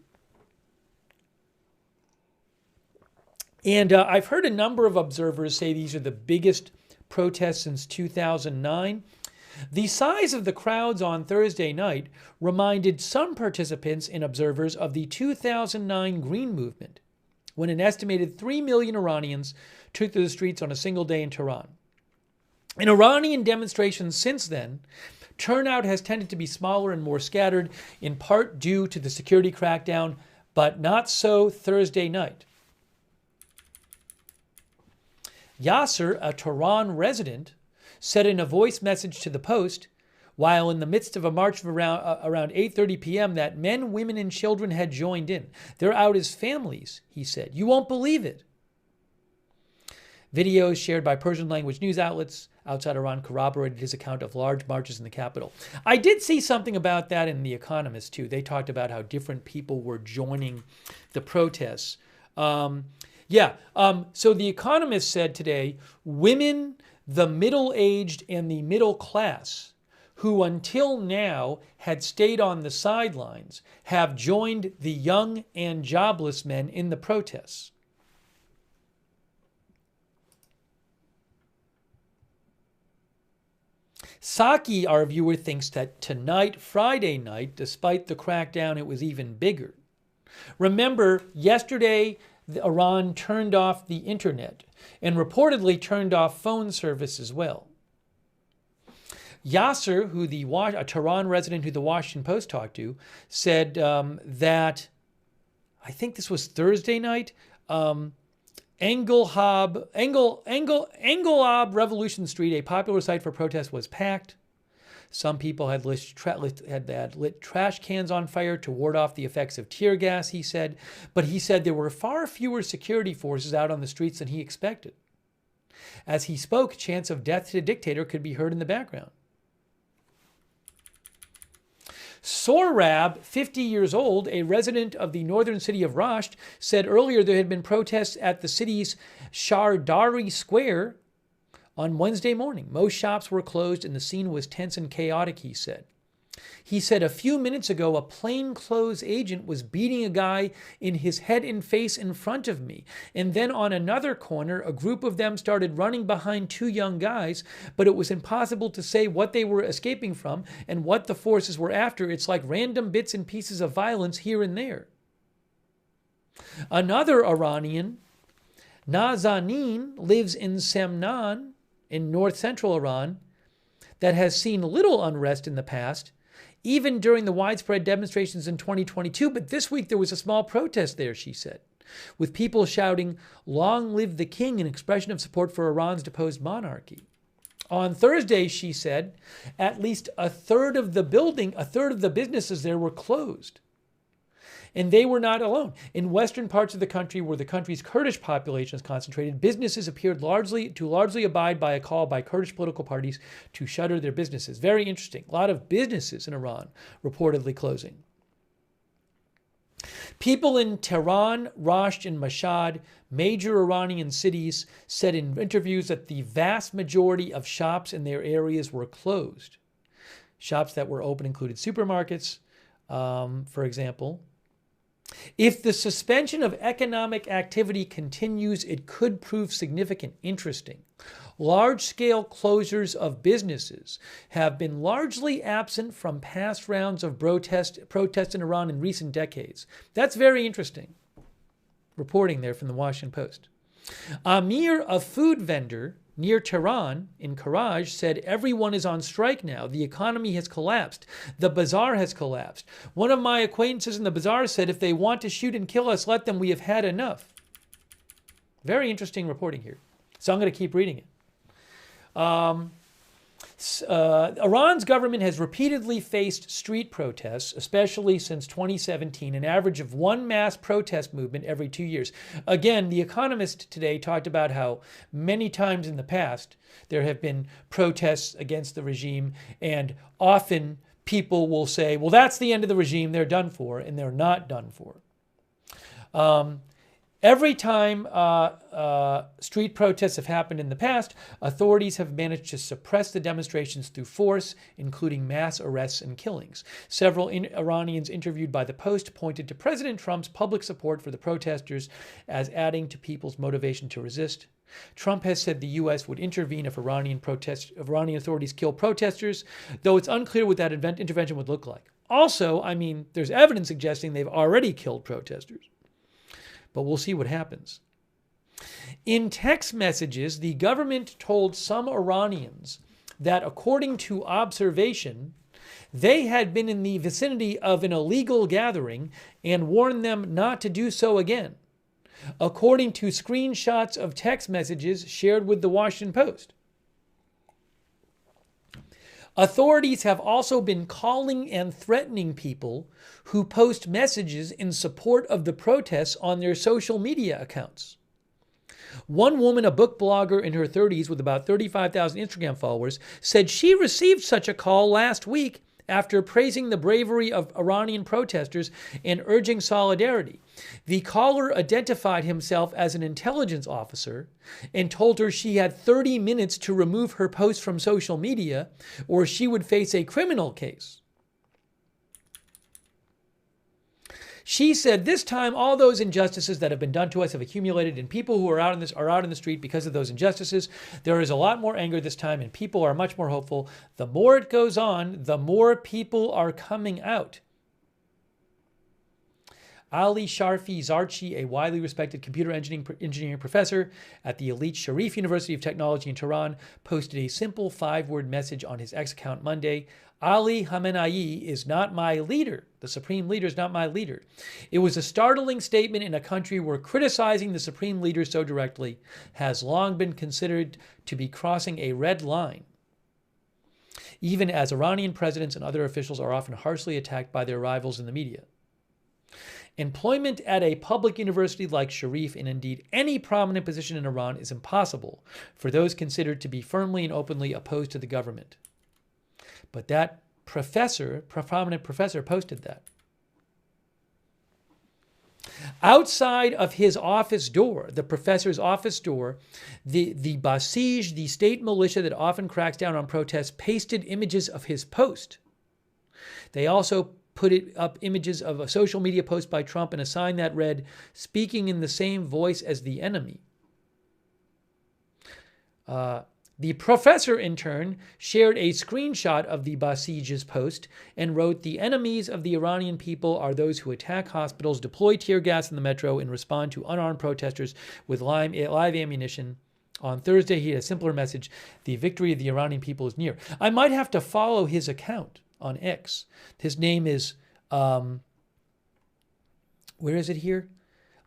And I've heard a number of observers say these are the biggest protests since 2009. The size of the crowds on Thursday night reminded some participants and observers of the 2009 Green Movement, when an estimated 3 million Iranians took to the streets on a single day in Tehran. In Iranian demonstrations since then, turnout has tended to be smaller and more scattered, in part due to the security crackdown, but not so Thursday night. Yasser, a Tehran resident, said in a voice message to the Post, while in the midst of a march of around 8:30 p.m., that men, women, and children had joined in. They're out as families, he said. You won't believe it. Videos shared by Persian-language news outlets outside Iran corroborated his account of large marches in the capital. I did see something about that in The Economist, too. They talked about how different people were joining the protests. So The Economist said today, women, the middle-aged, and the middle class, who until now had stayed on the sidelines, have joined the young and jobless men in the protests. Saki, our viewer, thinks that tonight, Friday night, despite the crackdown, it was even bigger. Remember, yesterday, Iran turned off the internet and reportedly turned off phone service as well. Yasser, a Tehran resident who the Washington Post talked to, said that, I think this was Thursday night, Engelab Revolution Street, a popular site for protest, was packed. Some people had lit trash cans on fire to ward off the effects of tear gas, he said. But he said there were far fewer security forces out on the streets than he expected. As he spoke, chants of death to the dictator could be heard in the background. Sohrab, 50 years old, a resident of the northern city of Rasht, said earlier there had been protests at the city's Shardari Square on Wednesday morning. Most shops were closed and the scene was tense and chaotic, he said. He said a few minutes ago, a plainclothes agent was beating a guy in his head and face in front of me. And then on another corner, a group of them started running behind two young guys, but it was impossible to say what they were escaping from and what the forces were after. It's like random bits and pieces of violence here and there. Another Iranian, Nazanin, lives in Semnan in north-central Iran that has seen little unrest in the past, even during the widespread demonstrations in 2022. But this week there was a small protest there, she said, with people shouting, "Long live the king," an expression of support for Iran's deposed monarchy. On Thursday, she said, at least a third of the businesses there were closed. And they were not alone. In western parts of the country where the country's Kurdish population is concentrated, businesses appeared to largely abide by a call by Kurdish political parties to shutter their businesses. Very interesting. A lot of businesses in Iran reportedly closing. People in Tehran, Rasht, and Mashhad, major Iranian cities, said in interviews that the vast majority of shops in their areas were closed. Shops that were open included supermarkets, for example. If the suspension of economic activity continues, it could prove significant. Interesting. Large-scale closures of businesses have been largely absent from past rounds of protest in Iran in recent decades. That's very interesting. Reporting there from the Washington Post. Amir, a food vendor near Tehran in Karaj, said everyone is on strike now. The economy has collapsed. The bazaar has collapsed. One of my acquaintances in the bazaar said, if they want to shoot and kill us, let them. We have had enough. Very interesting reporting here. So I'm going to keep reading it. Iran's government has repeatedly faced street protests, especially since 2017, an average of one mass protest movement every 2 years. Again, The Economist today talked about how many times in the past there have been protests against the regime, and often people will say, well, that's the end of the regime, they're done for, and they're not done for. Every time street protests have happened in the past, authorities have managed to suppress the demonstrations through force, including mass arrests and killings. Several Iranians interviewed by the Post pointed to President Trump's public support for the protesters as adding to people's motivation to resist. Trump has said the U.S. would intervene if Iranian authorities kill protesters, though it's unclear what that intervention would look like. Also, there's evidence suggesting they've already killed protesters. But we'll see what happens. In text messages, the government told some Iranians that, according to observation, they had been in the vicinity of an illegal gathering and warned them not to do so again, according to screenshots of text messages shared with the Washington Post. Authorities have also been calling and threatening people who post messages in support of the protests on their social media accounts. One woman, a book blogger in her 30s with about 35,000 Instagram followers, said she received such a call last week after praising the bravery of Iranian protesters and urging solidarity. The caller identified himself as an intelligence officer and told her she had 30 minutes to remove her post from social media or she would face a criminal case. She said, this time all those injustices that have been done to us have accumulated, and people who are out in the street because of those injustices. There is a lot more anger this time, and people are much more hopeful. The more it goes on, the more people are coming out. Ali Sharfi Zarchi, a widely respected computer engineering professor at the elite Sharif University of Technology in Tehran, posted a simple 5-word message on his X account Monday. Ali Khamenei is not my leader. The supreme leader is not my leader. It was a startling statement in a country where criticizing the supreme leader so directly has long been considered to be crossing a red line, even as Iranian presidents and other officials are often harshly attacked by their rivals in the media. Employment at a public university like Sharif, and indeed any prominent position in Iran, is impossible for those considered to be firmly and openly opposed to the government. But that prominent professor posted that. Outside of his office door, the professor's office door, the Basij, the state militia that often cracks down on protests, pasted images of his post. They also put up images of a social media post by Trump and a sign that read, "Speaking in the same voice as the enemy." The professor, in turn, shared a screenshot of the Basij's post and wrote, "The enemies of the Iranian people are those who attack hospitals, deploy tear gas in the metro, and respond to unarmed protesters with live ammunition." On Thursday, he had a simpler message: "The victory of the Iranian people is near." I might have to follow his account on X. His name is, where is it here?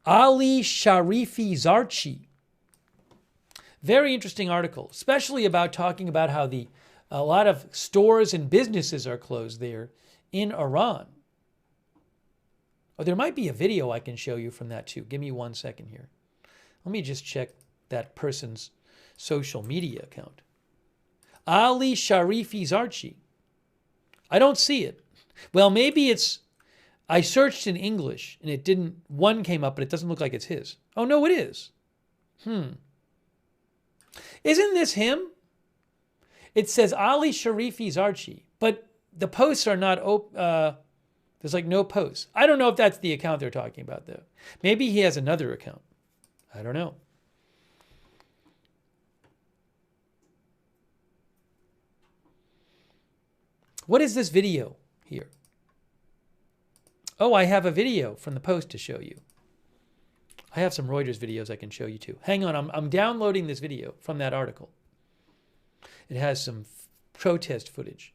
Ali Sharifi Zarchi. Very interesting article, especially about talking about how a lot of stores and businesses are closed there in Iran. Oh, there might be a video I can show you from that too. Give me 1 second here. Let me just check that person's social media account. Ali Sharifi Zarchi. I don't see it. Well, maybe I searched in English and it didn't, one came up, but it doesn't look like it's his. Oh, no, it is. Isn't this him? It says Ali Sharifi Zarchi, but the posts are not, there's like no posts. I don't know if that's the account they're talking about though. Maybe he has another account. I don't know. What is this video here? Oh, I have a video from the Post to show you. I have some Reuters videos I can show you too. Hang on, I'm downloading this video from that article. It has some protest footage.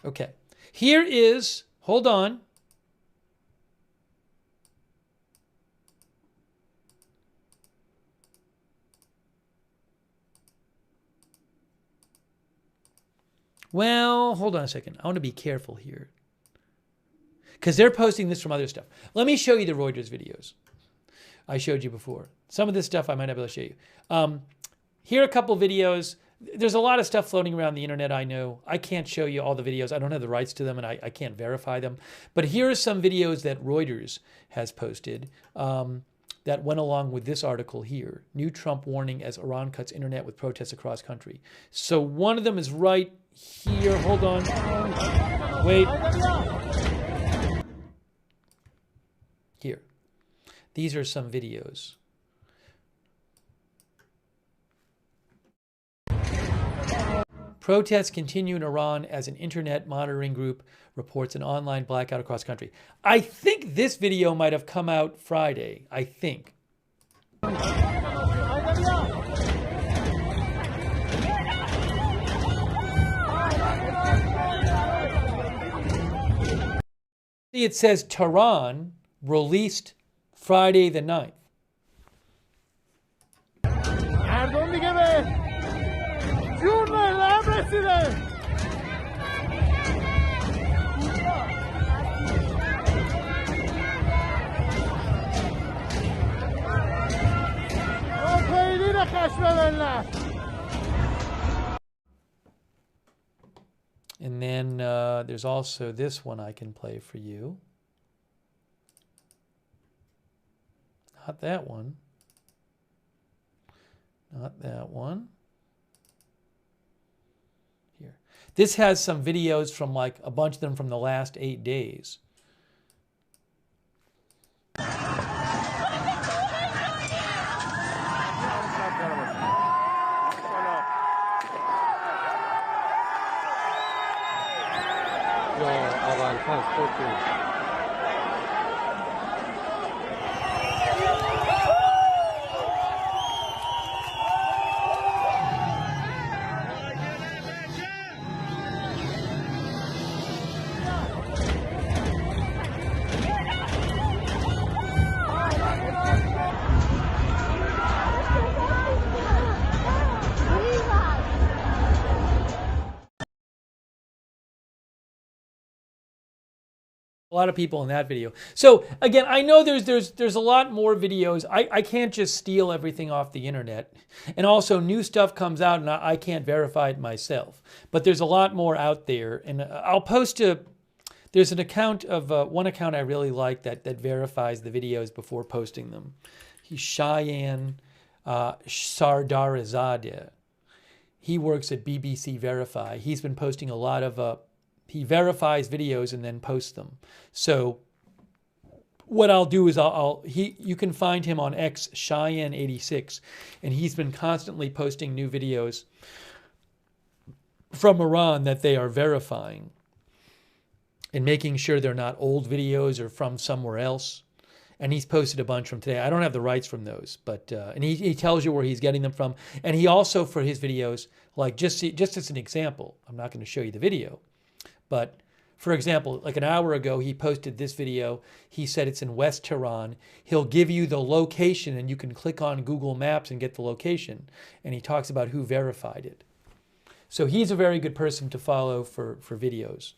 Okay, here is, hold on. Well, hold on a second. I want to be careful here, because they're posting this from other stuff. Let me show you the Reuters videos I showed you before. Some of this stuff I might not be able to show you. Here are a couple videos. There's a lot of stuff floating around the internet, I know. I can't show you all the videos. I don't have the rights to them, and I can't verify them. But here are some videos that Reuters has posted that went along with this article here. New Trump warning as Iran cuts internet with protests across country. So one of them is right here. Hold on. Wait. Here. These are some videos. Protests continue in Iran as an internet monitoring group reports an online blackout across country. I think this video might have come out Friday. I think. See, it says Tehran released Friday the 9th. And then there's also this one I can play for you. Not that one. Not that one. Here. This has some videos from like a bunch of them from the last 8 days. A lot of people in that video. So again, I know there's a lot more videos. I can't just steal everything off the internet. And also new stuff comes out and I can't verify it myself. But there's a lot more out there. And I'll post there's an account of, one account I really like that verifies the videos before posting them. He's Cheyenne Sardarizadeh. He works at BBC Verify. He's been posting a lot of he verifies videos and then posts them. So what I'll do is you can find him on X, Cheyenne86, and he's been constantly posting new videos from Iran that they are verifying and making sure they're not old videos or from somewhere else. And he's posted a bunch from today. I don't have the rights from those, but and he tells you where he's getting them from. And he also, for his videos, like just as an example, I'm not going to show you the video, but for example, like an hour ago, he posted this video. He said it's in West Tehran. He'll give you the location and you can click on Google Maps and get the location. And he talks about who verified it. So he's a very good person to follow for videos.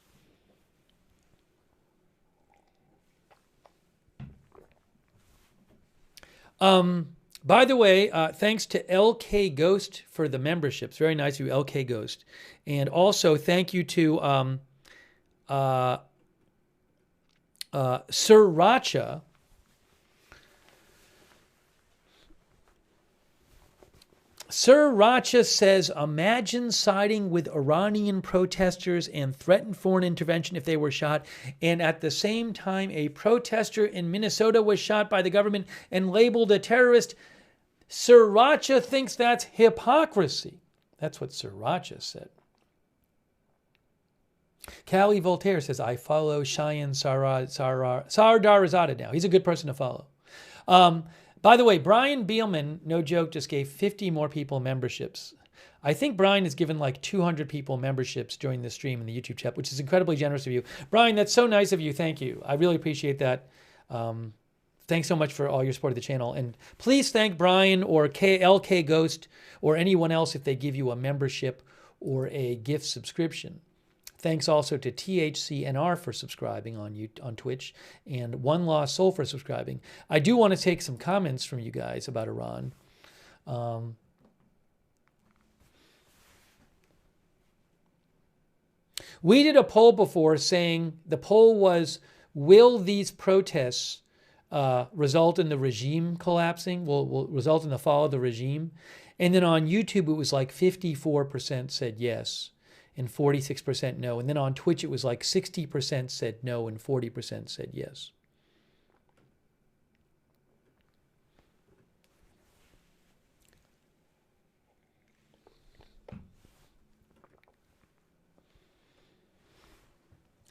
By the way, thanks to LK Ghost for the memberships. Very nice of you, LK Ghost. And also thank you to Sriracha. Sriracha says, imagine siding with Iranian protesters and threaten foreign intervention if they were shot, and at the same time a protester in Minnesota was shot by the government and labeled a terrorist. Sriracha thinks that's hypocrisy. That's what Sriracha said. Callie Voltaire says, I follow Cheyenne Sardarizadeh now. He's a good person to follow. By the way, Brian Beelman, no joke, just gave 50 more people memberships. I think Brian has given like 200 people memberships during the stream in the YouTube chat, which is incredibly generous of you. Brian, that's so nice of you. Thank you. I really appreciate that. Thanks so much for all your support of the channel. And please thank Brian or LK Ghost or anyone else if they give you a membership or a gift subscription. Thanks also to THCNR for subscribing on Twitch and One Lost Soul for subscribing. I do want to take some comments from you guys about Iran. We did a poll before saying, the poll was, will these protests result in the regime collapsing, will result in the fall of the regime? And then on YouTube, it was like 54% said yes and 46% no. And then on Twitch, it was like 60% said no and 40% said yes.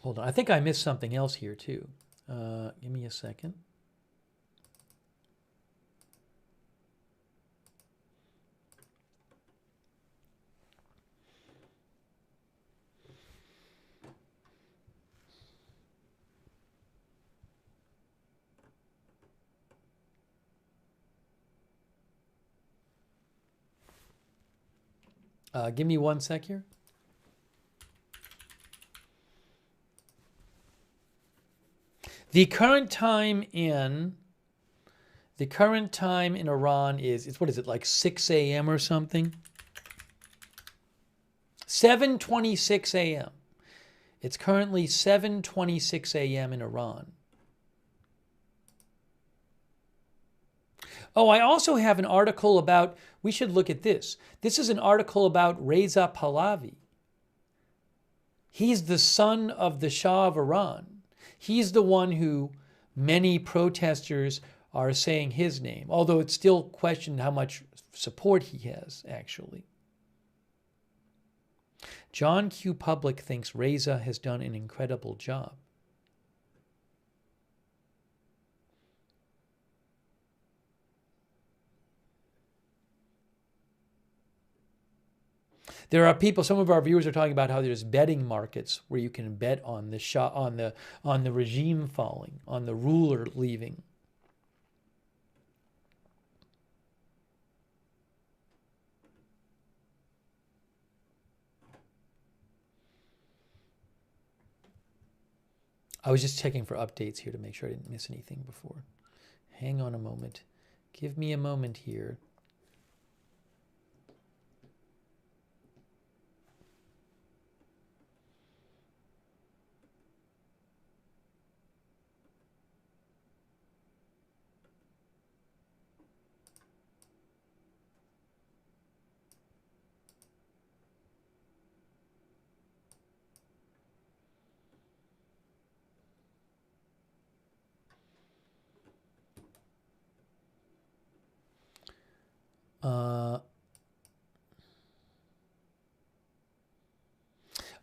Hold on. I think I missed something else here too. Give me a second. Give me 1 sec here. The current time in Iran is what is it, like 6 a.m. or something? 7:26 a.m. It's currently 7:26 a.m. in Iran. Oh, I also have an article about, we should look at this. This is an article about Reza Pahlavi. He's the son of the Shah of Iran. He's the one who many protesters are saying his name, although it's still questioned how much support he has, actually. John Q. Public thinks Reza has done an incredible job. There are people, some of our viewers are talking about how there's betting markets where you can bet on the Shah, on the regime falling, on the ruler leaving. I was just checking for updates here to make sure I didn't miss anything before. Hang on a moment. Give me a moment here.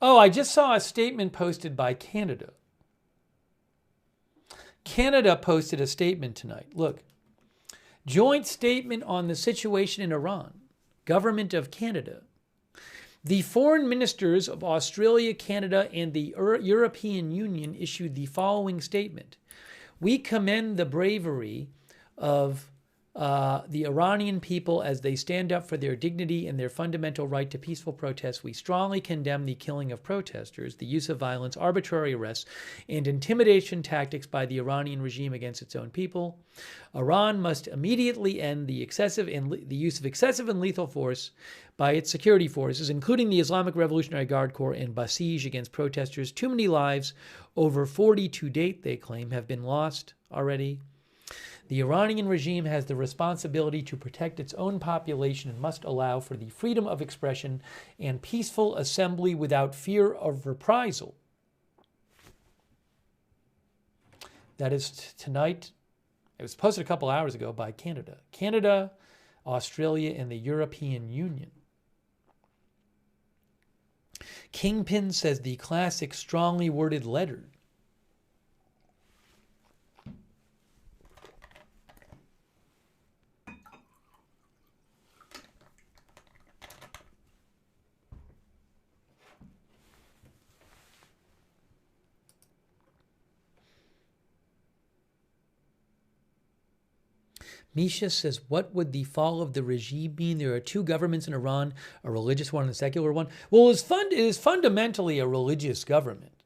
Oh, I just saw a statement posted by Canada. Canada posted a statement tonight. Look, joint statement on the situation in Iran, Government of Canada. The foreign ministers of Australia, Canada, and the European Union issued the following statement. We commend the bravery of the Iranian people as they stand up for their dignity and their fundamental right to peaceful protest. We strongly condemn the killing of protesters, the use of violence, arbitrary arrests, and intimidation tactics by the Iranian regime against its own people. Iran must immediately end the use of excessive and lethal force by its security forces, including the Islamic Revolutionary Guard Corps and Basij against protesters. Too many lives, over 40 to date, they claim, have been lost already. The Iranian regime has the responsibility to protect its own population and must allow for the freedom of expression and peaceful assembly without fear of reprisal. That is tonight. It was posted a couple hours ago by Canada. Canada, Australia, and the European Union. Kingpin says the classic strongly worded letter. Misha says, what would the fall of the regime mean? There are two governments in Iran, a religious one and a secular one. Well, it is fundamentally a religious government.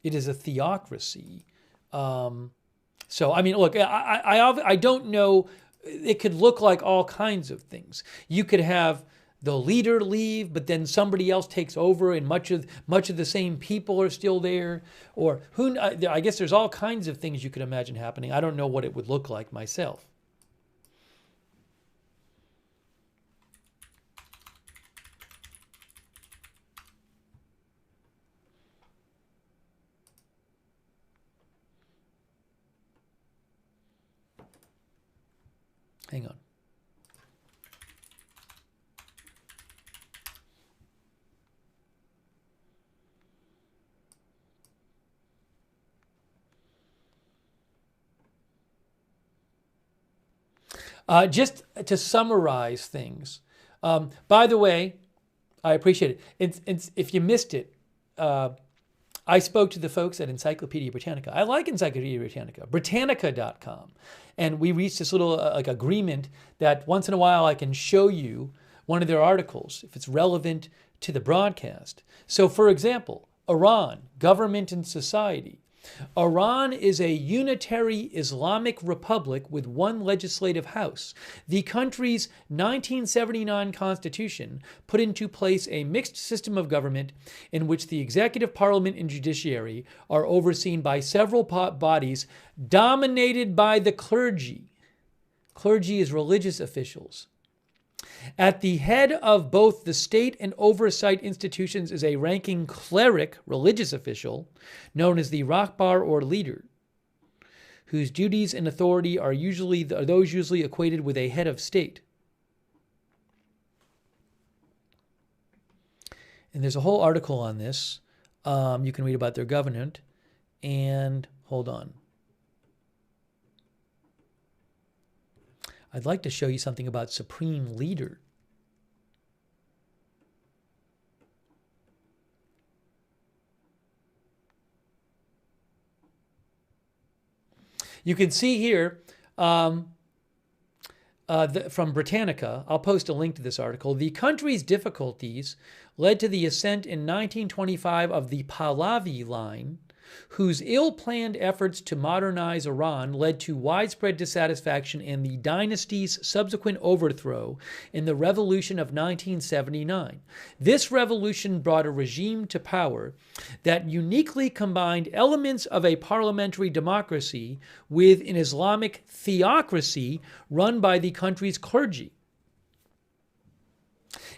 It is a theocracy. So, I mean, look, I don't know. It could look like all kinds of things. You could have the leader leave, but then somebody else takes over, and much of the same people are still there. Or I guess there's all kinds of things you could imagine happening. I don't know what it would look like myself. Hang on. Just to summarize things. By the way, I appreciate it. If you missed it, I spoke to the folks at Encyclopedia Britannica. I like Encyclopedia Britannica, Britannica.com. And we reached this little agreement that once in a while I can show you one of their articles if it's relevant to the broadcast. So for example, Iran, government and society. Iran is a unitary Islamic republic with one legislative house. The country's 1979 constitution put into place a mixed system of government in which the executive, parliament, and judiciary are overseen by several bodies dominated by the clergy. Clergy is religious officials. At the head of both the state and oversight institutions is a ranking cleric, religious official, known as the Rahbar or leader, whose duties and authority are those usually equated with a head of state. And there's a whole article on this. You can read about their government. And hold on. I'd like to show you something about Supreme Leader. You can see here from Britannica, I'll post a link to this article. The country's difficulties led to the ascent in 1925 of the Pahlavi line, whose ill-planned efforts to modernize Iran led to widespread dissatisfaction and the dynasty's subsequent overthrow in the Revolution of 1979. This revolution brought a regime to power that uniquely combined elements of a parliamentary democracy with an Islamic theocracy run by the country's clergy.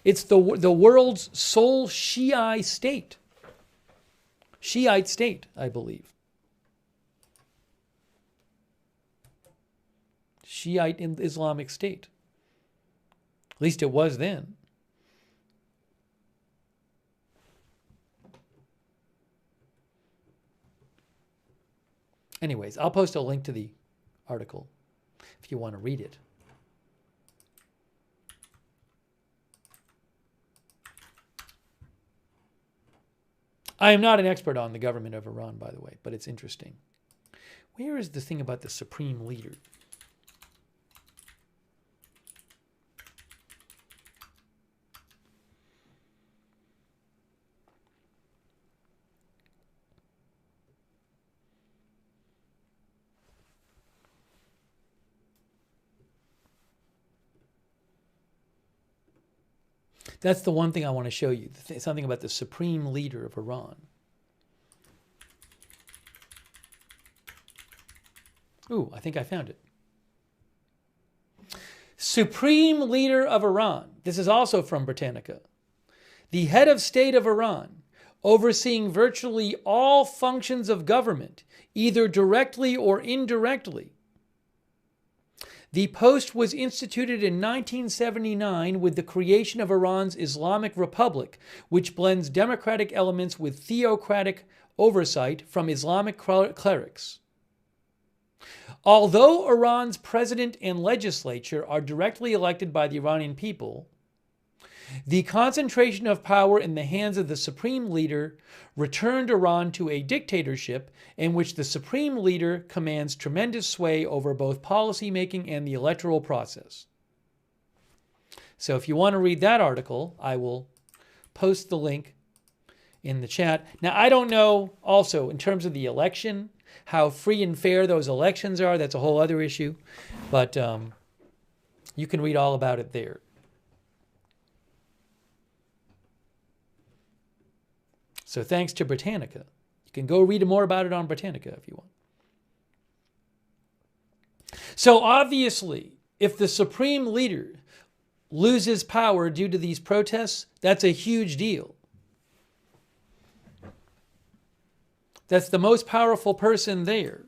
It's the world's sole Shiite state. Shiite state, I believe. Shiite Islamic State. At least it was then. Anyways, I'll post a link to the article if you want to read it. I am not an expert on the government of Iran, by the way, but it's interesting. Where is the thing about the supreme leader? That's the one thing I want to show you, something about the supreme leader of Iran. Ooh, I think I found it. Supreme leader of Iran. This is also from Britannica. The head of state of Iran, overseeing virtually all functions of government, either directly or indirectly. The post was instituted in 1979 with the creation of Iran's Islamic Republic, which blends democratic elements with theocratic oversight from Islamic clerics. Although Iran's president and legislature are directly elected by the Iranian people, the concentration of power in the hands of the supreme leader returned Iran to a dictatorship in which the supreme leader commands tremendous sway over both policymaking and the electoral process. So if you want to read that article, I will post the link in the chat. Now, I don't know also in terms of the election, how free and fair those elections are. That's a whole other issue. But you can read all about it there. So thanks to Britannica. You can go read more about it on Britannica if you want. So obviously, if the supreme leader loses power due to these protests, that's a huge deal. That's the most powerful person there.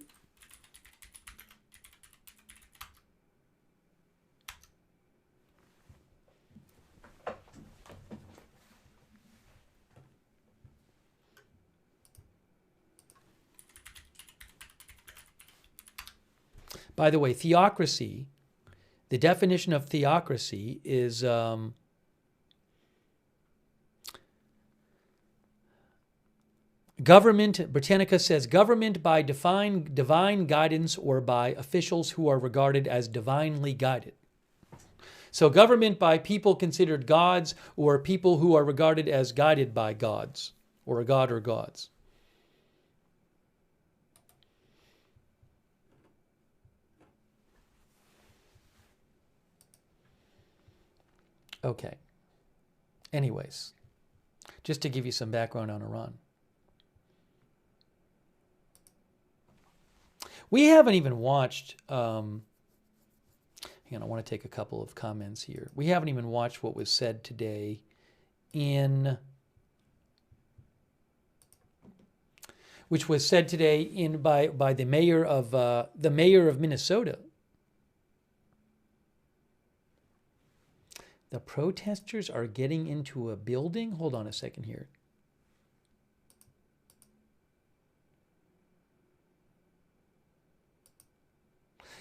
By the way, theocracy, the definition of theocracy is government. Britannica says government by divine guidance or by officials who are regarded as divinely guided. So government by people considered gods or people who are regarded as guided by gods or a god or gods. Okay. Anyways, just to give you some background on Iran. We haven't even watched, hang And I want to take a couple of comments here. We haven't even watched what was said today in by the mayor of Minnesota. The protesters are getting into a building. Hold on a second here.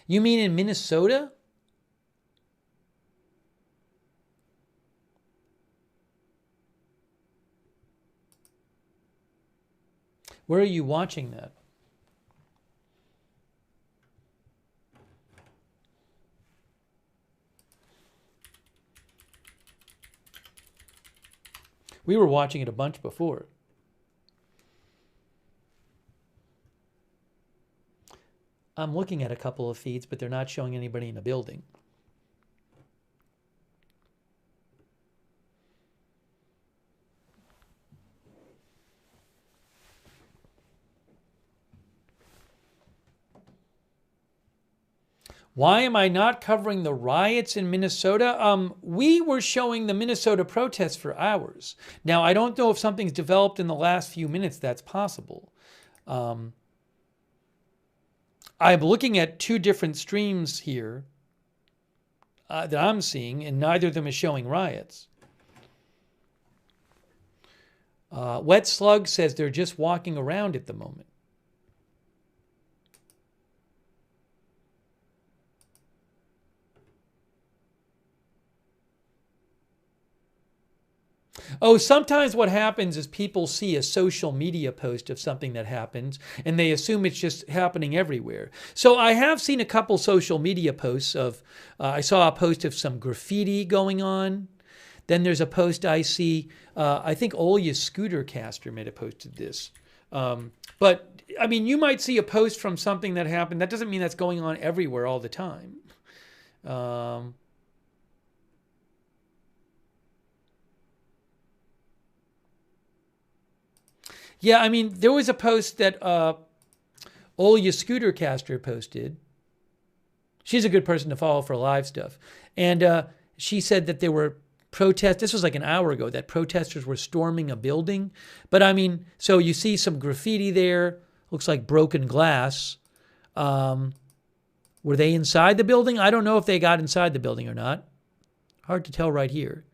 You mean in Minnesota? Where are you watching that? We were watching it a bunch before. I'm looking at a couple of feeds, but they're not showing anybody in a building. Why am I not covering the riots in Minnesota? We were showing the Minnesota protests for hours. Now, I don't know if something's developed in the last few minutes that's possible. I'm looking at two different streams here that I'm seeing, and neither of them is showing riots. Wet Slug says they're just walking around at the moment. Oh, sometimes what happens is people see a social media post of something that happens and they assume it's just happening everywhere. So I have seen a couple social media posts of, I saw a post of some graffiti going on. Then there's a post I see, I think Olya Scootercaster may have posted this. But I mean, you might see a post from something that happened. That doesn't mean that's going on everywhere all the time. Yeah, I mean, there was a post that Olya Scootercaster posted. She's a good person to follow for live stuff. And she said that there were protests. This was like an hour ago, that protesters were storming a building. But I mean, so you see some graffiti there. Looks like broken glass. Were they inside the building? I don't know if they got inside the building or not. Hard to tell right here.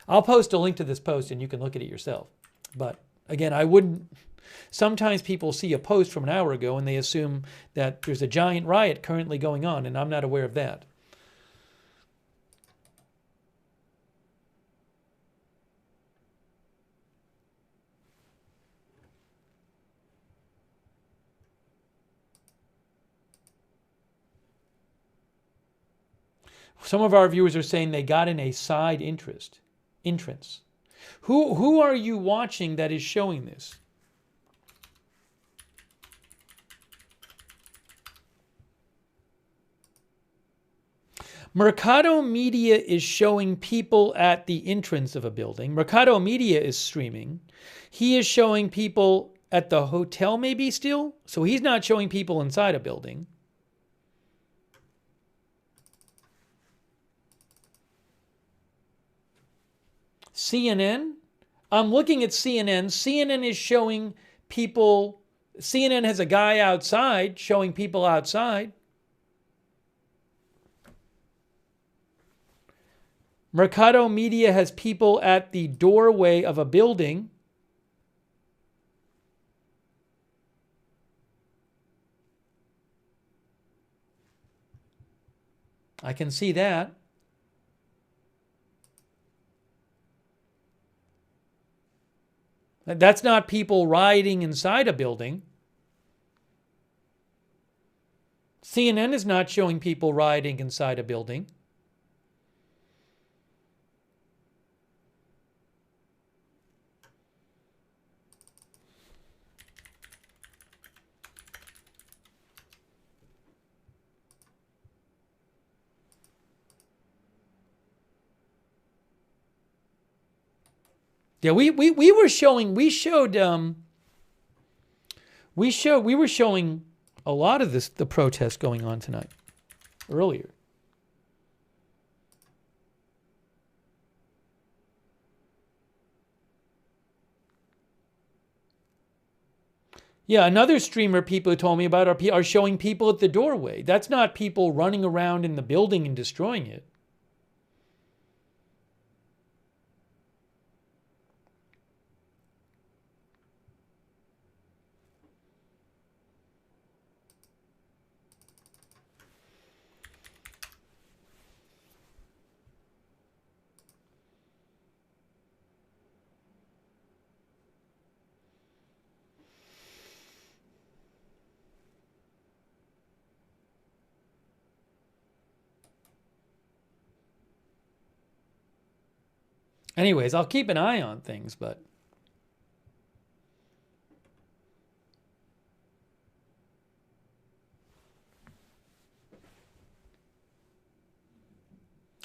I'll post a link to this post and you can look at it yourself. But again, I wouldn't. Sometimes people see a post from an hour ago and they assume that there's a giant riot currently going on, and I'm not aware of that. Some of our viewers are saying they got in a side entrance. Who are you watching that is showing this? Mercado Media is showing people at the entrance of a building. Mercado Media is streaming. He is showing people at the hotel maybe still. So he's not showing people inside a building. CNN. I'm looking at CNN. CNN is showing people. CNN has a guy outside showing people outside. Mercado Media has people at the doorway of a building. I can see that. That's not people rioting inside a building. CNN is not showing people rioting inside a building. Yeah, we were showing a lot of the protests going on tonight earlier. Yeah, another streamer people told me about are showing people at the doorway. That's not people running around in the building and destroying it. Anyways, I'll keep an eye on things, but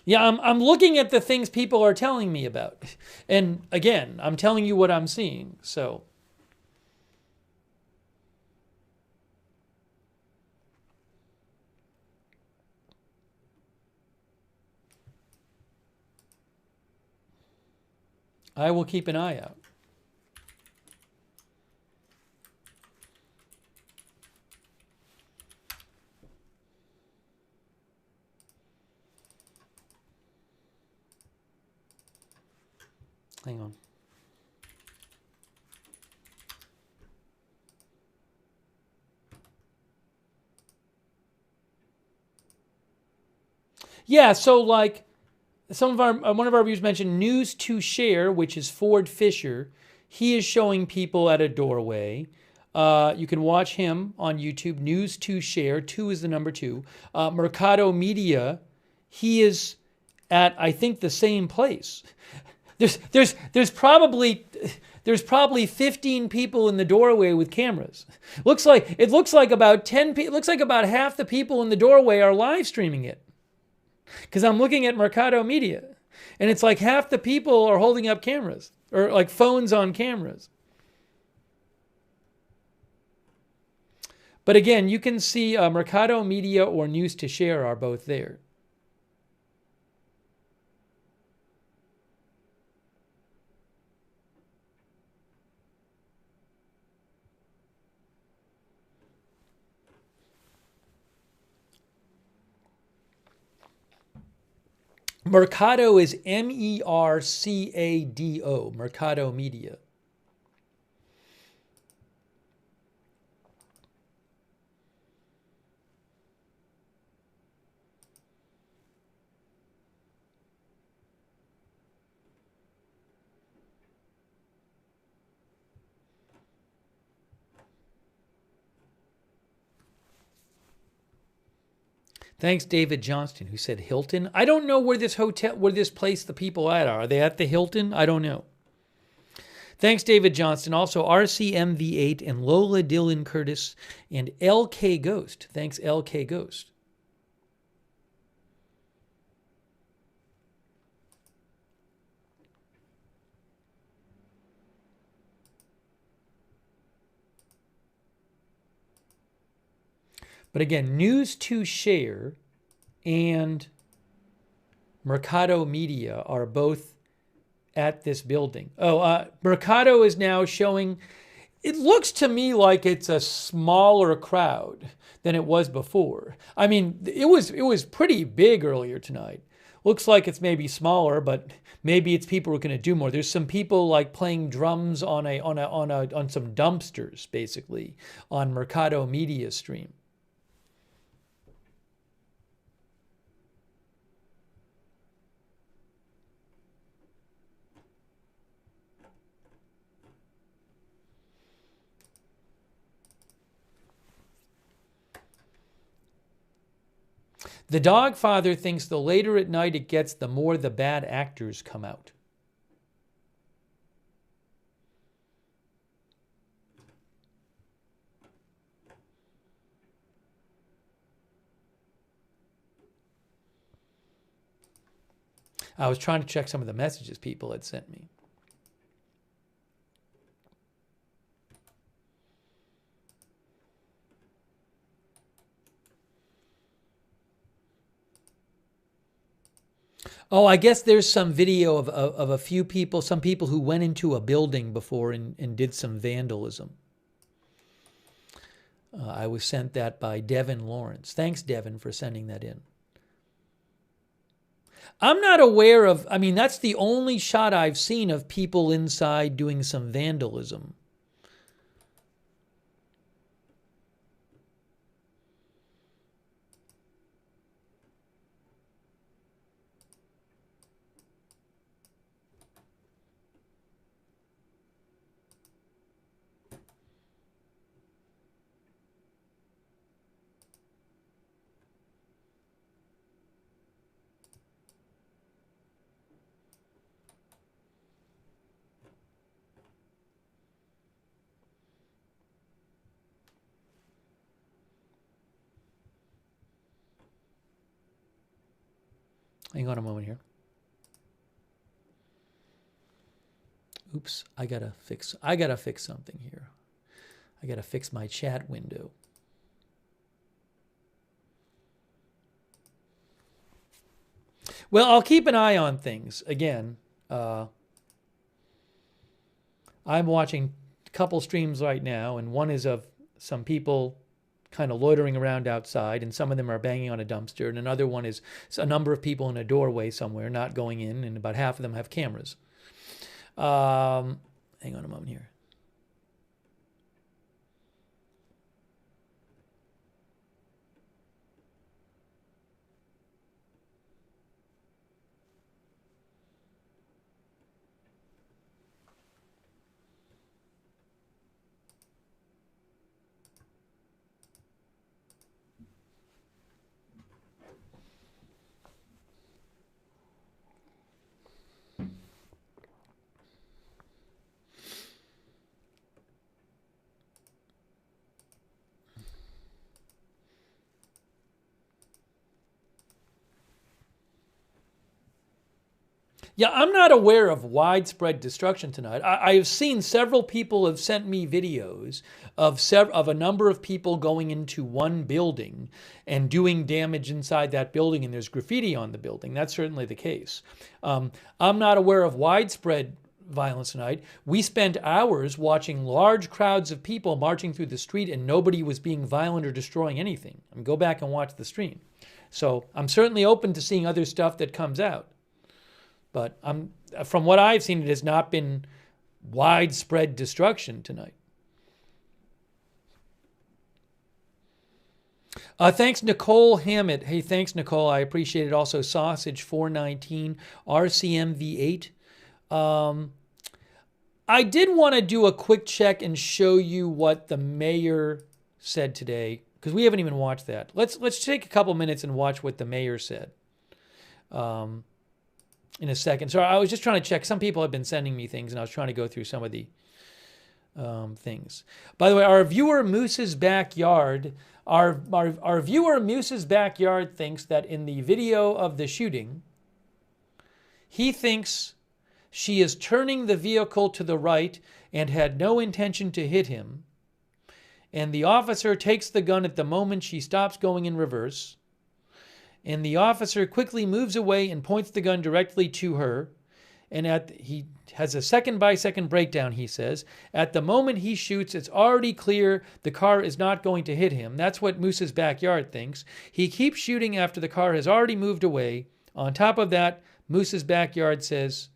yeah, I'm looking at the things people are telling me about. And again, I'm telling you what I'm seeing. So I will keep an eye out. Hang on. Yeah, so like some of our one of our viewers mentioned News to Share, which is Ford Fisher. He is showing people at a doorway. You can watch him on YouTube. News to Share. 2 is the number 2. Mercado Media. He is at, I think, the same place. There's probably 15 people in the doorway with cameras. It looks like about 10 people. It looks like about half the people in the doorway are live streaming it. Because I'm looking at Mercado Media, and it's like half the people are holding up cameras or like phones on cameras. But again, you can see Mercado Media or News to Share are both there. Mercado is Mercado, Mercado Media. Thanks, David Johnston, who said Hilton. I don't know where this place the people at are. Are they at the Hilton? I don't know. Thanks, David Johnston. Also, RCMV8 and Lola Dylan Curtis and LK Ghost. Thanks, LK Ghost. But again, News to Share and Mercado Media are both at this building. Mercado is now showing, it looks to me like it's a smaller crowd than it was before. I mean, it was pretty big earlier tonight. Looks like it's maybe smaller, but maybe it's people who are going to do more. There's some people like playing drums on some dumpsters, basically, on Mercado Media stream. The dog father thinks the later at night it gets, the more the bad actors come out. I was trying to check some of the messages people had sent me. Oh, I guess there's some video of a few people, some people who went into a building before and did some vandalism. I was sent that by Devin Lawrence. Thanks, Devin, for sending that in. I'm not aware of, I mean, that's the only shot I've seen of people inside doing some vandalism. Hang on a moment here. Oops, I gotta fix something here. I gotta fix my chat window. Well, I'll keep an eye on things. Again, I'm watching a couple streams right now, and one is of some people kind of loitering around outside, and some of them are banging on a dumpster, and another one is a number of people in a doorway somewhere not going in, and about half of them have cameras. Hang on a moment here. Yeah, I'm not aware of widespread destruction tonight. I have seen several people have sent me videos of a number of people going into one building and doing damage inside that building, and there's graffiti on the building. That's certainly the case. I'm not aware of widespread violence tonight. We spent hours watching large crowds of people marching through the street, and nobody was being violent or destroying anything. I mean, go back and watch the stream. So I'm certainly open to seeing other stuff that comes out. But from what I've seen, it has not been widespread destruction tonight. Thanks, Nicole Hammett. Hey, thanks, Nicole. I appreciate it. Also, Sausage 419, RCM V8. I did want to do a quick check and show you what the mayor said today, because we haven't even watched that. Let's take a couple minutes and watch what the mayor said. In a second. So I was just trying to check. Some people have been sending me things, and I was trying to go through some of the things. By the way, our viewer Moose's Backyard, our viewer Moose's Backyard thinks that in the video of the shooting, he thinks she is turning the vehicle to the right and had no intention to hit him. And the officer takes the gun at the moment she stops going in reverse. And the officer quickly moves away and points the gun directly to her. And he has a second-by-second breakdown, he says. At the moment he shoots, it's already clear the car is not going to hit him. That's what Moose's Backyard thinks. He keeps shooting after the car has already moved away. On top of that, Moose's Backyard says,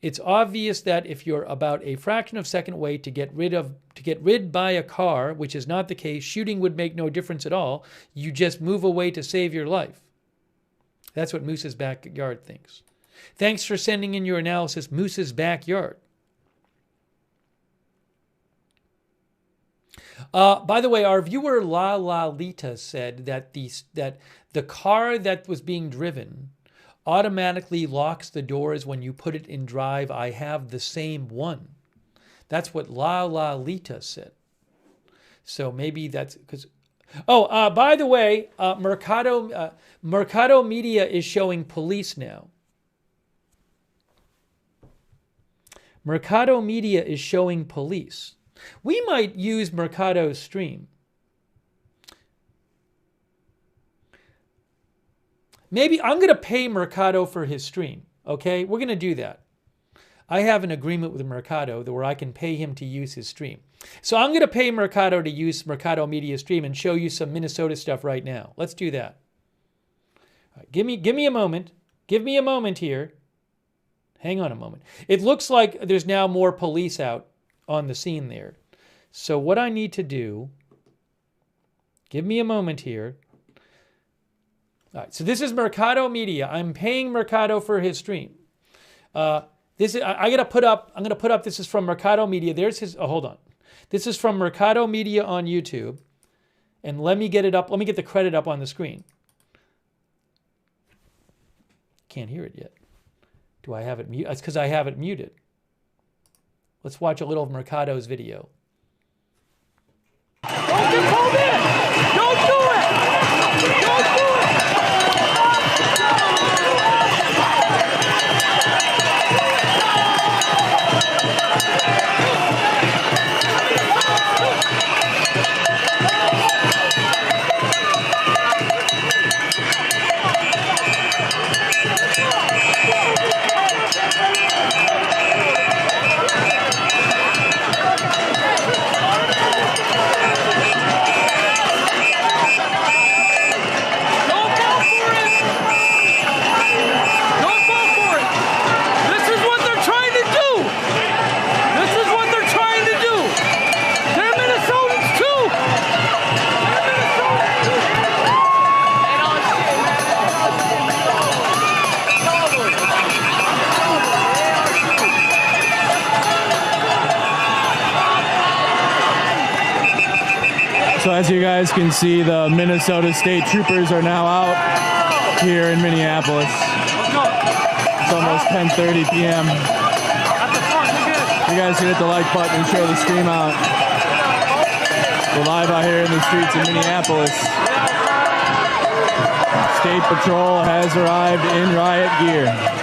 it's obvious that if you're about a fraction of a second away to get rid by a car, which is not the case, shooting would make no difference at all. You just move away to save your life. That's what Moose's Backyard thinks. Thanks for sending in your analysis, Moose's Backyard. By the way, our viewer La La Lita said that the car that was being driven automatically locks the doors when you put it in drive. I have the same one. That's what La La Lita said. So maybe that's because... Oh, by the way, Mercado Media is showing police now. Mercado Media is showing police. We might use Mercado's stream. Maybe I'm going to pay Mercado for his stream, okay? We're going to do that. I have an agreement with Mercado where I can pay him to use his stream. So I'm going to pay Mercado to use Mercado Media Stream and show you some Minnesota stuff right now. Let's do that. All right, give me a moment. Give me a moment here. Hang on a moment. It looks like there's now more police out on the scene there. So what I need to do, give me a moment here. All right, so this is Mercado Media. I'm paying Mercado for his stream. This is I'm gonna put up. This is from Mercado Media. There's his. Oh, hold on. This is from Mercado Media on YouTube, and let me get it up. Let me get the credit up on the screen. Can't hear it yet. Do I have it muted? It's because I have it muted. Let's watch a little of Mercado's video. Don't get pulled in! Don't do it! Don't do it! So as you guys can see, the Minnesota State Troopers are now out here in Minneapolis. It's almost 10:30 p.m. You guys can hit the like button and share the stream out. We're live out here in the streets of Minneapolis. State Patrol has arrived in riot gear.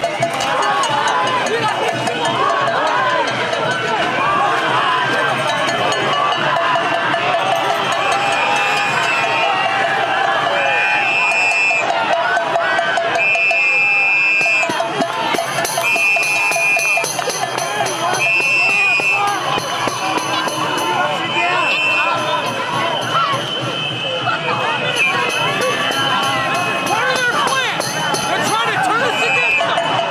What are their plans? They're trying to turn us against them.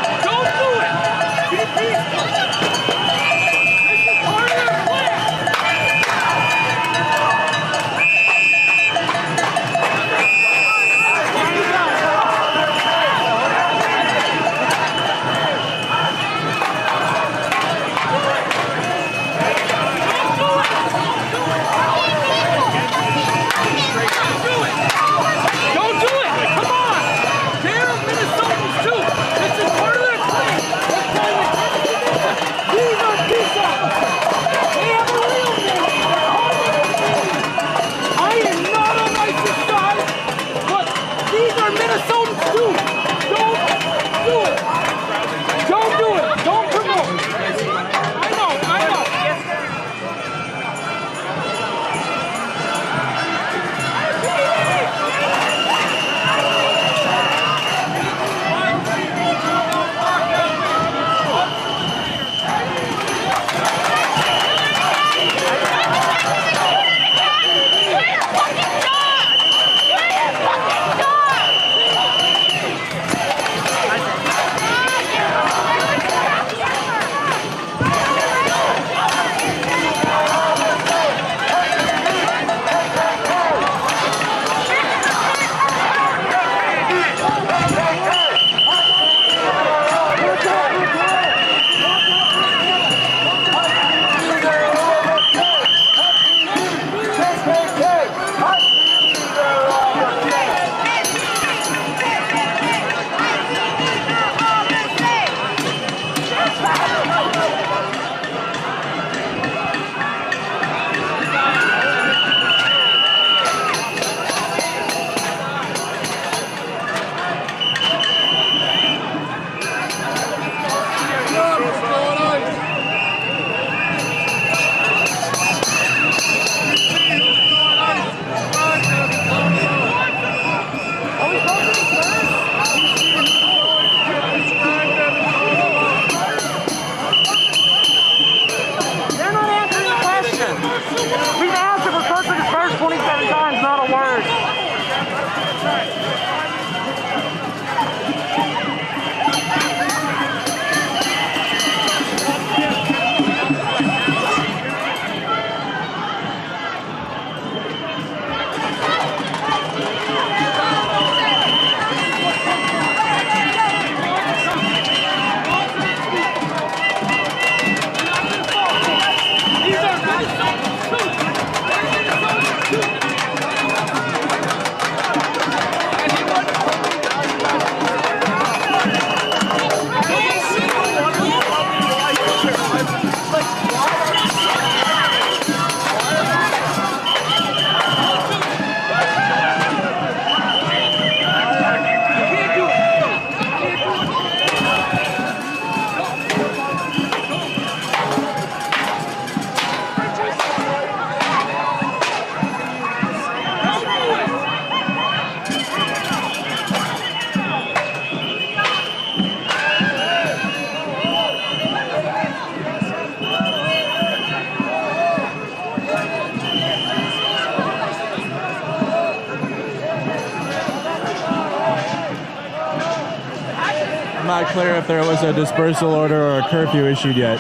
I'm not clear if there was a dispersal order or a curfew issued yet.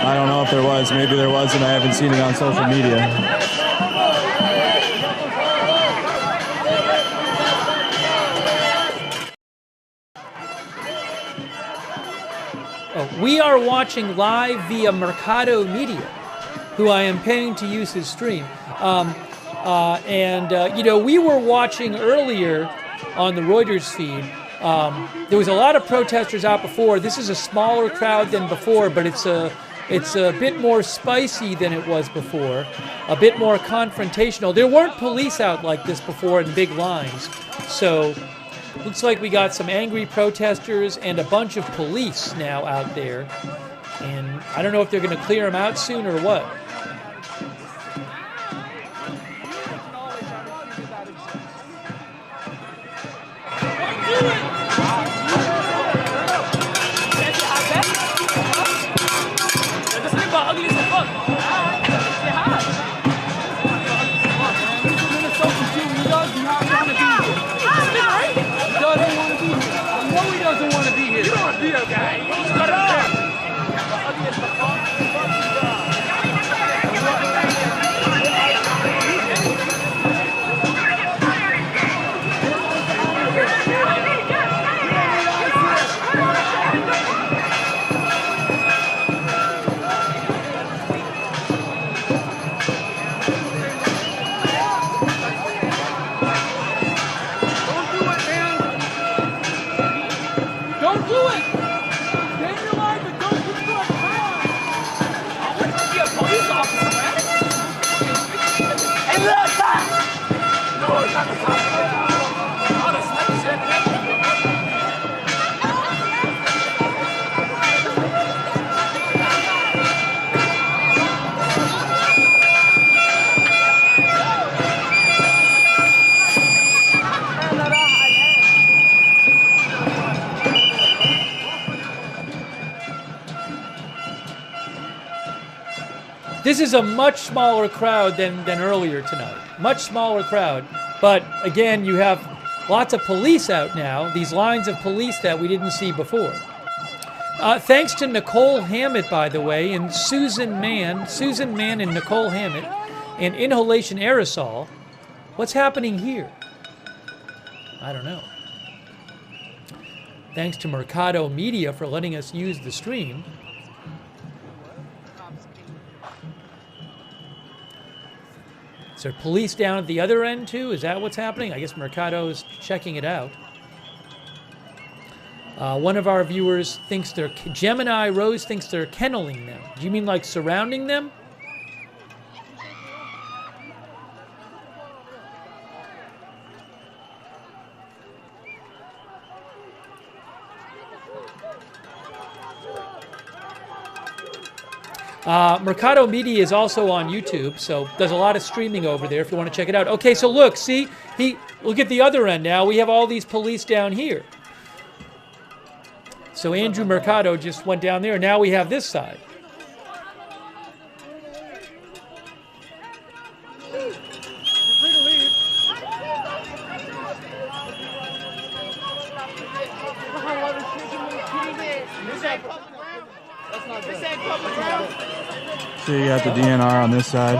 I don't know if there was. Maybe there was, and I haven't seen it on social media. We are watching live via Mercado Media, who I am paying to use his stream. You know, we were watching earlier on the Reuters feed. There was a lot of protesters out before. This is a smaller crowd than before, but it's a bit more spicy than it was before, a bit more confrontational. There weren't police out like this before in big lines, so looks like we got some angry protesters and a bunch of police now out there, and I don't know if they're going to clear them out soon or what. This is a much smaller crowd than earlier tonight. Much smaller crowd. But again, you have lots of police out now, these lines of police that we didn't see before. Thanks to Nicole Hammett, by the way, and Susan Mann and Nicole Hammett, and Inhalation Aerosol. What's happening here? I don't know. Thanks to Mercado Media for letting us use the stream. Is there police down at the other end too? Is that what's happening? I guess Mercado is checking it out. One of our viewers thinks they're, Gemini Rose thinks they're kenneling them. Do you mean like surrounding them? Mercado Media is also on YouTube, so there's a lot of streaming over there if you want to check it out. Okay, so look, see, look at the other end now. We have all these police down here. So Andrew Mercado just went down there. Now we have this side. So you got the DNR on this side.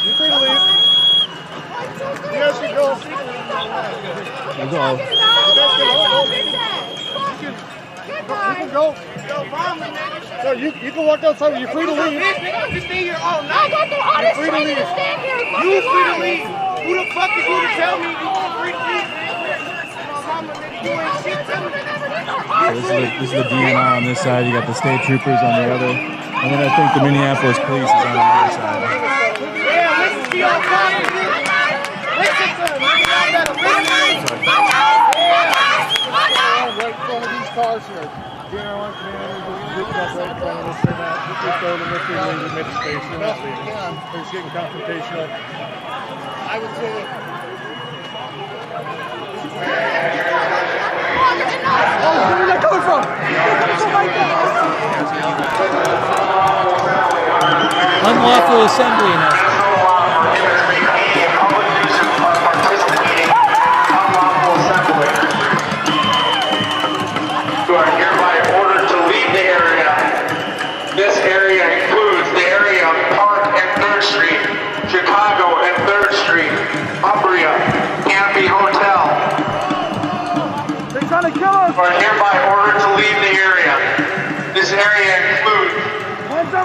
You free to leave. You free to leave. Yes, you go. You go. You can go. So you can walk outside. You're free to leave. You stay here all night. I got the honest You're free to right leave. to stand here. You free to leave. Who the fuck is you to tell me you're free to leave? You ain't shit to me. So this is the DNR on this side. You got the state troopers on the other, and then I think the Minneapolis police is on the other side. Yeah, listen to your time. Listen to them. You gotta listen. Right in front of these cars here. DNR commanders will get up right in front of us. They're not. Just throw them if they're leaving the mid-space. They're not leaving. They're just getting confrontational. I would say. Oh, where did that coming from? Unlawful assembly announcement.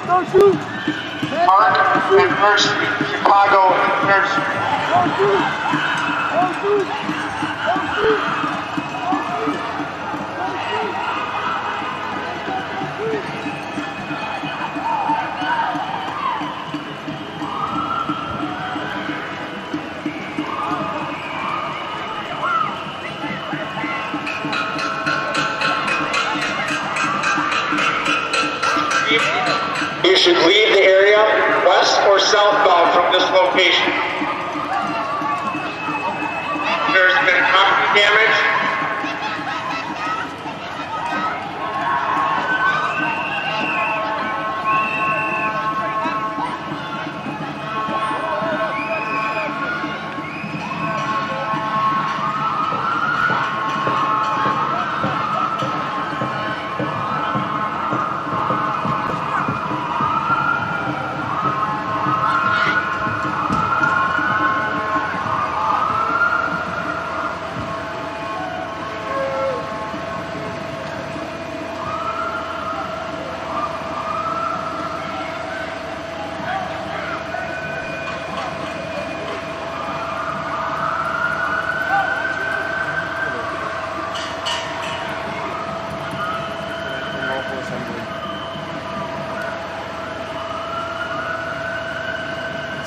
Don't shoot! Park and Nursery, Chicago Nursery. Don't shoot! Don't shoot! Don't shoot! You should leave the area west or southbound from this location. There's been property damage.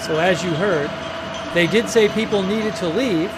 So as you heard, they did say people needed to leave.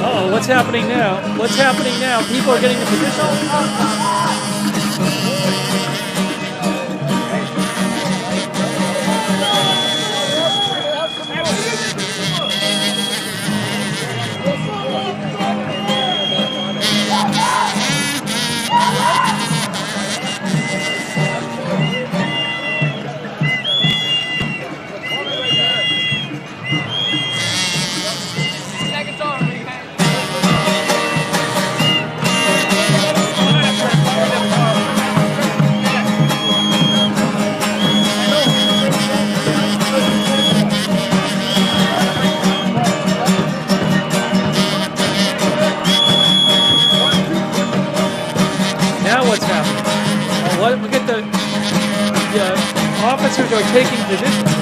Uh-oh, what's happening now? What's happening now? People are getting the position. Now what's happening? Oh, what? Look at the officers are taking position.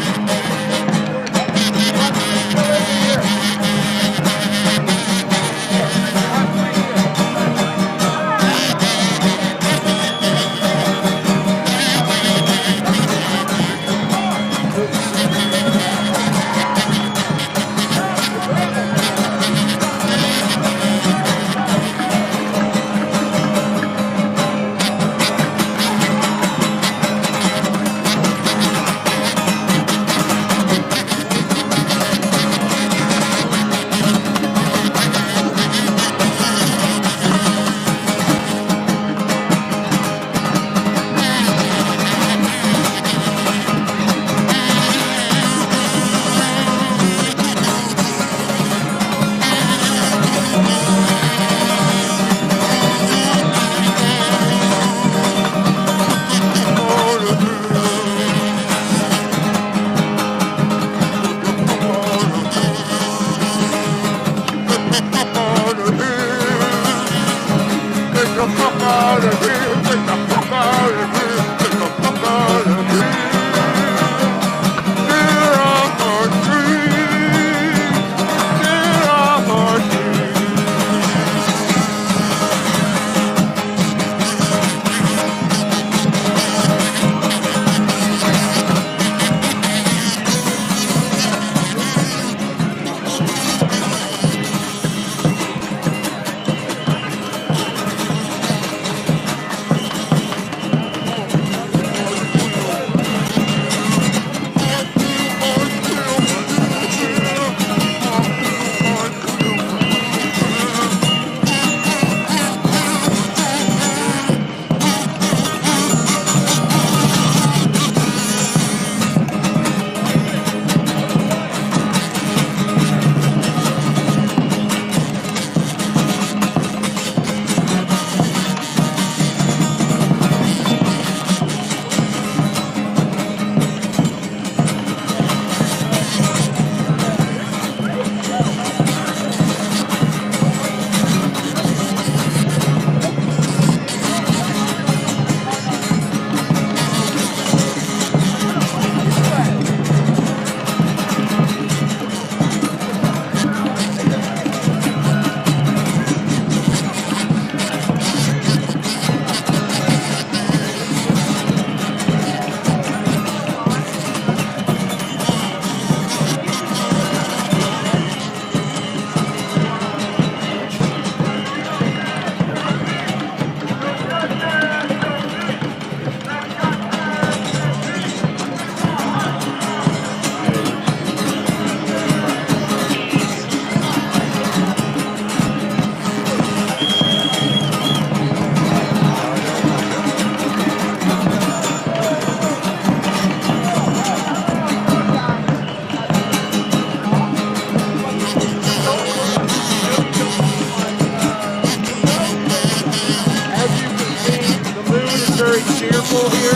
very cheerful here.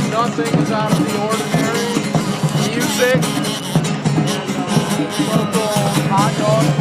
Nothing is out of the ordinary. Music and local hot dogs.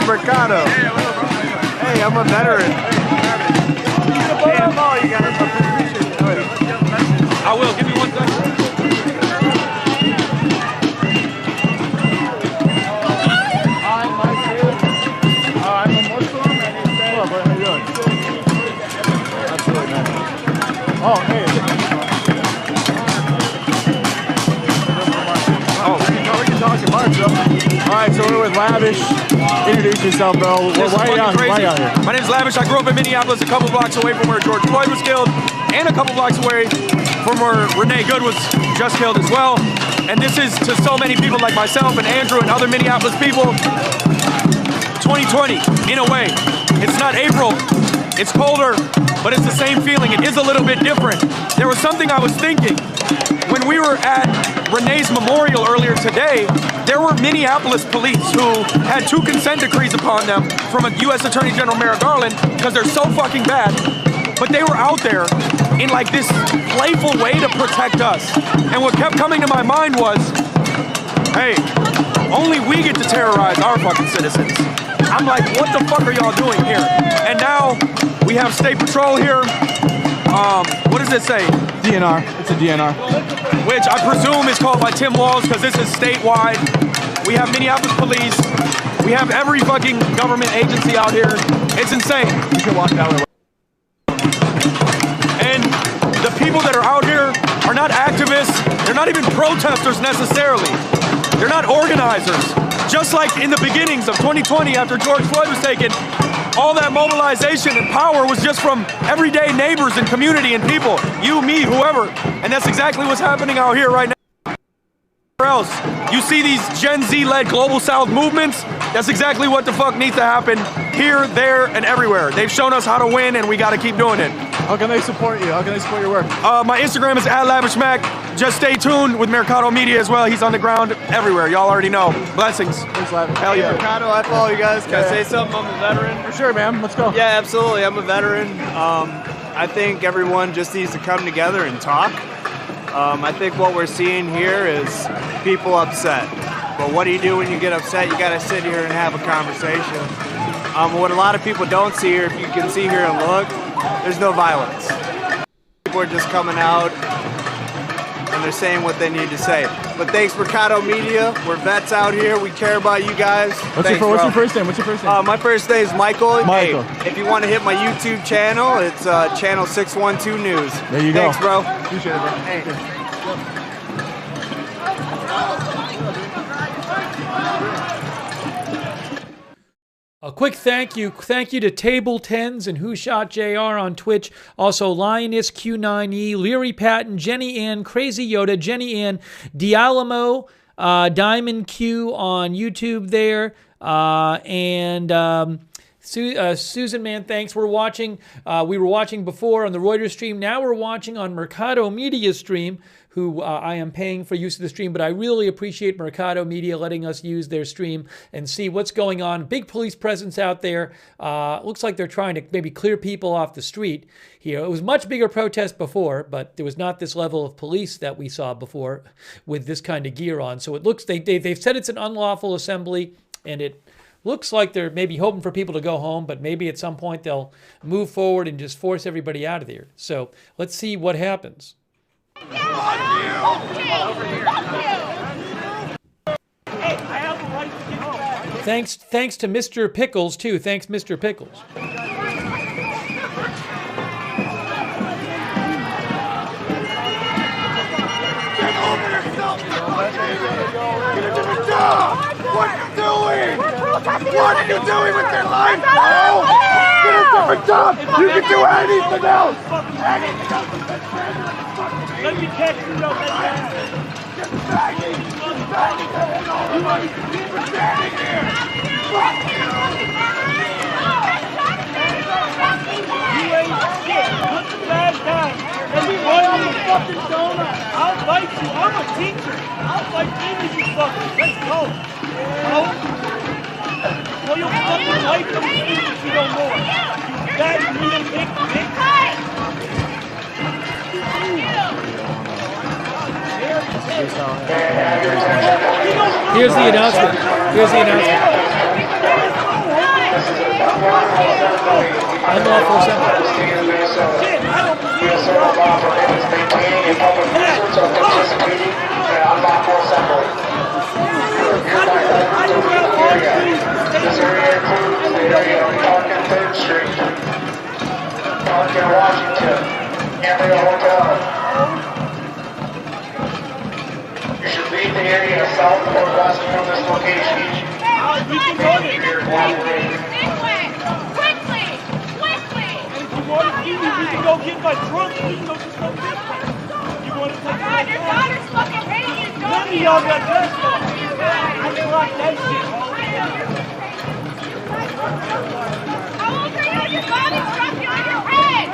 Mercado. Hey, I'm a veteran. I will. Give me 1 second. I'm a Muslim and he said, how you doing? Absolutely, man. Oh, hey. Oh, we can talk to Mark, bro. All right, so we're with Lavish. Introduce yourself, bro. Why are you out here? My name's Lavish. I grew up in Minneapolis, a couple blocks away from where George Floyd was killed, and a couple blocks away from where Renee Good was just killed as well. And this is to so many people like myself and Andrew and other Minneapolis people, 2020, in a way. It's not April, it's colder, but it's the same feeling. It is a little bit different. There was something I was thinking. When we were at Renee's memorial earlier today, there were Minneapolis police who had 2 consent decrees upon them from a U.S. Attorney General Merrick Garland because they're so fucking bad. But they were out there in like this playful way to protect us. And what kept coming to my mind was, hey, only we get to terrorize our fucking citizens. I'm like, what the fuck are y'all doing here? And now we have State Patrol here. What does it say? DNR. It's a DNR. Which I presume is called by Tim Walz because this is statewide. We have Minneapolis police. We have every fucking government agency out here. It's insane. You can walk that way. And the people that are out here are not activists. They're not even protesters necessarily. They're not organizers. Just like in the beginnings of 2020 after George Floyd was taken, all that mobilization and power was just from everyday neighbors and community and people. You, me, whoever. And that's exactly what's happening out here right now. Else. You see these Gen Z-led Global South movements, that's exactly what the fuck needs to happen here, there, and everywhere. They've shown us how to win, and we got to keep doing it. How can they support you? How can they support your work? My Instagram is @LavishMac. Just stay tuned with Mercado Media as well. He's on the ground everywhere. Y'all already know. Blessings. Thanks, Lavish. Hell yeah. Mercado, I follow you guys. Can I say something? I'm a veteran. For sure, man. Let's go. Yeah, absolutely. I'm a veteran. I think everyone just needs to come together and talk. I think what we're seeing here is people upset. But what do you do when you get upset? You got to sit here and have a conversation. What a lot of people don't see here, if you can see here and look, there's no violence. People are just coming out and they're saying what they need to say. But thanks, Mercado Media. We're vets out here. We care about you guys. What's your first name? My first name is Michael. Michael. Hey, if you want to hit my YouTube channel, it's channel 612 News. There you go. Thanks, bro. Appreciate it, bro. Hey. A quick thank you to Table Tens and Who Shot JR on Twitch. Also Lioness Q9E, Leary Patton, Jenny Ann, Crazy Yoda, Jenny Ann, Dialamo, Diamond Q on YouTube there, and Susan, man, thanks. We're watching. We were watching before on the Reuters stream. Now we're watching on Mercado Media stream, who I am paying for use of the stream, but I really appreciate Mercado Media letting us use their stream and see what's going on. Big police presence out there. Looks like they're trying to maybe clear people off the street here. It was much bigger protest before, but there was not this level of police that we saw before with this kind of gear on. So it looks, they've said it's an unlawful assembly, and it looks like they're maybe hoping for people to go home, but maybe at some point they'll move forward and just force everybody out of there. So let's see what happens. Thanks to Mr. Pickles, too. Thanks, Mr. Pickles. What are you doing? What are you doing with your life, bro? Get a different job. You can do anything else. Anything else. Let me catch you up. Just begging. Just begging. You are standing here. Fuck you. You ain't shit. Put the bad down. Let me run on the fucking donut. I'll fight you. I'm a teacher. I'll fight any of you fuckers. Let's go. No? Well, you'll fucking wipe them if you don't know it. You bad little big bitch. Here's the announcement. Here's the announcement. Unlawful assembly. Maintaining a public nuisance or participating in an unlawful assembly. This area includes the area of Park and 3rd Street, Park and Washington, Cambria Hotel. You should leave the area south or west from this location. We can go there. Quickly! And if you want to see me, we can go get my trunk. We can go just go this way. You want to take my your daughter's fucking hating you. None of y'all got dressed up. I can rock that shit. How old are you? Your body struck you on your head.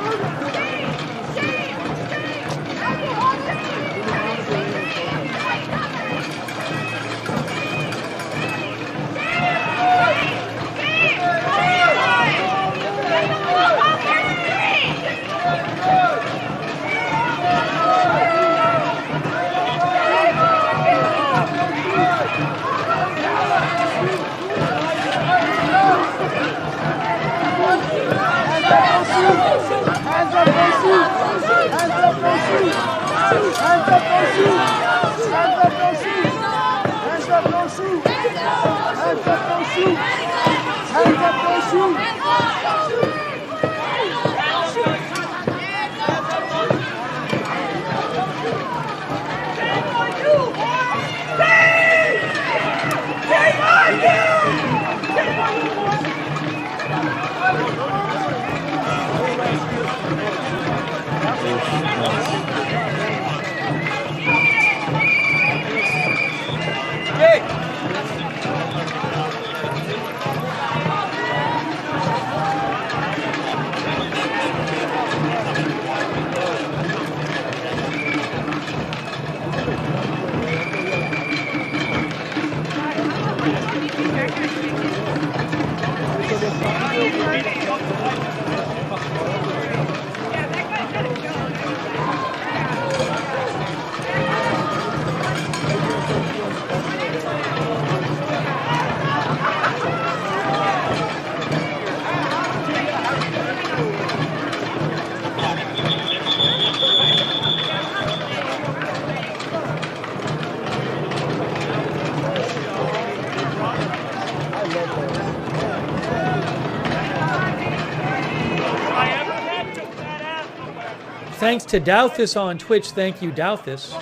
Thanks to Douthis on Twitch. Thank you, Douthis.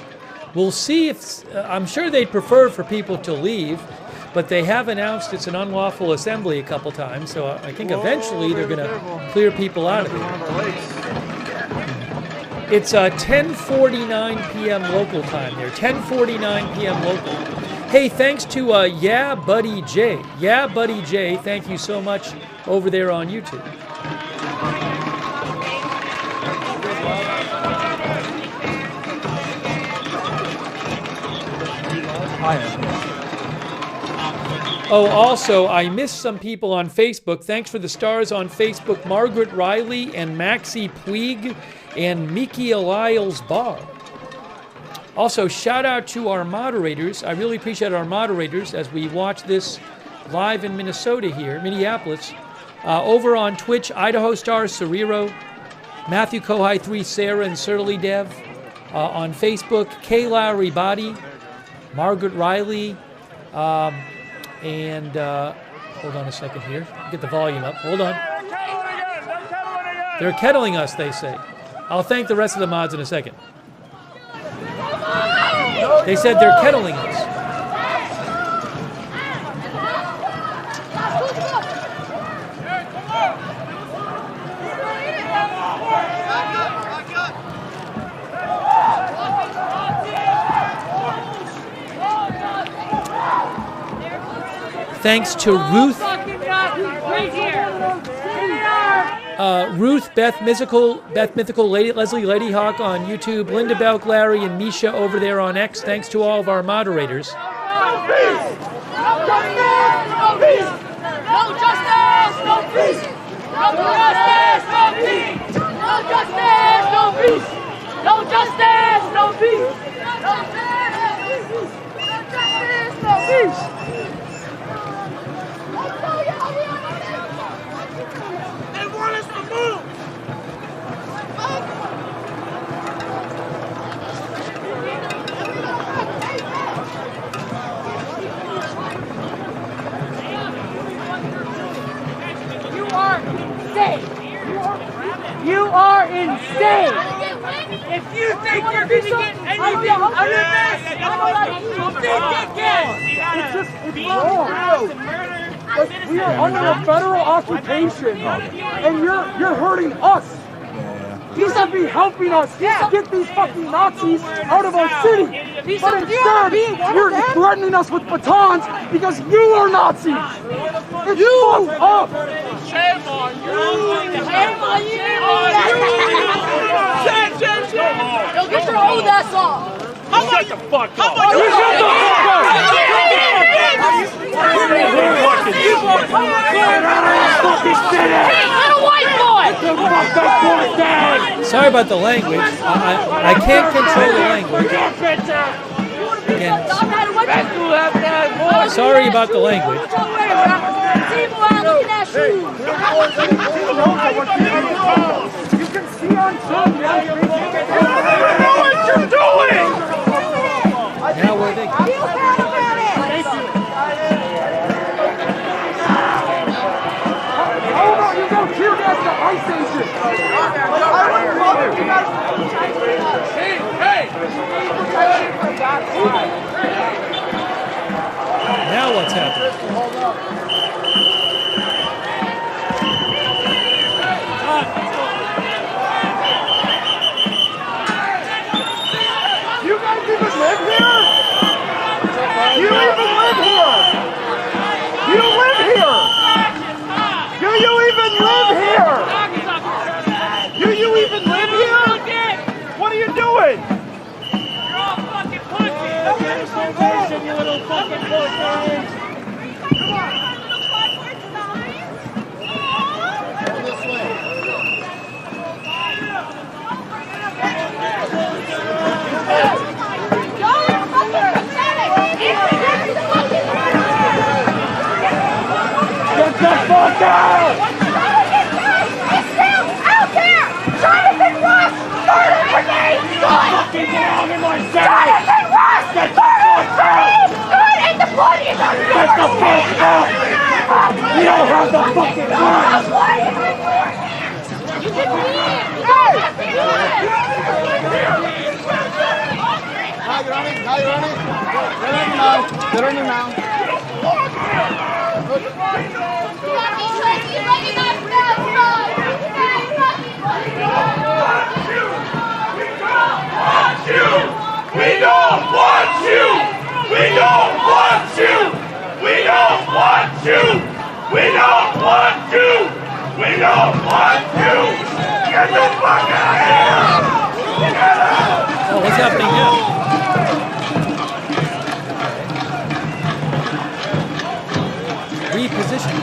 We'll see if... I'm sure they'd prefer for people to leave, but they have announced it's an unlawful assembly a couple times, so I think eventually they're going to clear people out of it. It's 10:49 p.m. local time there. 10:49 p.m. local. Hey, thanks to Yeah Buddy J. Yeah Buddy J, thank you so much over there on YouTube. Oh, also, I missed some people on Facebook. Thanks for the stars on Facebook. Margaret Riley and Maxie Puig and Mickey Eliles Bar. Also, shout out to our moderators. I really appreciate our moderators as we watch this live in Minnesota here, Minneapolis. Over on Twitch, Idaho Star, Cerrero, Matthew Kohai 3, Sarah, and Surly Dev. On Facebook, Kayla Ribati, Margaret Riley, and hold on a second here. Get the volume up. Hold on. They're kettling us, they say. I'll thank the rest of the mods in a second. They said they're kettling us. Thanks to Ruth. Ruth, Beth Mythical, Leslie Ladyhawk on YouTube, Linda Belk, Larry, and Misha over there on X. Thanks to all of our moderators. No peace! No justice! No peace! No justice! No peace! No justice! No peace! No justice! No peace! No justice! No peace! They want us to move! You are insane! If you think you're going to get anything out of this, it's just, it's wrong. Like, we are under a federal occupation, and you're hurting us. You should be helping us get these fucking Nazis out of our city. But instead, you're threatening us with batons because you are Nazis. It's fucked up. Shame on you. Shame on you. Yo, get your old ass off. Shut the fuck up. You shut the fuck up. Sorry about the language. I can't control the language. Again, sorry about the language. You can see on some. I know what you're doing. Now we're thinking. How about you go tear gas the ice station? I would love it. You guys. Hey! Now what's happening? You guys even live here? You even live here? You live here? Do you even live here? Do you even live here? What are you doing? You're all fucking pussies. You little fucking pussies. Come on. Go this way. Get the fuck out! He's still out there! Jonathan Ross murdered Renee Good! Jonathan Ross murdered Renee Good and the blood is on your hands! Get the fuck out! You don't have the fucking right! You can leave! Hey! Now you're on it! Now you're on it! Get on it now! We don't want you! We don't want you! We don't want you! We don't want you! We don't want you! Get the fuck out of here! Get out! Oh, what's happening now? Reposition.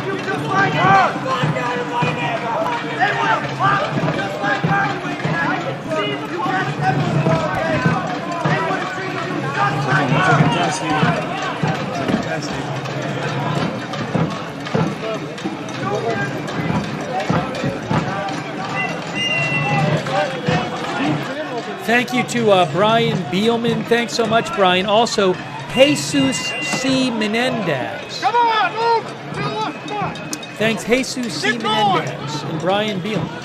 You just like her! Thank you to Brian Beelman. Thanks so much, Brian. Also, Jesus C. Menendez. Come on, move! Come on! Thanks, Jesus C. Menendez and Brian Beelman.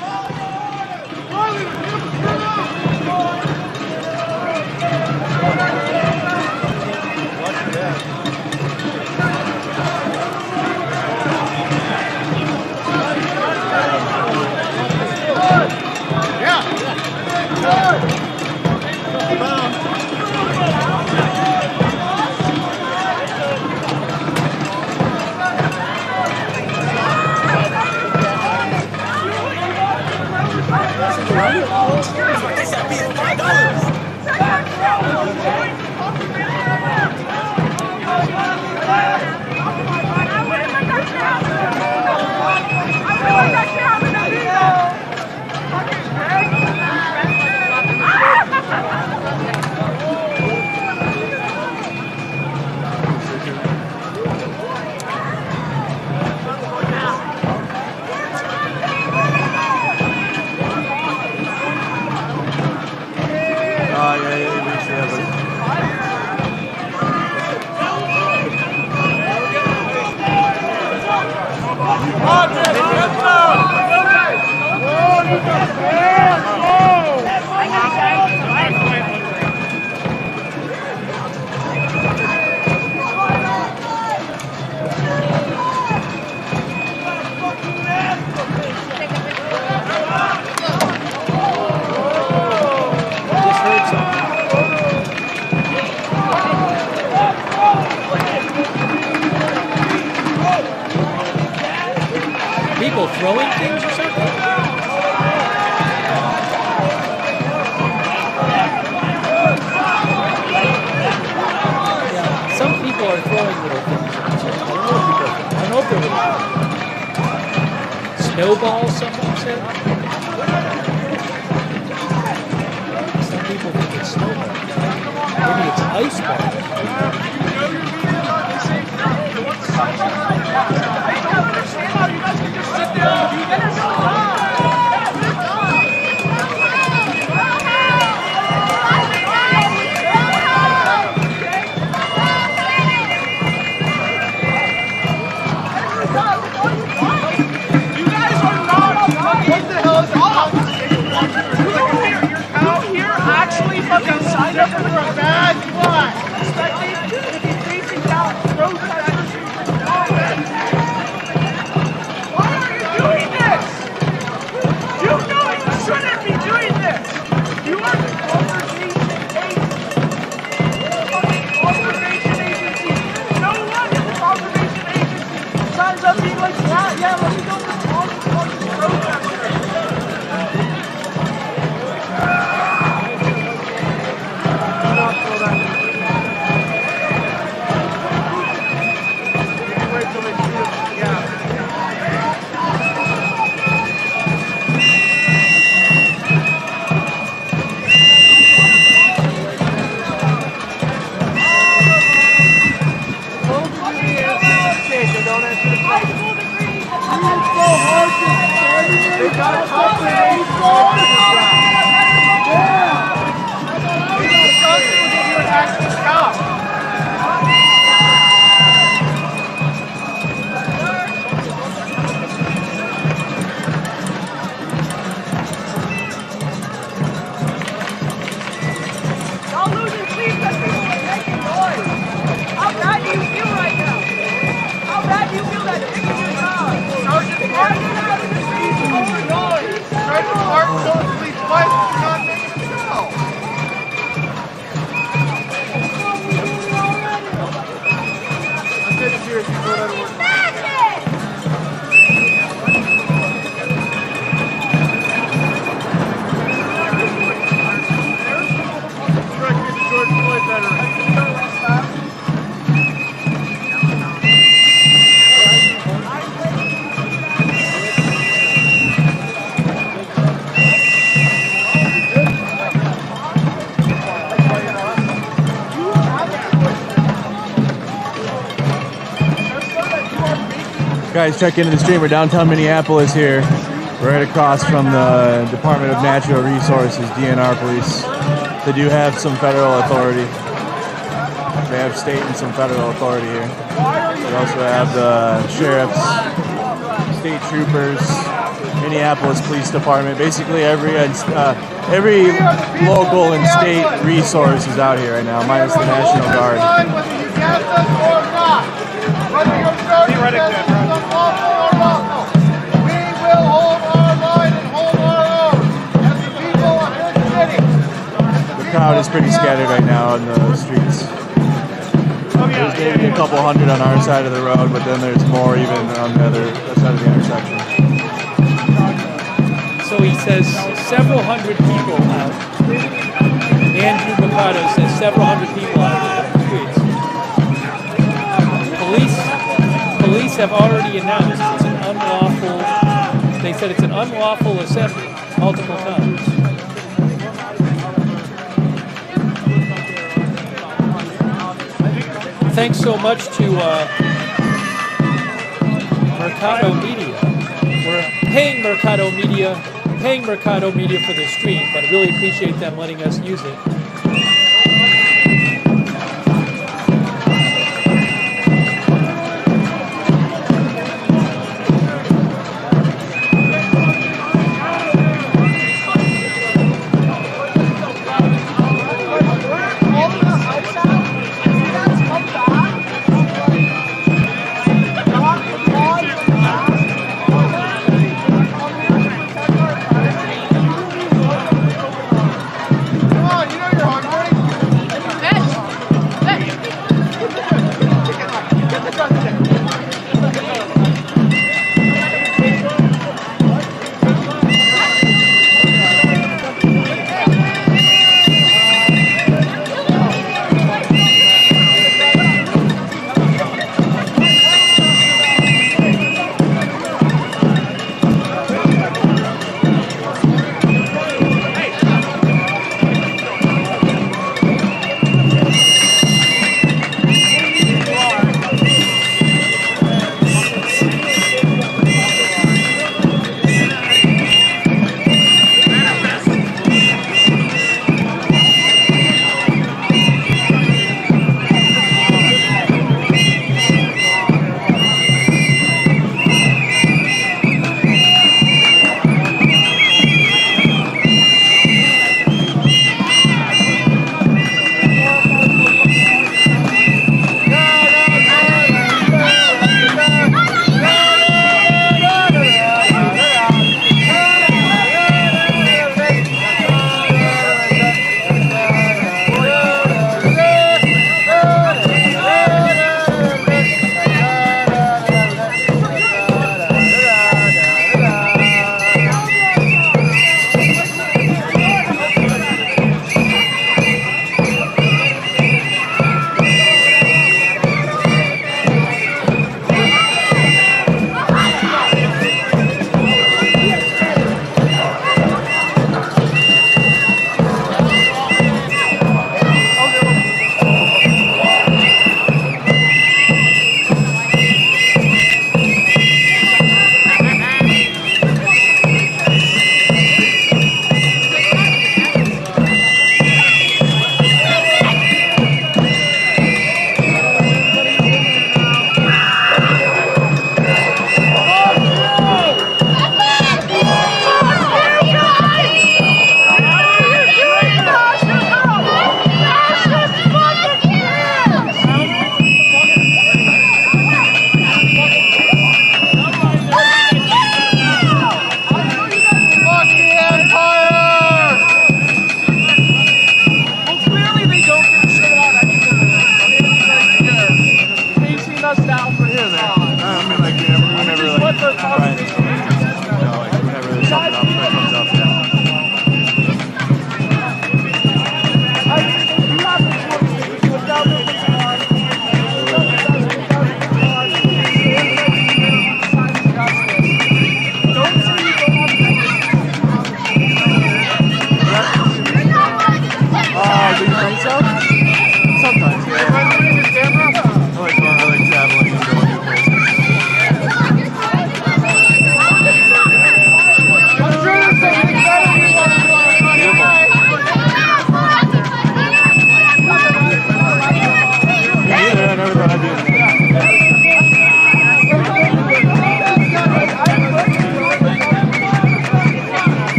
People throwing things or something? Yeah, some people are throwing little things. I don't know if they're little. Snowballs, someone said? Some people think it's snowballs. Maybe it's ice balls. Signed up for a bad spot. Especially if he's facing down protesters. Why are you doing this? You know you shouldn't be doing this. You are the conservation agency. No one in the conservation agency signs up being like, yeah, let me go respond to protesters. Guys, check into the stream. We're downtown Minneapolis here. right across from the Department of Natural Resources, DNR police. They do have some federal authority. They have state and some federal authority here. They also have the sheriffs, state troopers, Minneapolis Police Department. Basically every local and state resource is out here right now, minus the National Guard. Whether you gas us or not, whether you're charging us as unlawful or lawful, we will hold our line and hold our own as the people of this city. The crowd is pretty scattered right now on the streets. There's maybe a couple hundred on our side of the road, but then there's more even on the other side of the intersection. So he says several hundred people out. Andrew Mercado says several hundred people out in the streets. Police have already announced it's an unlawful, they said it's an unlawful assembly multiple times. Thanks so much to Mercado Media. We're paying Mercado Media for the stream, but I really appreciate them letting us use it. Come on, you know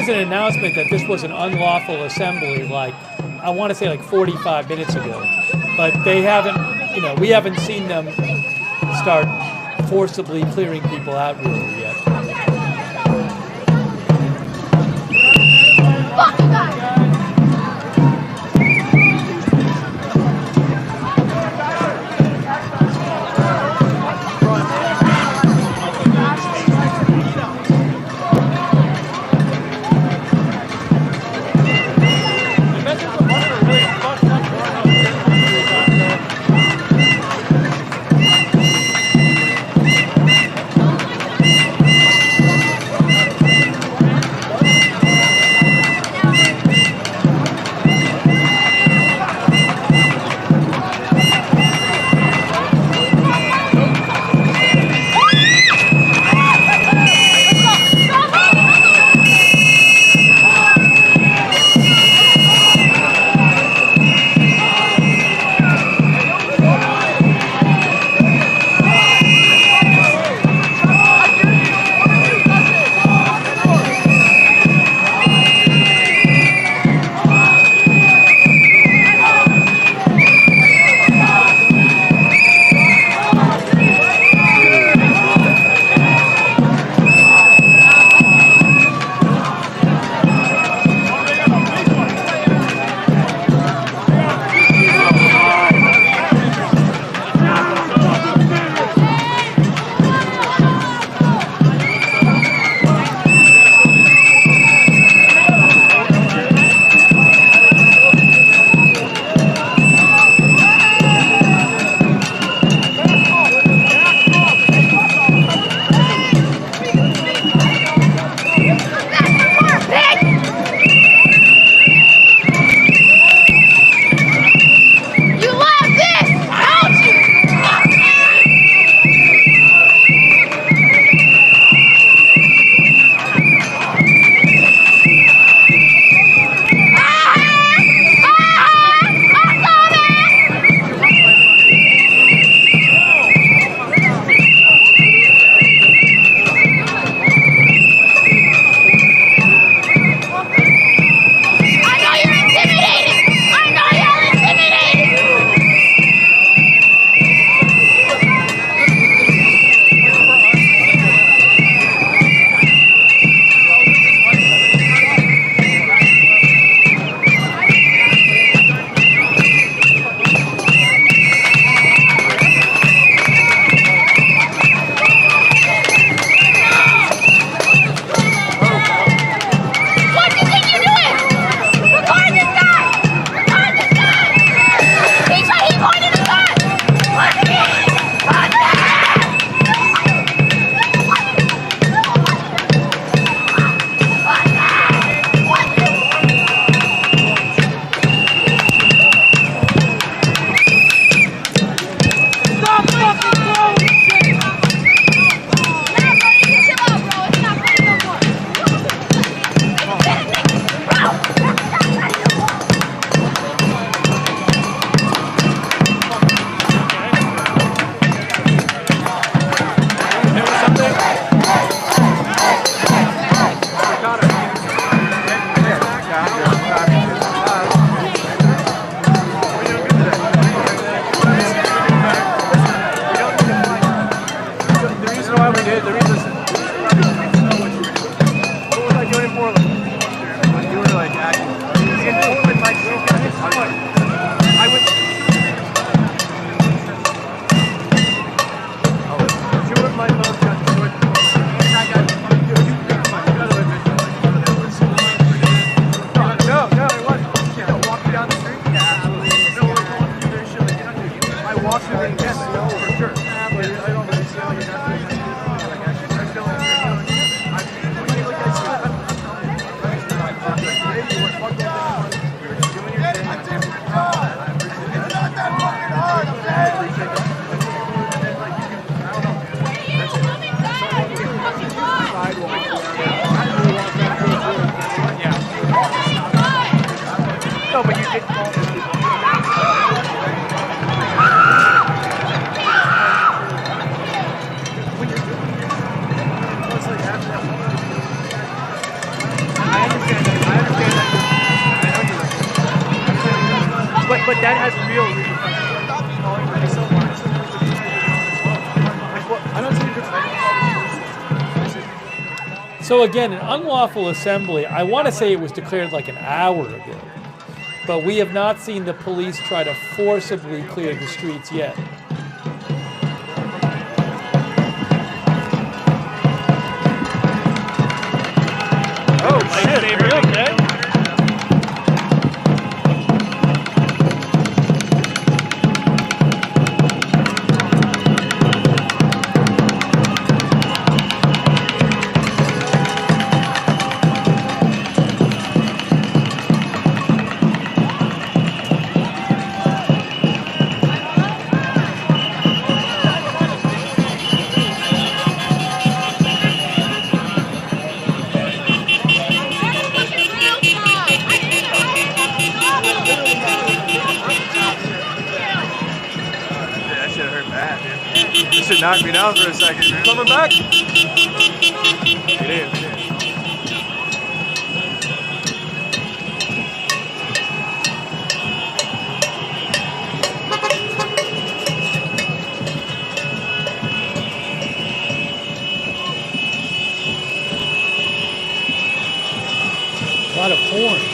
was an announcement that this was an unlawful assembly, like, I want to say like 45 minutes ago. But they haven't, you know, we haven't seen them start forcibly clearing people out really yet. Fuck you guys! But that has real repercussions. I don't see the So again, an unlawful assembly, I want to say it was declared like an hour ago, but we have not seen the police try to forcibly clear the streets yet. Oh shit, are you okay? Should knock me down for a second, man. Coming back? It is. A lot of horns.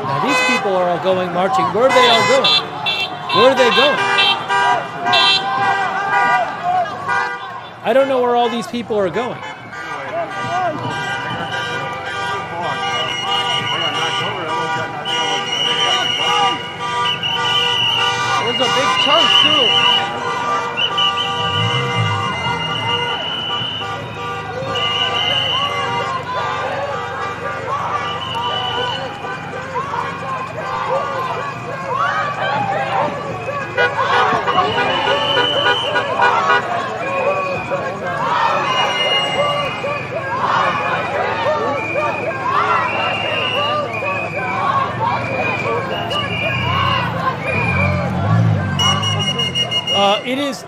Now these people are all going marching. Where are they all going? Where are they going? I don't know where all these people are going. There's a big chunk too.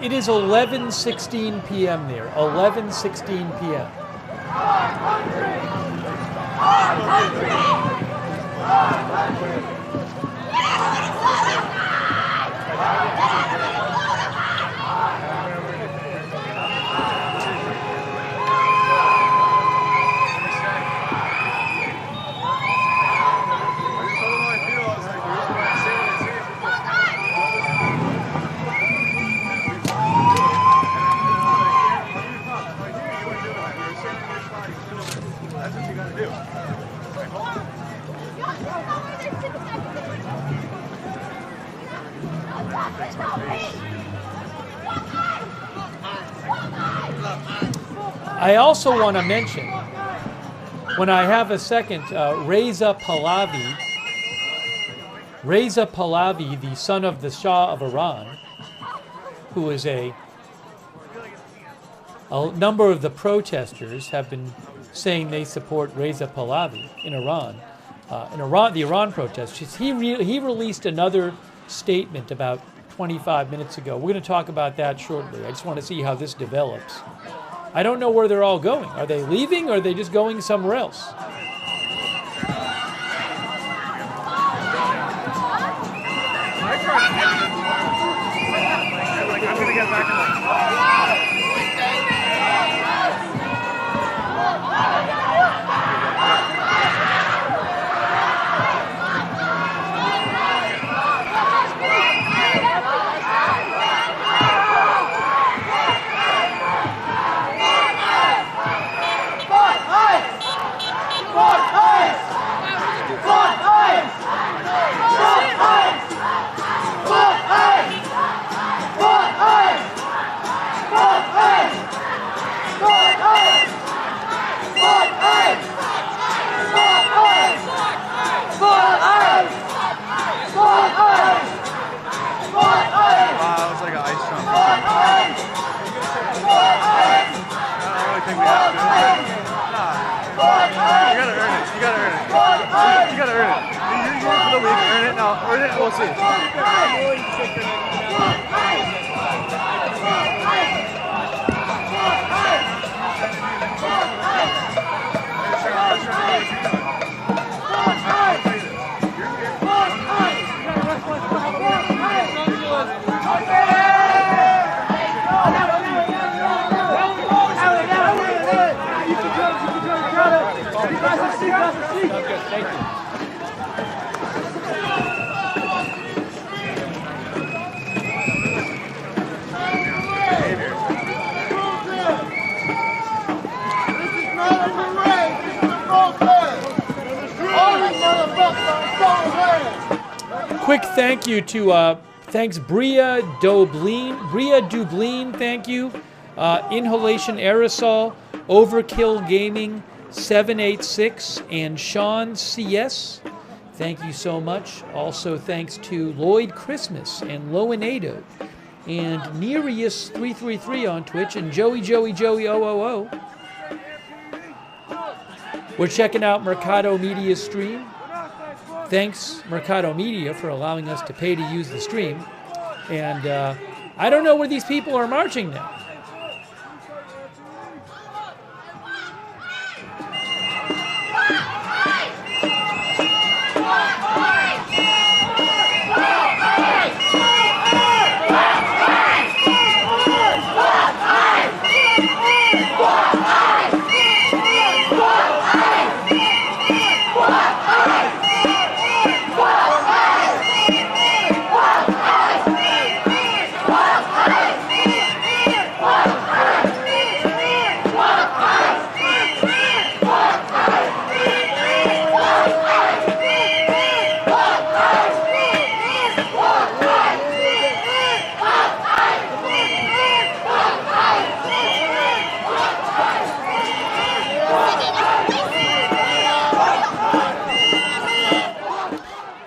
It is 11:16 p.m. there. 11:16 p.m. I also want to mention, when I have a second, Reza Pahlavi, the son of the Shah of Iran, who is a number of the protesters have been saying they support Reza Pahlavi in Iran. The Iran protests. He released another statement about 25 minutes ago. We're going to talk about that shortly. I just want to see how this develops. I don't know where they're all going. Are they leaving or are they just going somewhere else? league. Earn it now. Earn it. We'll see. Thank you. Quick thank you to thanks Bria Dublin, thank you. Inhalation Aerosol, Overkill Gaming, 786, and Sean CS. Thank you so much. Also thanks to Lloyd Christmas and Loenado and Nereus333 on Twitch and Joey 000. We're checking out Mercado Media stream. Thanks, Mercado Media, for allowing us to pay to use the stream. And I don't know where these people are marching now.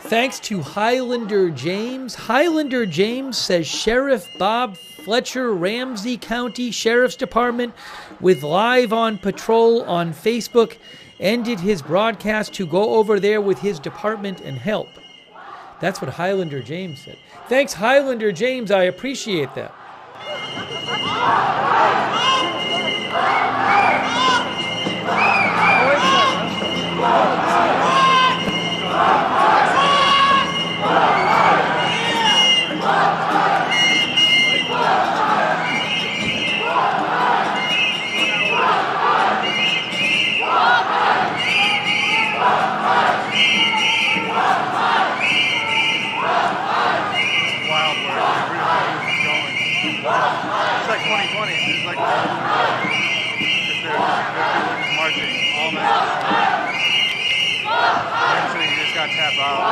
Thanks to Highlander James. Highlander James says Sheriff Bob Fletcher, Ramsey County Sheriff's Department, with Live on Patrol on Facebook, ended his broadcast to go over there with his department and help. That's what Highlander James said. Thanks, Highlander James. I appreciate that. It's like 2020. It's like they're marching all night. Eventually, you just got tapped out.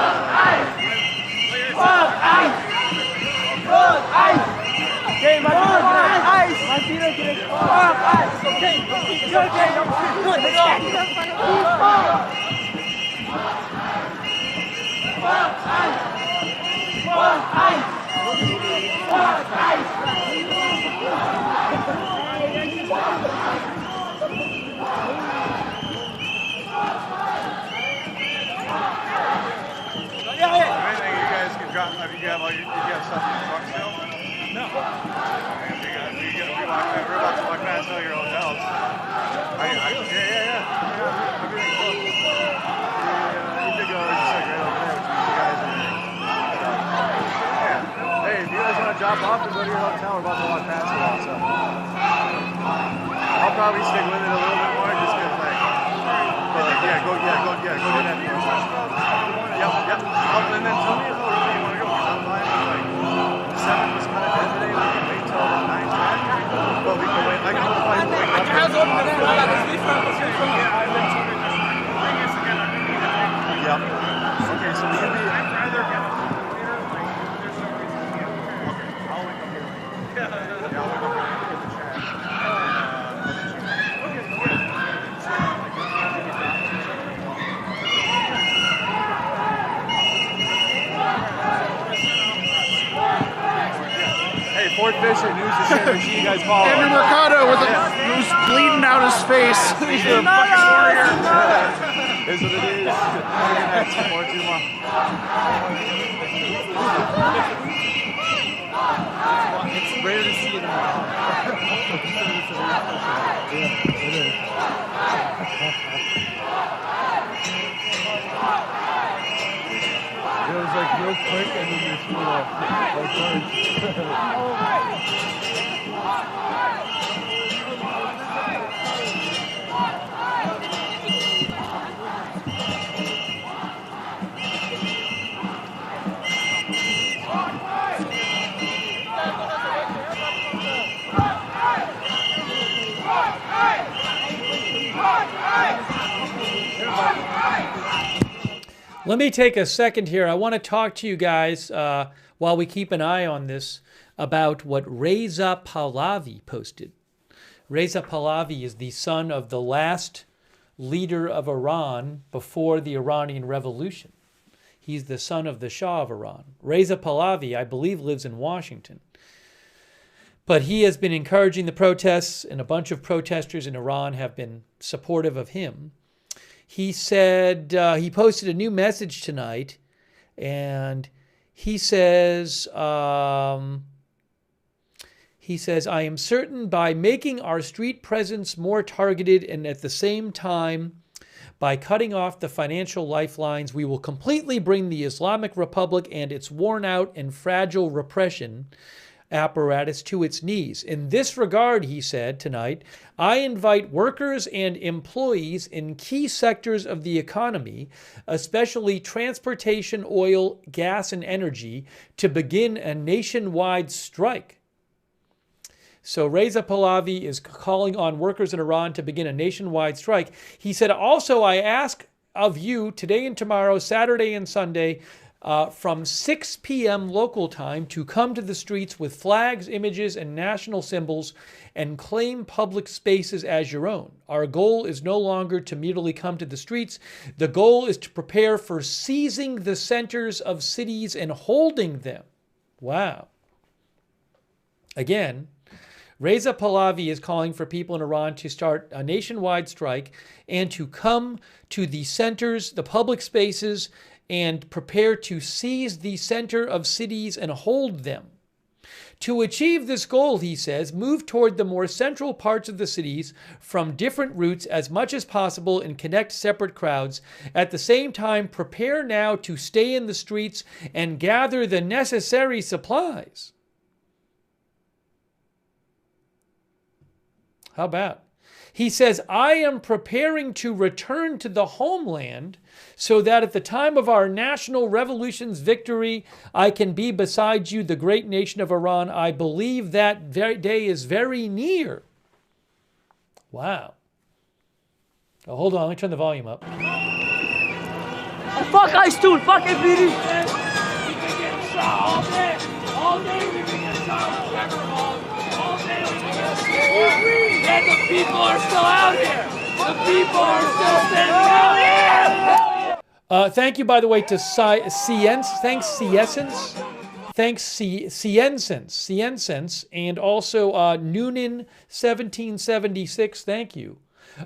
Okay, my ice. My feet are getting ice. Okay, you're okay. You have stuff in the truck still? No. We're about to walk past all your hotels. Yeah. Everything's close. You could go just like right over there with you guys and yeah. Hey, if you guys want to drop off and go to your hotel, we're about to walk past it also. I'll probably stick with it a little bit more just because go do that first. Yep. And then tell me if you want to go. Online was like 7 was kind of dead today. We can wait till about 9, 10. But we can wait. I can hold the place. Yep. Okay, so we can be. I'll wait up here. Yeah, I'll wait up here. Fort Fisher, news to share. Make sure you guys follow. Andrew Mercado who's bleeding out his face. He's the fucking warrior. Is what it is. More too long. It's rare to see it in the Yeah, it is. It was like real quick and then you threw it off. Let me take a second here. I want to talk to you guys while we keep an eye on this about what Reza Pahlavi posted. Reza Pahlavi is the son of the last leader of Iran before the Iranian Revolution. He's the son of the Shah of Iran. Reza Pahlavi, I believe, lives in Washington. But he has been encouraging the protests, and a bunch of protesters in Iran have been supportive of him. He said, he posted a new message tonight, and he says, I am certain by making our street presence more targeted and at the same time by cutting off the financial lifelines, we will completely bring the Islamic Republic and its worn out and fragile repression apparatus to its knees. In this regard, he said tonight, I invite workers and employees in key sectors of the economy, especially transportation, oil, gas, and energy, to begin a nationwide strike. So Reza Pahlavi is calling on workers in Iran to begin a nationwide strike. He said, also, I ask of you today and tomorrow, Saturday and Sunday, from 6 p.m. local time to come to the streets with flags, images, and national symbols and claim public spaces as your own. Our goal is no longer to merely come to the streets. The goal is to prepare for seizing the centers of cities and holding them. Wow. Again, Reza Pahlavi is calling for people in Iran to start a nationwide strike and to come to the centers, the public spaces, and prepare to seize the center of cities and hold them. To achieve this goal, he says, move toward the more central parts of the cities from different routes as much as possible and connect separate crowds. At the same time, prepare now to stay in the streets and gather the necessary supplies. How about? He says, I am preparing to return to the homeland so that at the time of our national revolution's victory, I can be beside you, the great nation of Iran. I believe that day is very near. Wow. Oh, hold on, let me turn the volume up. Oh, fuck Ice Tool, fuck it, BD. We can get shot all day. All day we can get shot whatever, all day we can get shot. And the people are still out here. The people are still standing out here. Thank you, by the way, to Cience. Thanks, Ciescence. Thanks, Ciencense. And also Noonan1776. Thank you.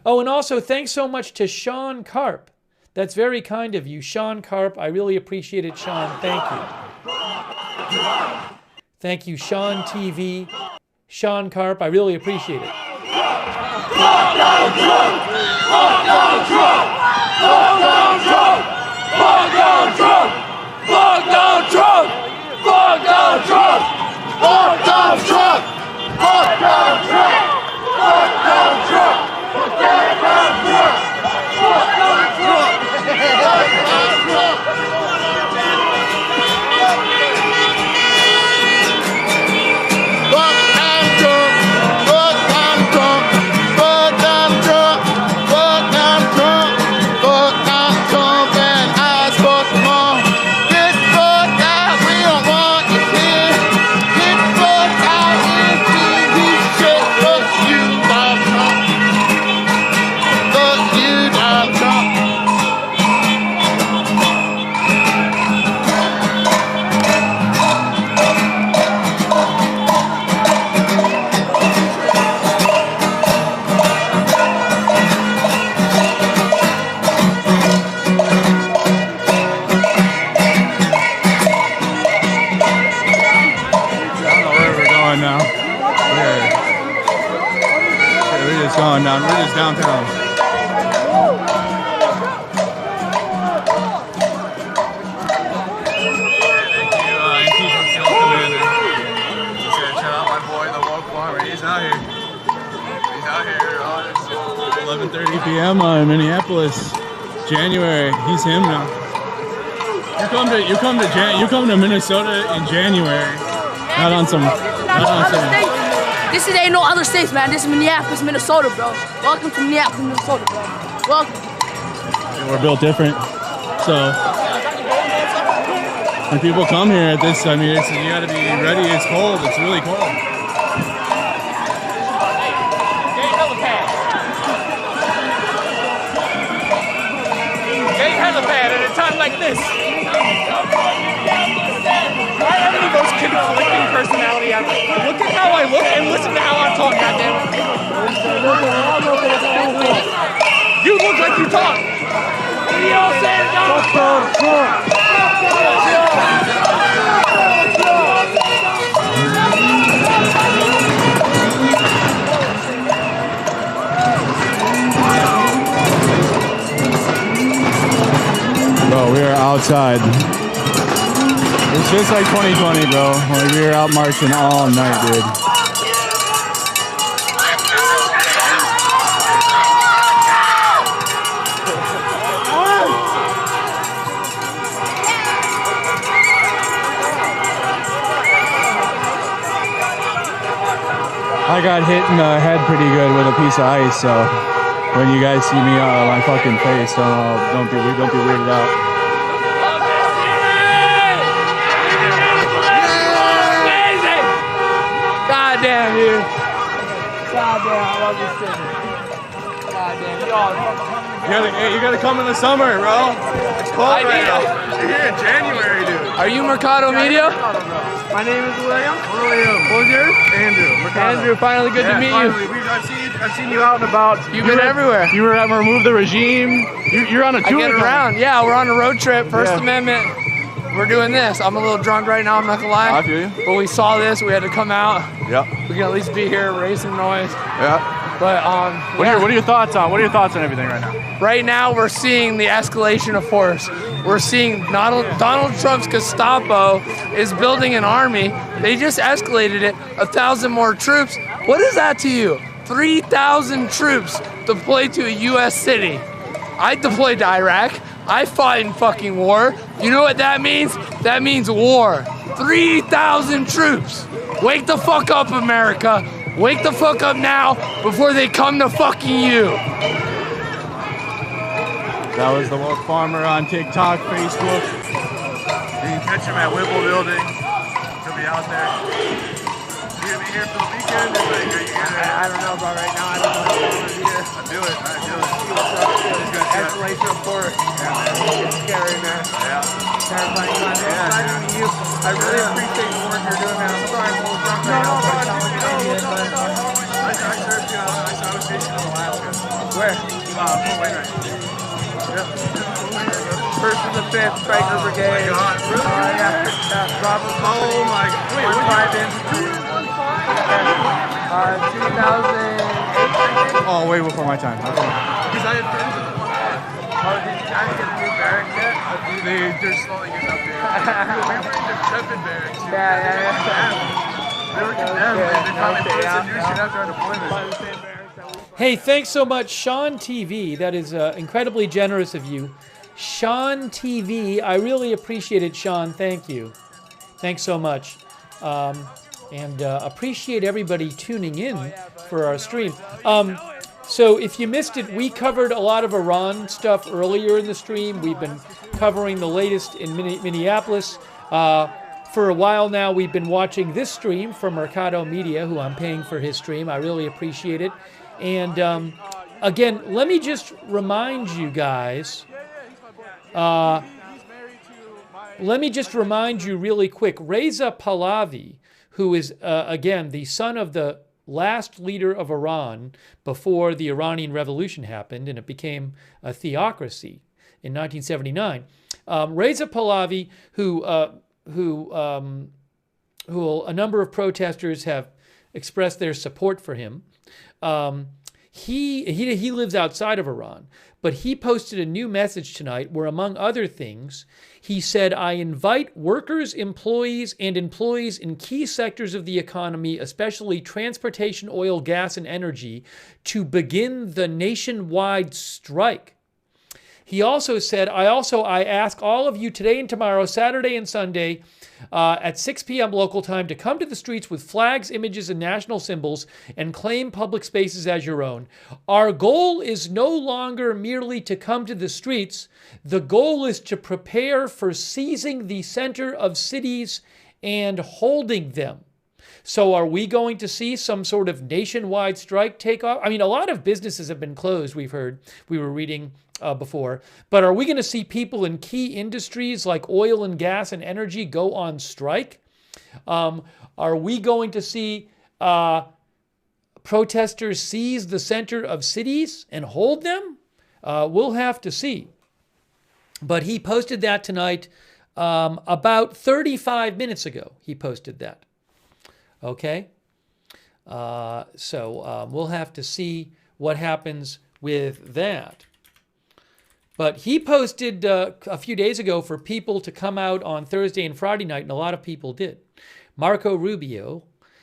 Oh, and also thanks so much to Sean Karp. That's very kind of you, Sean Karp. I really appreciate it, Sean. Thank you. Thank you, Sean TV. Sean Karp, I really appreciate it. Fuck Donald Trump! Fuck Donald Trump! Fuck Donald Trump! Fuck Donald Trump! Fuck Donald Trump! Fuck Donald Trump! Fuck Donald Trump! Fuck Donald Trump! Fuck Donald Trump! Fuck Donald Trump! Fuck Donald Trump! Fuck Donald Trump! Fuck Donald Trump, and I support the What's going down? We're just downtown. Shout out my boy, the woke farmer. He's out here. He's out here. Oh, it's 11:30 p.m. in Minneapolis, January. He's him now. You come to Minnesota in January. Not on some. This ain't no other states, man. This is Minneapolis, Minnesota, bro. Welcome to Minneapolis, Minnesota, bro. Welcome. Yeah, we're built different, so when people come here at this, I mean, you got to be ready. It's cold. It's really cold. Helipad at a time like this. I have the most conflicting personality ever. Look at how I look and listen to how I talk, goddammit. You look like you talk. You all say it, Bro, we are outside. It's just like 2020, bro. Like, we were out marching all night, dude. I got hit in the head pretty good with a piece of ice, so when you guys see me my fucking face, don't be weirded out. Goddamn, dude. Goddamn, I love this city. Goddamn, y'all. You gotta come in the summer, bro. It's cold right now. You're here in January, dude. Are you Mercado Media? My name is William. What was yours? Andrew. Mercado. Andrew, finally good to meet you. I've seen you out and about. You've been everywhere. You were at Remove the Regime. You're on a tour. I get around. Yeah, we're on a road trip. First Amendment. We're doing this. I'm a little drunk right now, I'm not gonna lie. I feel you. But we saw this, we had to come out. Yep. We can at least be here, raise some noise. Yeah. But What are your thoughts on everything right now? right now we're seeing the escalation of force. We're seeing Donald Trump's Gestapo is building an army. They just escalated it, 1,000 more troops. What is that to you? 3,000 troops deployed to a US city. I deployed to Iraq. I fought in fucking war. You know what that means? That means war. 3,000 troops. Wake the fuck up, America. Wake the fuck up now before they come to fucking you. That was the woke farmer on TikTok, Facebook. You can catch him at Whipple Building. He'll be out there. You gonna be here for the weekend? I don't know about right now. I don't know if I'm here. I do it. Escalation of force. It's scary, man. Yeah. Terrifying time. Nice to meet you. I really appreciate the work you're doing, man. I'm sorry I'm a little drunk right now. I was stationed in Alaska. Where? Fort Wainwright. First and the 5th Striker Brigade. Oh my God. Really? Yeah. Robert. Oh my God. Wait, what 5 infantry. 2008, I think. Oh, way before my time. Okay. Because I had friends in the fire. Oh, did you guys get a new barracks yet? They're slowly getting up there. We were in the Chepin barracks. Yeah. They were condemned. They finally put us in new shit after our deployment. Hey, thanks so much, Sean TV. That is incredibly generous of you. Sean TV, I really appreciate it, Sean. Thank you. Thanks so much. And appreciate everybody tuning in for our stream. So if you missed it, we covered a lot of Iran stuff earlier in the stream. We've been covering the latest in Minneapolis. For a while now, we've been watching this stream from Mercado Media, who I'm paying for his stream. I really appreciate it. And again, let me just remind you guys, let me just remind you really quick, Reza Pahlavi, who is, again, the son of the last leader of Iran before the Iranian Revolution happened and it became a theocracy in 1979. Reza Pahlavi, who a number of protesters have expressed their support for him. He lives outside of Iran, but he posted a new message tonight where, among other things, he said, I invite workers, employees, and employees in key sectors of the economy, especially transportation, oil, gas, and energy, to begin the nationwide strike. He also said, I ask all of you today and tomorrow, Saturday and Sunday, at 6 p.m. local time, to come to the streets with flags, images, and national symbols and claim public spaces as your own. Our goal is no longer merely to come to the streets. The goal is to prepare for seizing the center of cities and holding them. So are we going to see some sort of nationwide strike take off? I mean, a lot of businesses have been closed, we've heard. We were reading before. But are we going to see people in key industries like oil and gas and energy go on strike? Are we going to see protesters seize the center of cities and hold them? We'll have to see. But he posted that tonight about 35 minutes ago. He posted that. Okay? So we'll have to see what happens with that. But he posted a few days ago for people to come out on Thursday and Friday night, and a lot of people did. Marco Rubio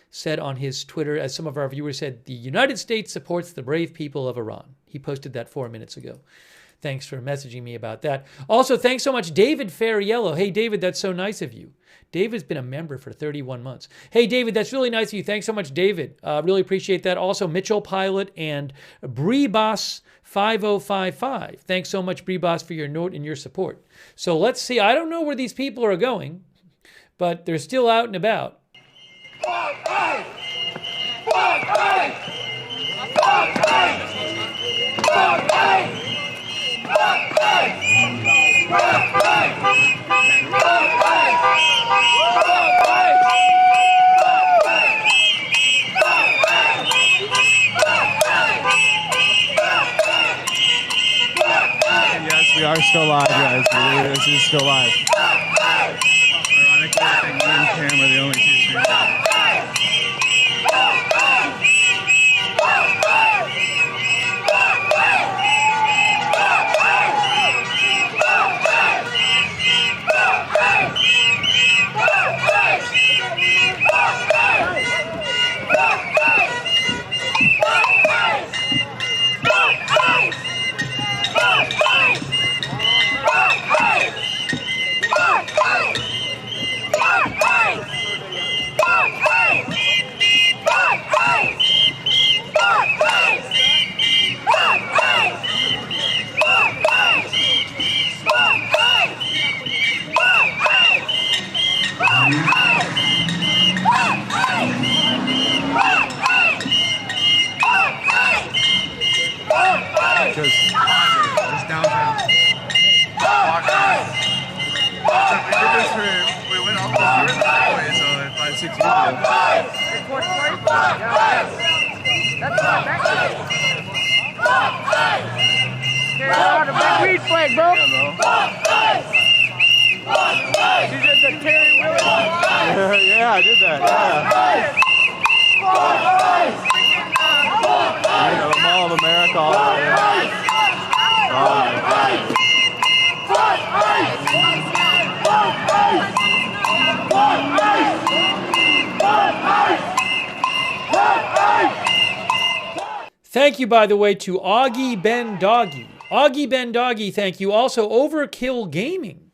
said on his Twitter, as some of our viewers said, the United States supports the brave people of Iran. He posted that 4 minutes ago. Thanks for messaging me about that. Also, thanks so much, David Ferriello. Hey, David, that's so nice of you. David's been a member for 31 months. Hey, David, that's really nice of you. Thanks so much, David. Really appreciate that. Also, Mitchell Pilot and Breboss 5055. Thanks so much, Breboss, for your note and your support. So let's see. I don't know where these people are going, but they're still out and about. Yes, we are still live, guys. This is still live. Ironically, I think me and Cam are the only two streamers. Just downtown. We went all the way, so 5, 6 years ago. Carry out a big weed flag, bro. You did the Terry Willis? Yeah, I did that. Yeah. The Mall of America. All Thank you, by the way, to Augie Ben Doggy. Augie Ben Doggy, thank you. Also, Overkill Gaming.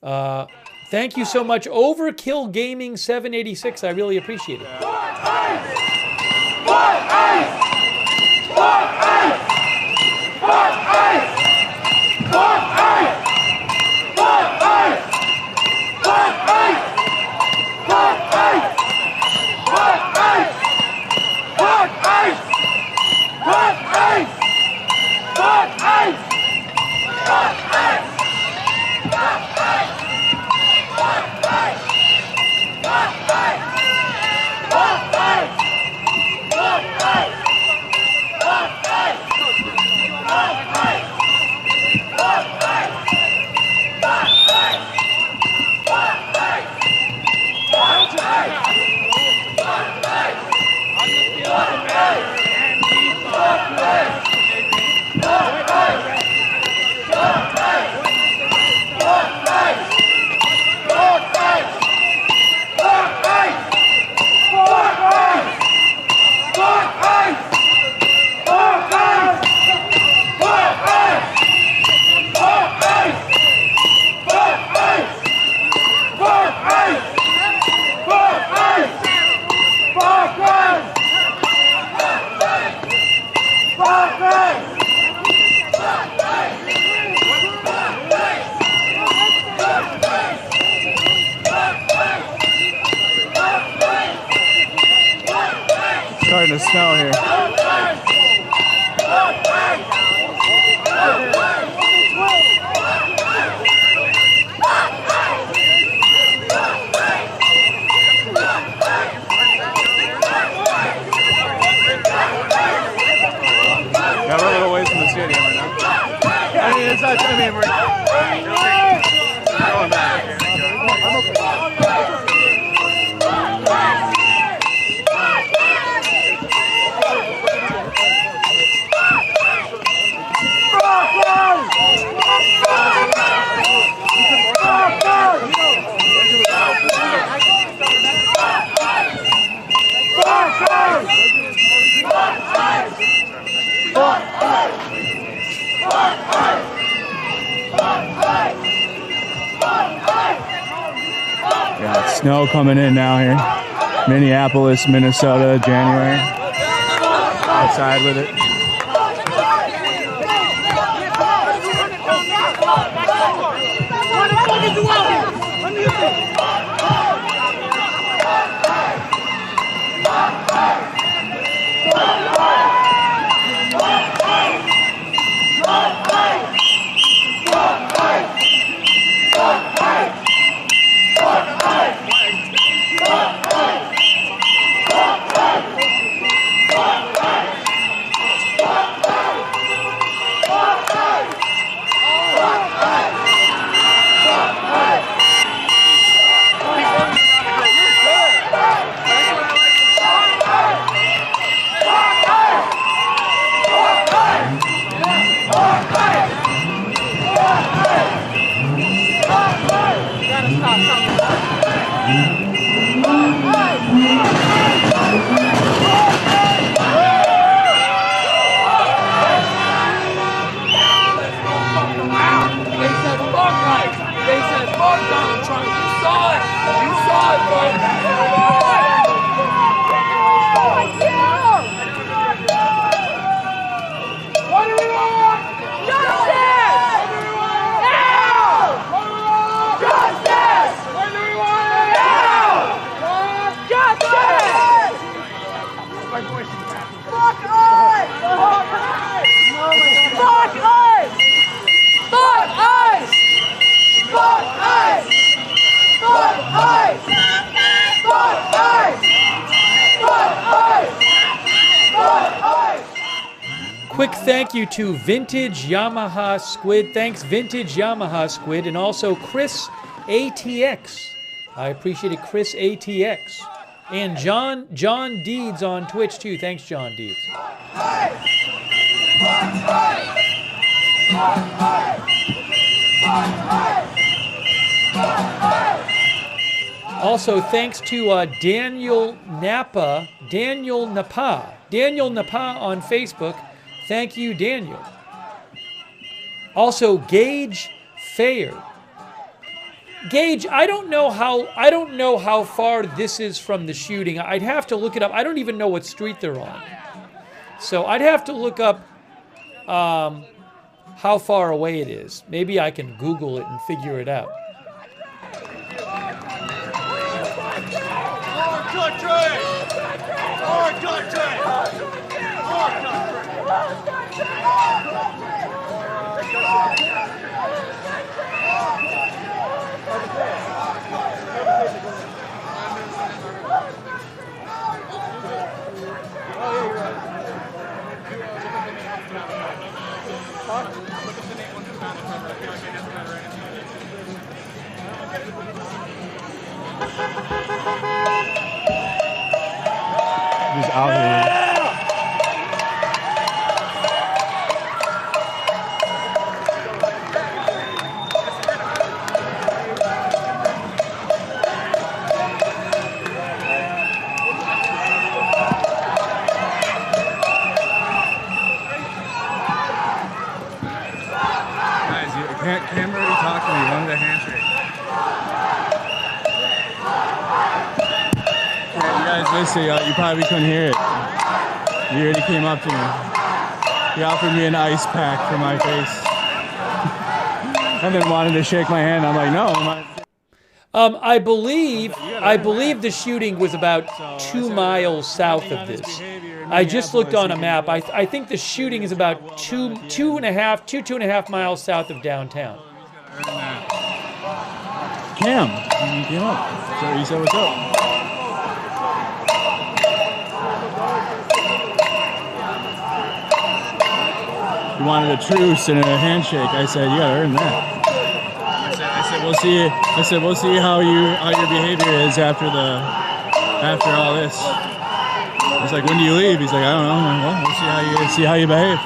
Thank you so much, Overkill Gaming 786. I really appreciate it. the snow here. Yeah, we're a little ways from the stadium right now. I mean, it's not, I mean, we're going back. Yeah, it's snow coming in now here. Minneapolis, Minnesota, January. Outside with it. Quick thank you to Vintage Yamaha Squid. Thanks, Vintage Yamaha Squid, and also Chris ATX. I appreciate it, Chris ATX. And John Deeds on Twitch, too. Thanks, John Deeds. Also, thanks to Daniel Napa on Facebook. Thank you, Daniel. Also, Gage Fair. Gage, I don't know how far this is from the shooting. I'd have to look it up. I don't even know what street they're on. So I'd have to look up how far away it is. Maybe I can Google it and figure it out. Just out here. Cam already talked to me, wanted a handshake. You guys missed it, you probably couldn't hear it. He already came up to me. He offered me an ice pack for my face. And then wanted to shake my hand. I'm like, no, I'm not. I believe the shooting was about 2 miles south of this. I just looked on a map. I think the shooting is about two and a half miles south of downtown. Cam, you came up. So you said what's up. You wanted a truce and a handshake. I said you gotta earn that. I said we'll see. I said we'll see how your behavior is after all this. I was like, when do you leave? He's like, I don't know. I'm like, well, we'll see how you behave.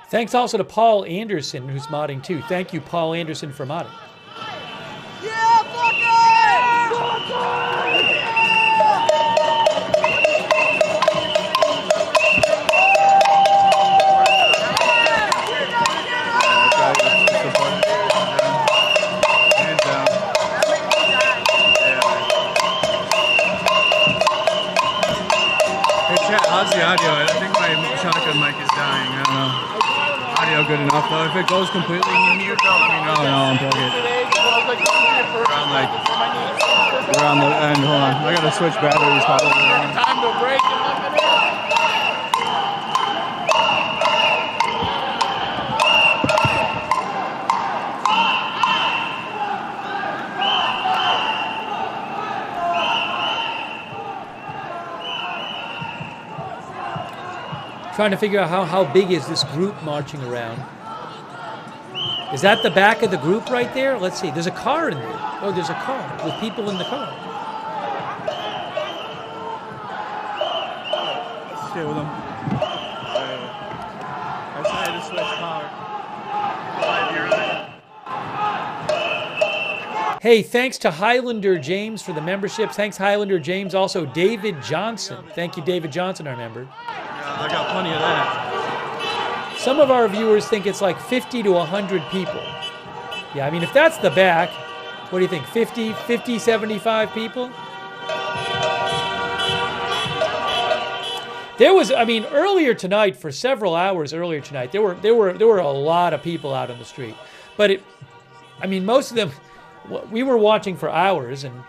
Thanks also to Paul Anderson, who's modding too. Thank you, Paul Anderson, for modding. Yeah, fuck it! Hey chat, how's the audio? I think my shotgun mic is dying. I don't know. Audio good enough though. If it goes completely mute, let me know and I'll unplug it. We're on the end. Hold on. I gotta switch batteries probably. Time to break and look at it. Trying to figure out how big is this group marching around. Is that the back of the group right there? Let's see. There's a car in there. Oh, there's a car with people in the car. Let's stay with them. I decided to switch power. Hey, thanks to Highlander James for the membership. Thanks, Highlander James. Also, David Johnson. Thank you, David Johnson, our member. I got plenty of that. Some of our viewers think it's like 50 to 100 people. Yeah, I mean, if that's the back, what do you think, 50, 75 people? There was, I mean, earlier tonight, for several hours earlier tonight, there were a lot of people out on the street. But I mean, most of them, we were watching for hours, and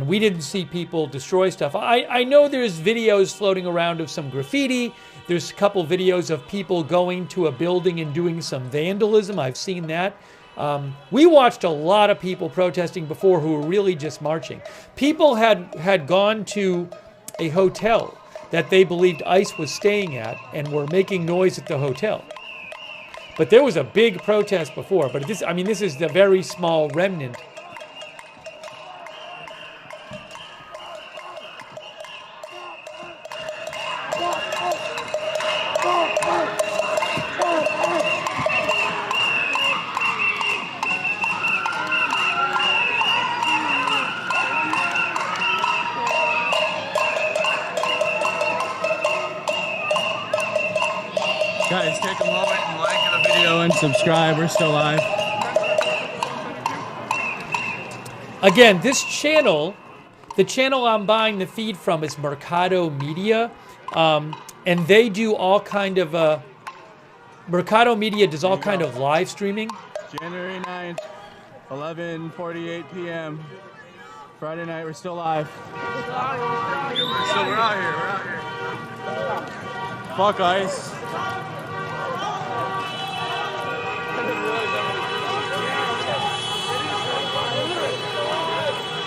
we didn't see people destroy stuff. I know there's videos floating around of some graffiti. There's a couple videos of people going to a building and doing some vandalism. I've seen that. We watched a lot of people protesting before who were really just marching. People had gone to a hotel that they believed ICE was staying at and were making noise at the hotel. But there was a big protest before. But this is the very small remnant. Guys, take a moment and like the video and subscribe. We're still live. Again, this channel, the channel I'm buying the feed from is Mercado Media, and they do all kind of Mercado Media does all kind of live streaming. January 9th, 11:48 p.m. Friday night. We're still live. We're out here. Fuck ICE.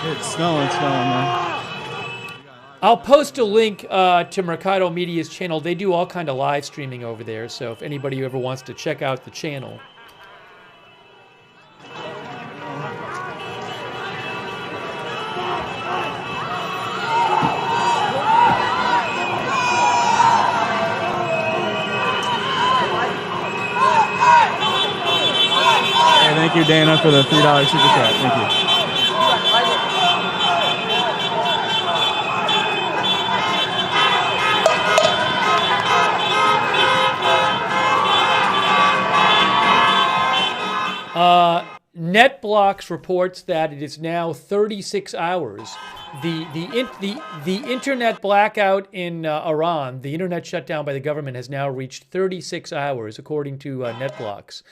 It's snowing, man. I'll post a link to Mercado Media's channel. They do all kind of live streaming over there, so if anybody ever wants to check out the channel. Hey, thank you, Dana, for the $3 super chat. Thank you. NetBlocks reports that it is now 36 hours. The internet blackout in Iran, the internet shutdown by the government, has now reached 36 hours, according to NetBlocks.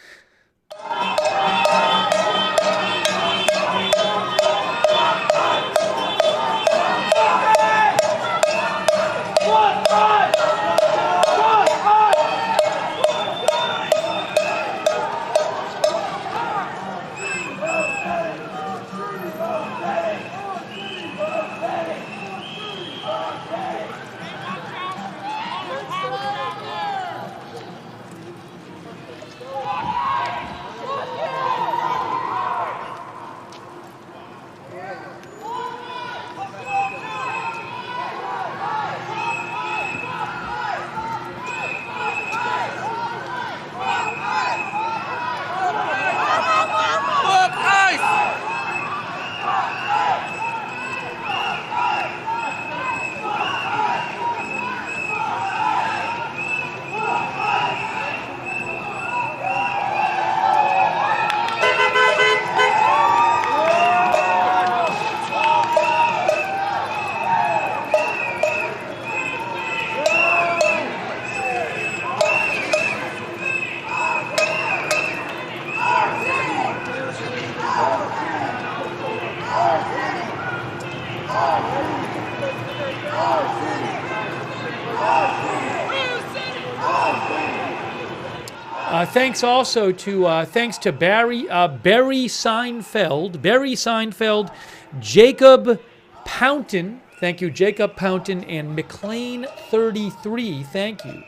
Thanks also to thanks to Barry Seinfeld, Jacob Pountain. Thank you, Jacob Pountain, and McLean33. Thank you.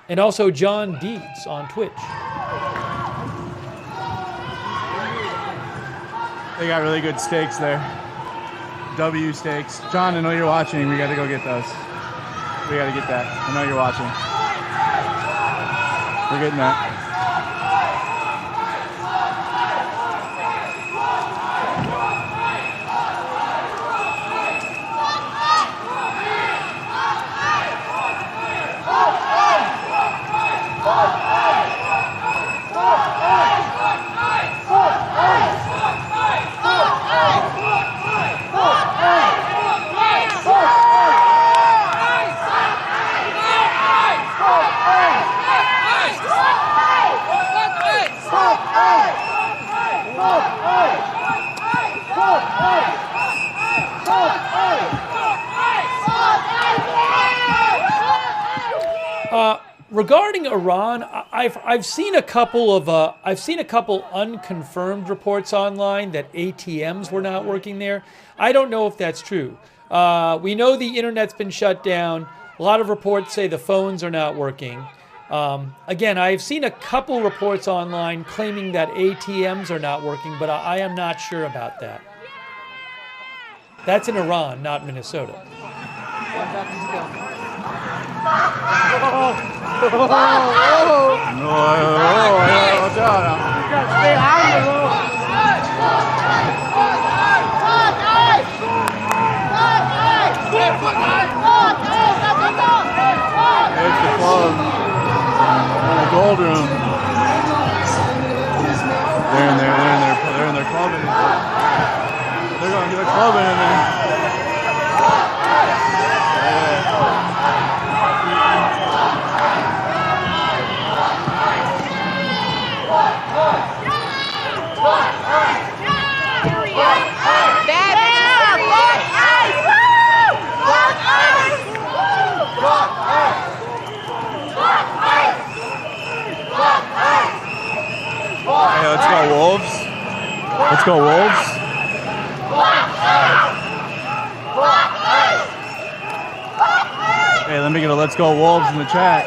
And also John Deeds on Twitch. They got really good steaks there. W steaks. John, I know you're watching. We got to go get those. We got to get that. I know you're watching. We're getting that. Regarding Iran, I've seen a couple unconfirmed reports online that ATMs were not working there. I don't know if that's true. We know the internet's been shut down. A lot of reports say the phones are not working. Again, I've seen a couple reports online claiming that ATMs are not working, but I am not sure about that. That's in Iran, not Minnesota. There's the club. In the gold room. They're in there clubbing. They're going to get a clubbing in there. Hey, let's go Wolves. Let's go Wolves. Hey, let me get a let's go Wolves in the chat.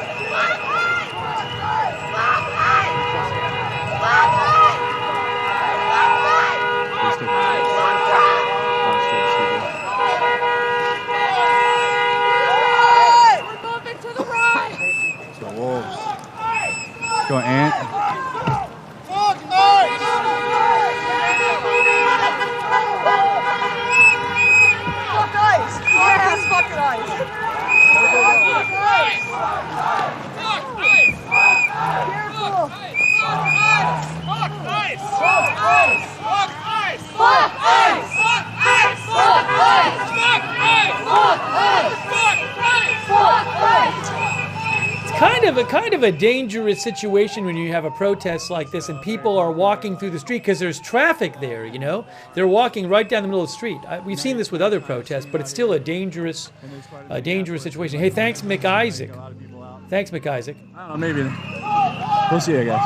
Let's go Wolves. Let's go Ant. Fucking ice. kind of a dangerous situation when you have a protest like this and people are walking through the street because there's traffic there. You know, they're walking right down the middle of the street. We've seen this with other protests, but it's still a dangerous situation. Hey, thanks, McIsaac. Thanks, McIsaac. I don't know, maybe. We'll see, I guess.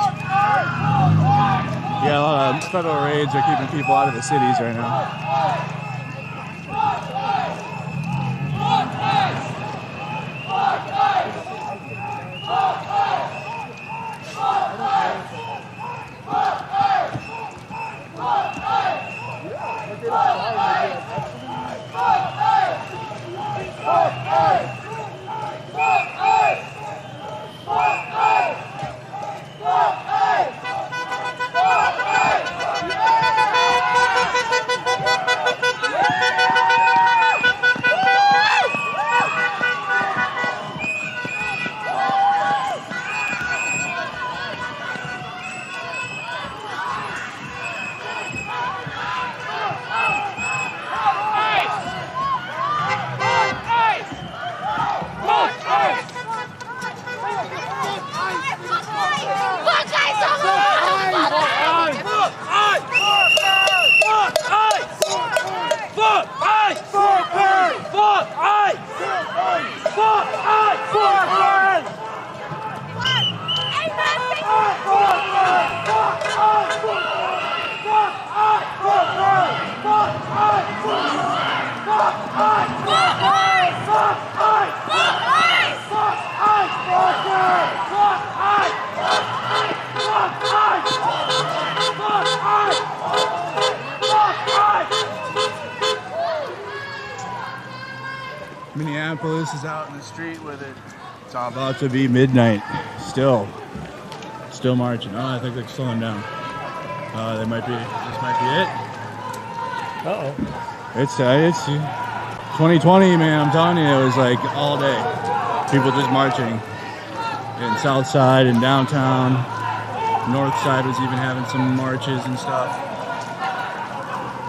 Yeah, a lot of federal raids are keeping people out of the cities right now. Minneapolis is out in the street with it. It's all about to be midnight. Still marching. Oh, I think they're slowing down. They might be. This might be it. Uh-oh. It's 2020, man. I'm telling you, it was like all day. People just marching. In South Side and downtown. North Side was even having some marches and stuff.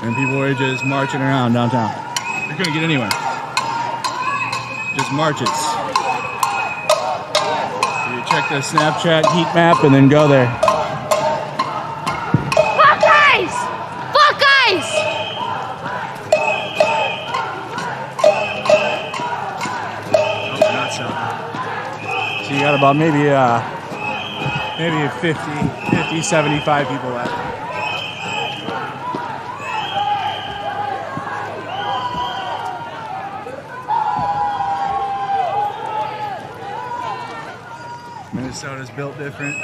And people were just marching around downtown. They couldn't get anywhere. Just marches. So you check the Snapchat heat map and then go there. Fuck ice! Fuck ice! Oh, not so. So you got about maybe 50, 75 people left. Minnesota's built different.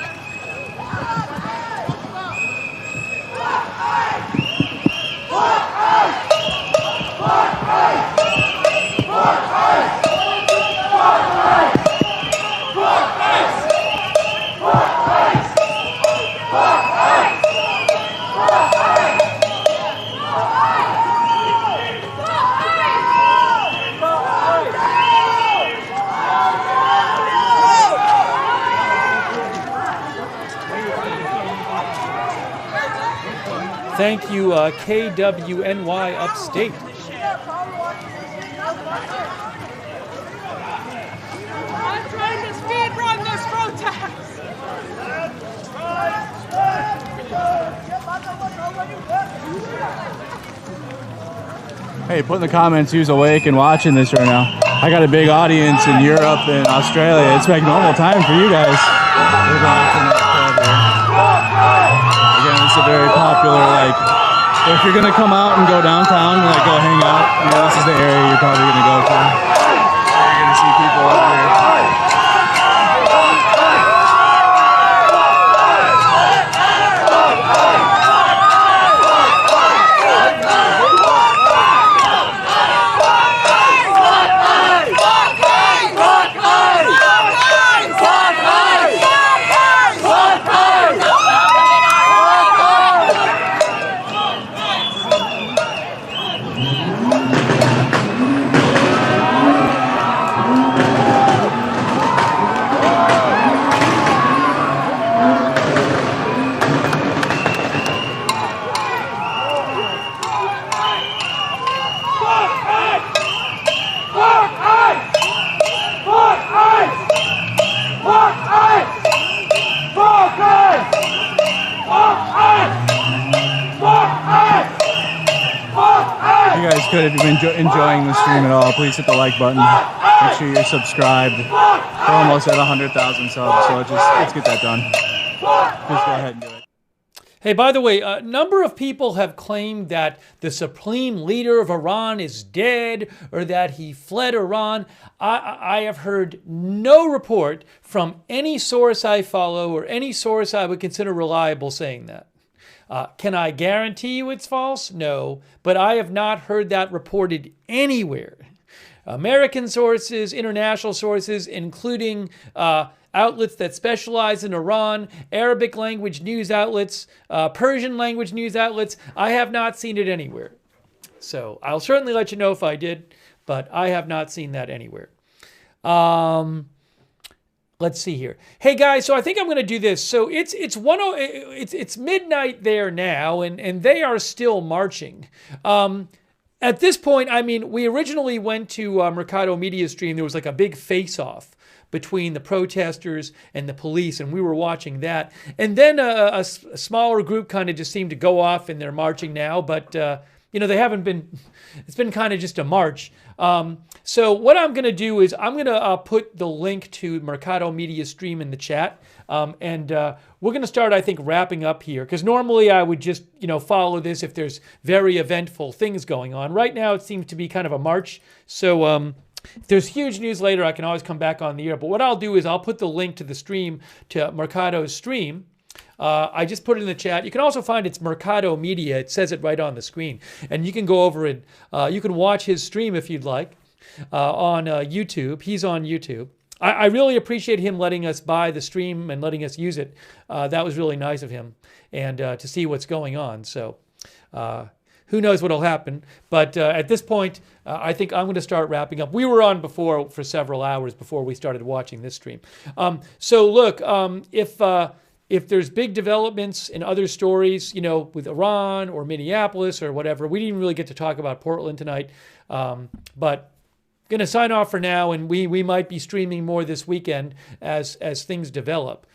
Thank you, KWNY Upstate. I'm trying to speed run this protest. Hey, put in the comments who's awake and watching this right now. I got a big audience in Europe and Australia. It's like normal time for you guys. Again, it's a very popular, like, if you're gonna come out and go downtown and like go hang out, you know, this is the area you're probably gonna go to. You're gonna see people up there. you've been enjoying the stream at all, please hit the like button. Make sure you're subscribed. We're almost at 100,000 subs, so let's get that done. Just go ahead and do it. Hey, by the way, a number of people have claimed that the supreme leader of Iran is dead or that he fled Iran. I have heard no report from any source I follow or any source I would consider reliable saying that. Can I guarantee you it's false? No, but I have not heard that reported anywhere. American sources, international sources, including outlets that specialize in Iran, Arabic language news outlets, Persian language news outlets. I have not seen it anywhere. So I'll certainly let you know if I did, but I have not seen that anywhere. Let's see here. Hey guys, so I think I'm going to do this. So it's midnight there now, and they are still marching. At this point, I mean, we originally went to Mercado Media Stream. There was like a big face-off between the protesters and the police, and we were watching that. And then a smaller group kind of just seemed to go off, and they're marching now. But, you know, they haven't been, it's been kind of just a march. So what I'm going to do is I'm going to put the link to Mercado Media Stream in the chat. And we're going to start, I think, wrapping up here. Because normally I would just, you know, follow this if there's very eventful things going on. Right now it seems to be kind of a march. So if there's huge news later, I can always come back on the air. But what I'll do is I'll put the link to the stream, to Mercado's stream. I just put it in the chat. You can also find it's Mercado Media. It says it right on the screen. And you can go over and you can watch his stream if you'd like on YouTube. He's on YouTube. I really appreciate him letting us buy the stream and letting us use it. That was really nice of him. And to see what's going on. So who knows what'll happen. But at this point, I think I'm going to start wrapping up. We were on before for several hours before we started watching this stream. So look, if there's big developments in other stories, you know, with Iran or Minneapolis or whatever, we didn't really get to talk about Portland tonight. But going to sign off for now, and we might be streaming more this weekend as things develop.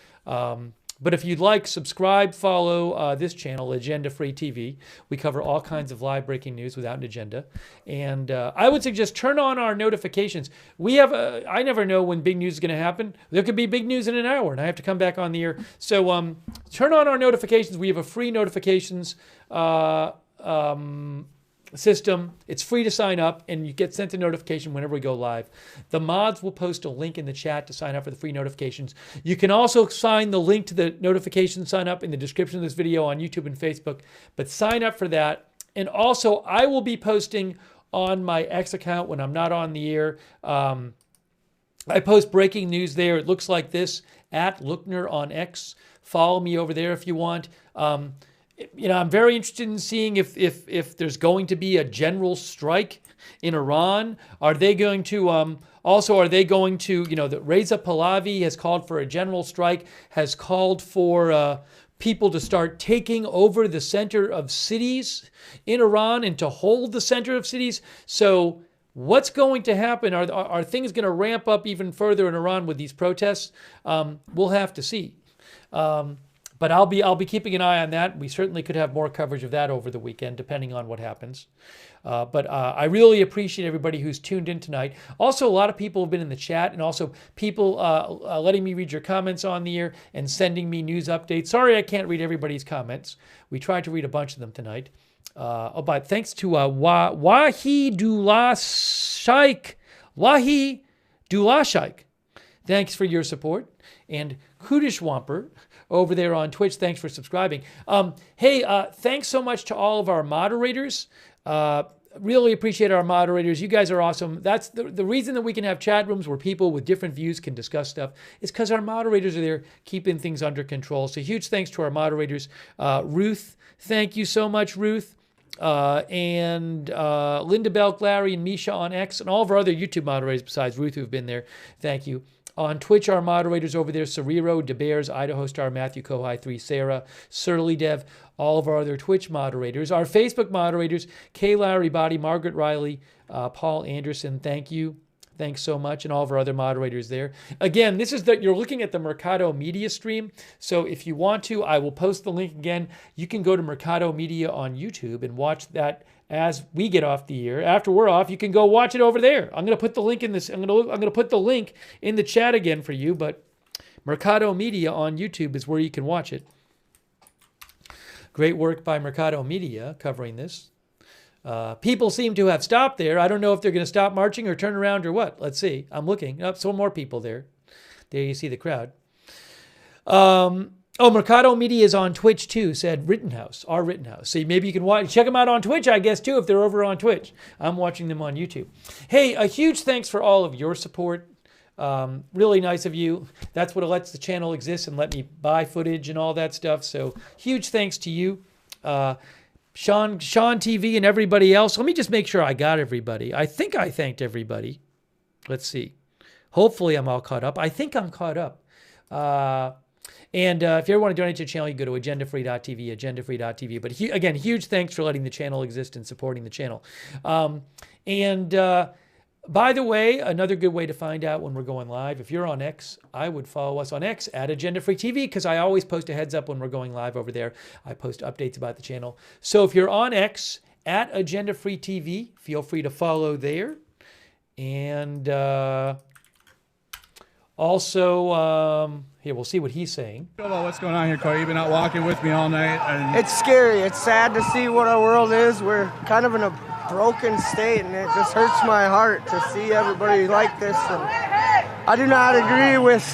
But if you'd like, subscribe, follow this channel, Agenda Free TV. We cover all kinds of live breaking news without an agenda. And I would suggest turn on our notifications. We have, I never know when big news is going to happen. There could be big news in an hour, and I have to come back on the air. So turn on our notifications. We have a free notifications system. It's free to sign up, and you get sent a notification whenever we go live. The mods will post a link in the chat to sign up for the free notifications. You can also sign the link to the notification sign up in the description of this video on YouTube and Facebook, but sign up for that. And also, I will be posting on my X account when I'm not on the air. I post breaking news there. It looks like this, @Lookner on X. Follow me over there if you want. You know, I'm very interested in seeing if there's going to be a general strike in Iran. Are they going to, also, are they going to, you know, Reza Pahlavi has called for a general strike, has called for people to start taking over the center of cities in Iran and to hold the center of cities. So what's going to happen? Are things going to ramp up even further in Iran with these protests? We'll have to see. But I'll be keeping an eye on that. We certainly could have more coverage of that over the weekend, depending on what happens. But I really appreciate everybody who's tuned in tonight. Also, a lot of people have been in the chat, and also people letting me read your comments on the air and sending me news updates. Sorry I can't read everybody's comments. We tried to read a bunch of them tonight. But thanks to Wahi Dulashaik. Thanks for your support. And Kudish Wamper over there on Twitch, thanks for subscribing. Hey, thanks so much to all of our moderators. Really appreciate our moderators. You guys are awesome. That's the reason that we can have chat rooms where people with different views can discuss stuff is because our moderators are there keeping things under control. So huge thanks to our moderators. Ruth, thank you so much, Ruth. And Linda Belk, Larry, and Misha on X, and all of our other YouTube moderators besides Ruth who've been there. Thank you. On Twitch, our moderators over there, Cerrero, DeBears, Idaho Star, Matthew Kohai 3, Sarah, Surly Dev, all of our other Twitch moderators. Our Facebook moderators, Kay Larry Body, Margaret Riley, Paul Anderson, thank you. Thanks so much, and all of our other moderators there. Again, this is you're looking at the Mercado Media stream. So if you want to, I will post the link again. You can go to Mercado Media on YouTube and watch that as we get off the air. After we're off, you can go watch it over there. I'm going to put the link in this. I'm going to put the link in the chat again for you. But Mercado Media on YouTube is where you can watch it. Great work by Mercado Media covering this. People seem to have stopped there. I don't know if they're going to stop marching or turn around or what. Let's see. I'm looking. Oh, some more people there. There you see the crowd. Mercado Media is on Twitch too, said Rittenhouse, our Rittenhouse. So maybe you can check them out on Twitch, I guess, too, if they're over on Twitch. I'm watching them on YouTube. Hey, a huge thanks for all of your support. Really nice of you. That's what lets the channel exist and let me buy footage and all that stuff. So huge thanks to you. Sean TV and everybody else. Let me just make sure I got everybody. I think I thanked everybody. Let's see. Hopefully I'm all caught up. I think I'm caught up. And if you ever want to donate to the channel, you go to agendafree.tv, agendafree.tv. But again, huge thanks for letting the channel exist and supporting the channel. By the way, another good way to find out when we're going live, if you're on X, I would follow us on X at AgendaFreeTV because I always post a heads up when we're going live over there. I post updates about the channel. So if you're on X at AgendaFreeTV, feel free to follow there. And also, here, we'll see what he's saying. What's going on here, Corey? You've been out walking with me all night. And it's scary. It's sad to see what our world is. We're kind of in a broken state, and it just hurts my heart to see everybody like this. And I do not agree with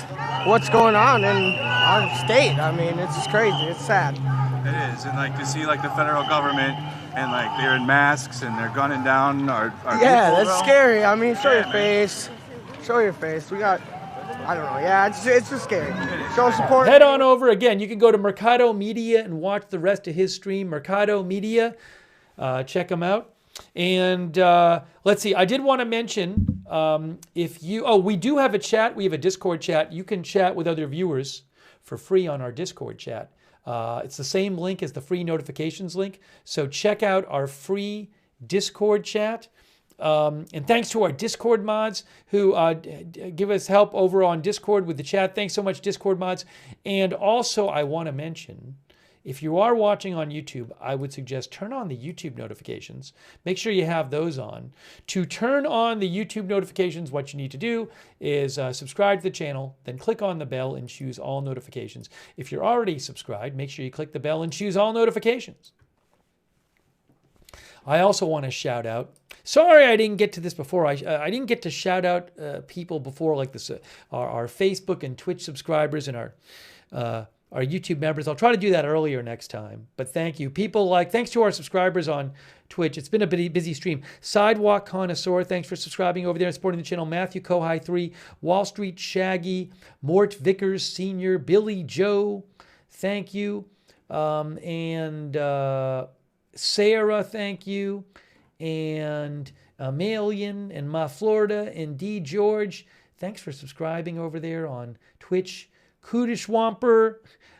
what's going on in our state. I mean, it's just crazy. It's sad. It is, and like to see like the federal government and like they're in masks and they're gunning down our yeah, people, that's scary. I mean, show your face. Show your face. We got. I don't know. Yeah, it's just scary. Show support. Head on over again. You can go to Mercado Media and watch the rest of his stream. Mercado Media. Check him out. And let's see. I did want to mention we do have a chat. We have a Discord chat. You can chat with other viewers for free on our Discord chat. It's the same link as the free notifications link. So check out our free Discord chat. And thanks to our Discord mods who give us help over on Discord with the chat. Thanks so much, Discord mods. And also, I want to mention, if you are watching on YouTube, I would suggest turn on the YouTube notifications. Make sure you have those on. To turn on the YouTube notifications, what you need to do is subscribe to the channel, then click on the bell and choose all notifications. If you're already subscribed, make sure you click the bell and choose all notifications. I also want to shout out. Sorry, I didn't get to this before. I didn't get to shout out people before, like this, our Facebook and Twitch subscribers and our YouTube members. I'll try to do that earlier next time. But thank you, thanks to our subscribers on Twitch. It's been a busy stream. Sidewalk Connoisseur, thanks for subscribing over there and supporting the channel. Matthew Kohai 3, Wall Street Shaggy, Mort Vickers Senior, Billy Joe, thank you, and Sarah, thank you, and Amalian and Ma Florida and D George, thanks for subscribing over there on Twitch. Kudishwamper,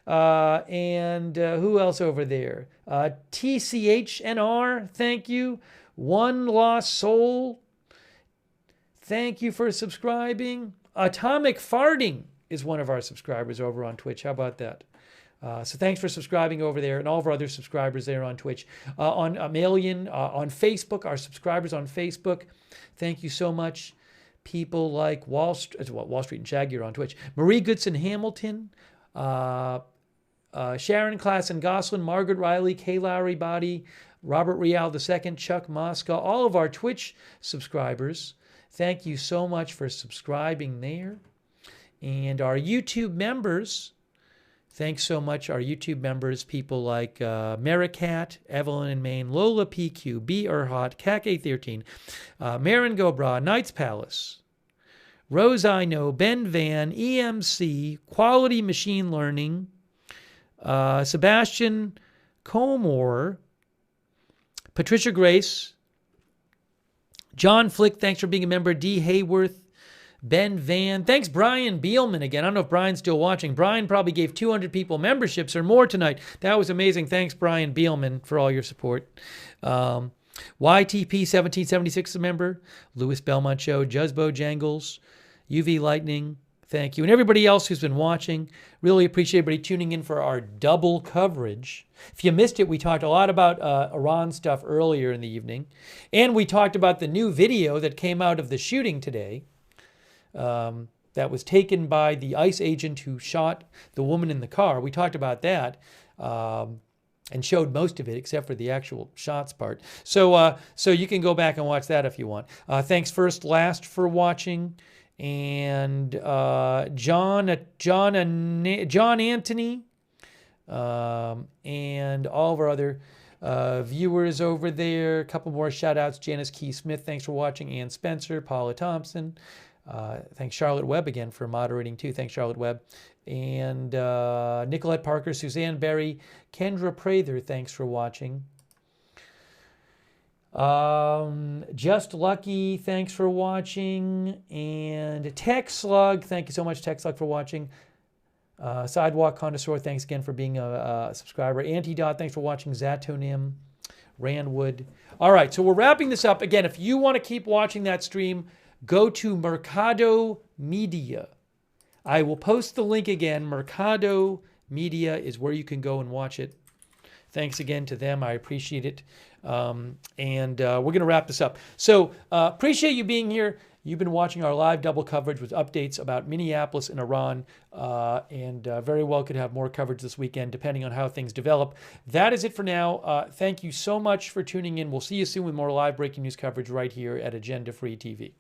and who else over there? TCHNR, thank you. One Lost Soul, thank you for subscribing. Atomic Farting is one of our subscribers over on Twitch. How about that? So thanks for subscribing over there, and all of our other subscribers there on Twitch. On Amalian, on Facebook, our subscribers on Facebook, thank you so much. People like Wall Street and Shaggy are on Twitch. Marie Goodson Hamilton, Sharon Klassen Goslin, Margaret Riley, Kay Lowry Body, Robert Rial II, Chuck Mosca, all of our Twitch subscribers. Thank you so much for subscribing there. And our YouTube members, thanks so much, our YouTube members, people like Maricat, Evelyn in Maine, Lola PQ, B. Erhot, CAC813, Marin Gobra, Knights Palace, Rose I Know, Ben Van, EMC, Quality Machine Learning, Sebastian Comore, Patricia Grace, John Flick, thanks for being a member, D. Hayworth, Ben Van. Thanks, Brian Beelman again. I don't know if Brian's still watching. Brian probably gave 200 people memberships or more tonight. That was amazing. Thanks, Brian Beelman, for all your support. YTP 1776 is a member. Louis Belmont Show, Juzbo Jangles, UV Lightning, thank you. And everybody else who's been watching, really appreciate everybody tuning in for our double coverage. If you missed it, we talked a lot about Iran stuff earlier in the evening. And we talked about the new video that came out of the shooting today that was taken by the ICE agent who shot the woman in the car. We talked about that. And showed most of it except for the actual shots part. So so you can go back and watch that if you want. Thanks first, last for watching. And John Anthony, and all of our other viewers over there. A couple more shout outs. Janice Key Smith, thanks for watching. Ann Spencer, Paula Thompson. Thanks Charlotte Webb again for moderating too. Thanks Charlotte Webb. And Nicolette Parker, Suzanne Berry, Kendra Prather, thanks for watching. Just Lucky, thanks for watching. And Tech Slug, thank you so much, Tech Slug, for watching. Sidewalk Connoisseur, thanks again for being a subscriber. Antidot, thanks for watching. Zatonim, Randwood. All right, so we're wrapping this up. Again, if you want to keep watching that stream, go to Mercado Media. I will post the link again. Mercado Media is where you can go and watch it. Thanks again to them. I appreciate it. And we're going to wrap this up. So appreciate you being here. You've been watching our live double coverage with updates about Minneapolis and Iran. And very well could have more coverage this weekend, depending on how things develop. That is it for now. Thank you so much for tuning in. We'll see you soon with more live breaking news coverage right here at Agenda Free TV.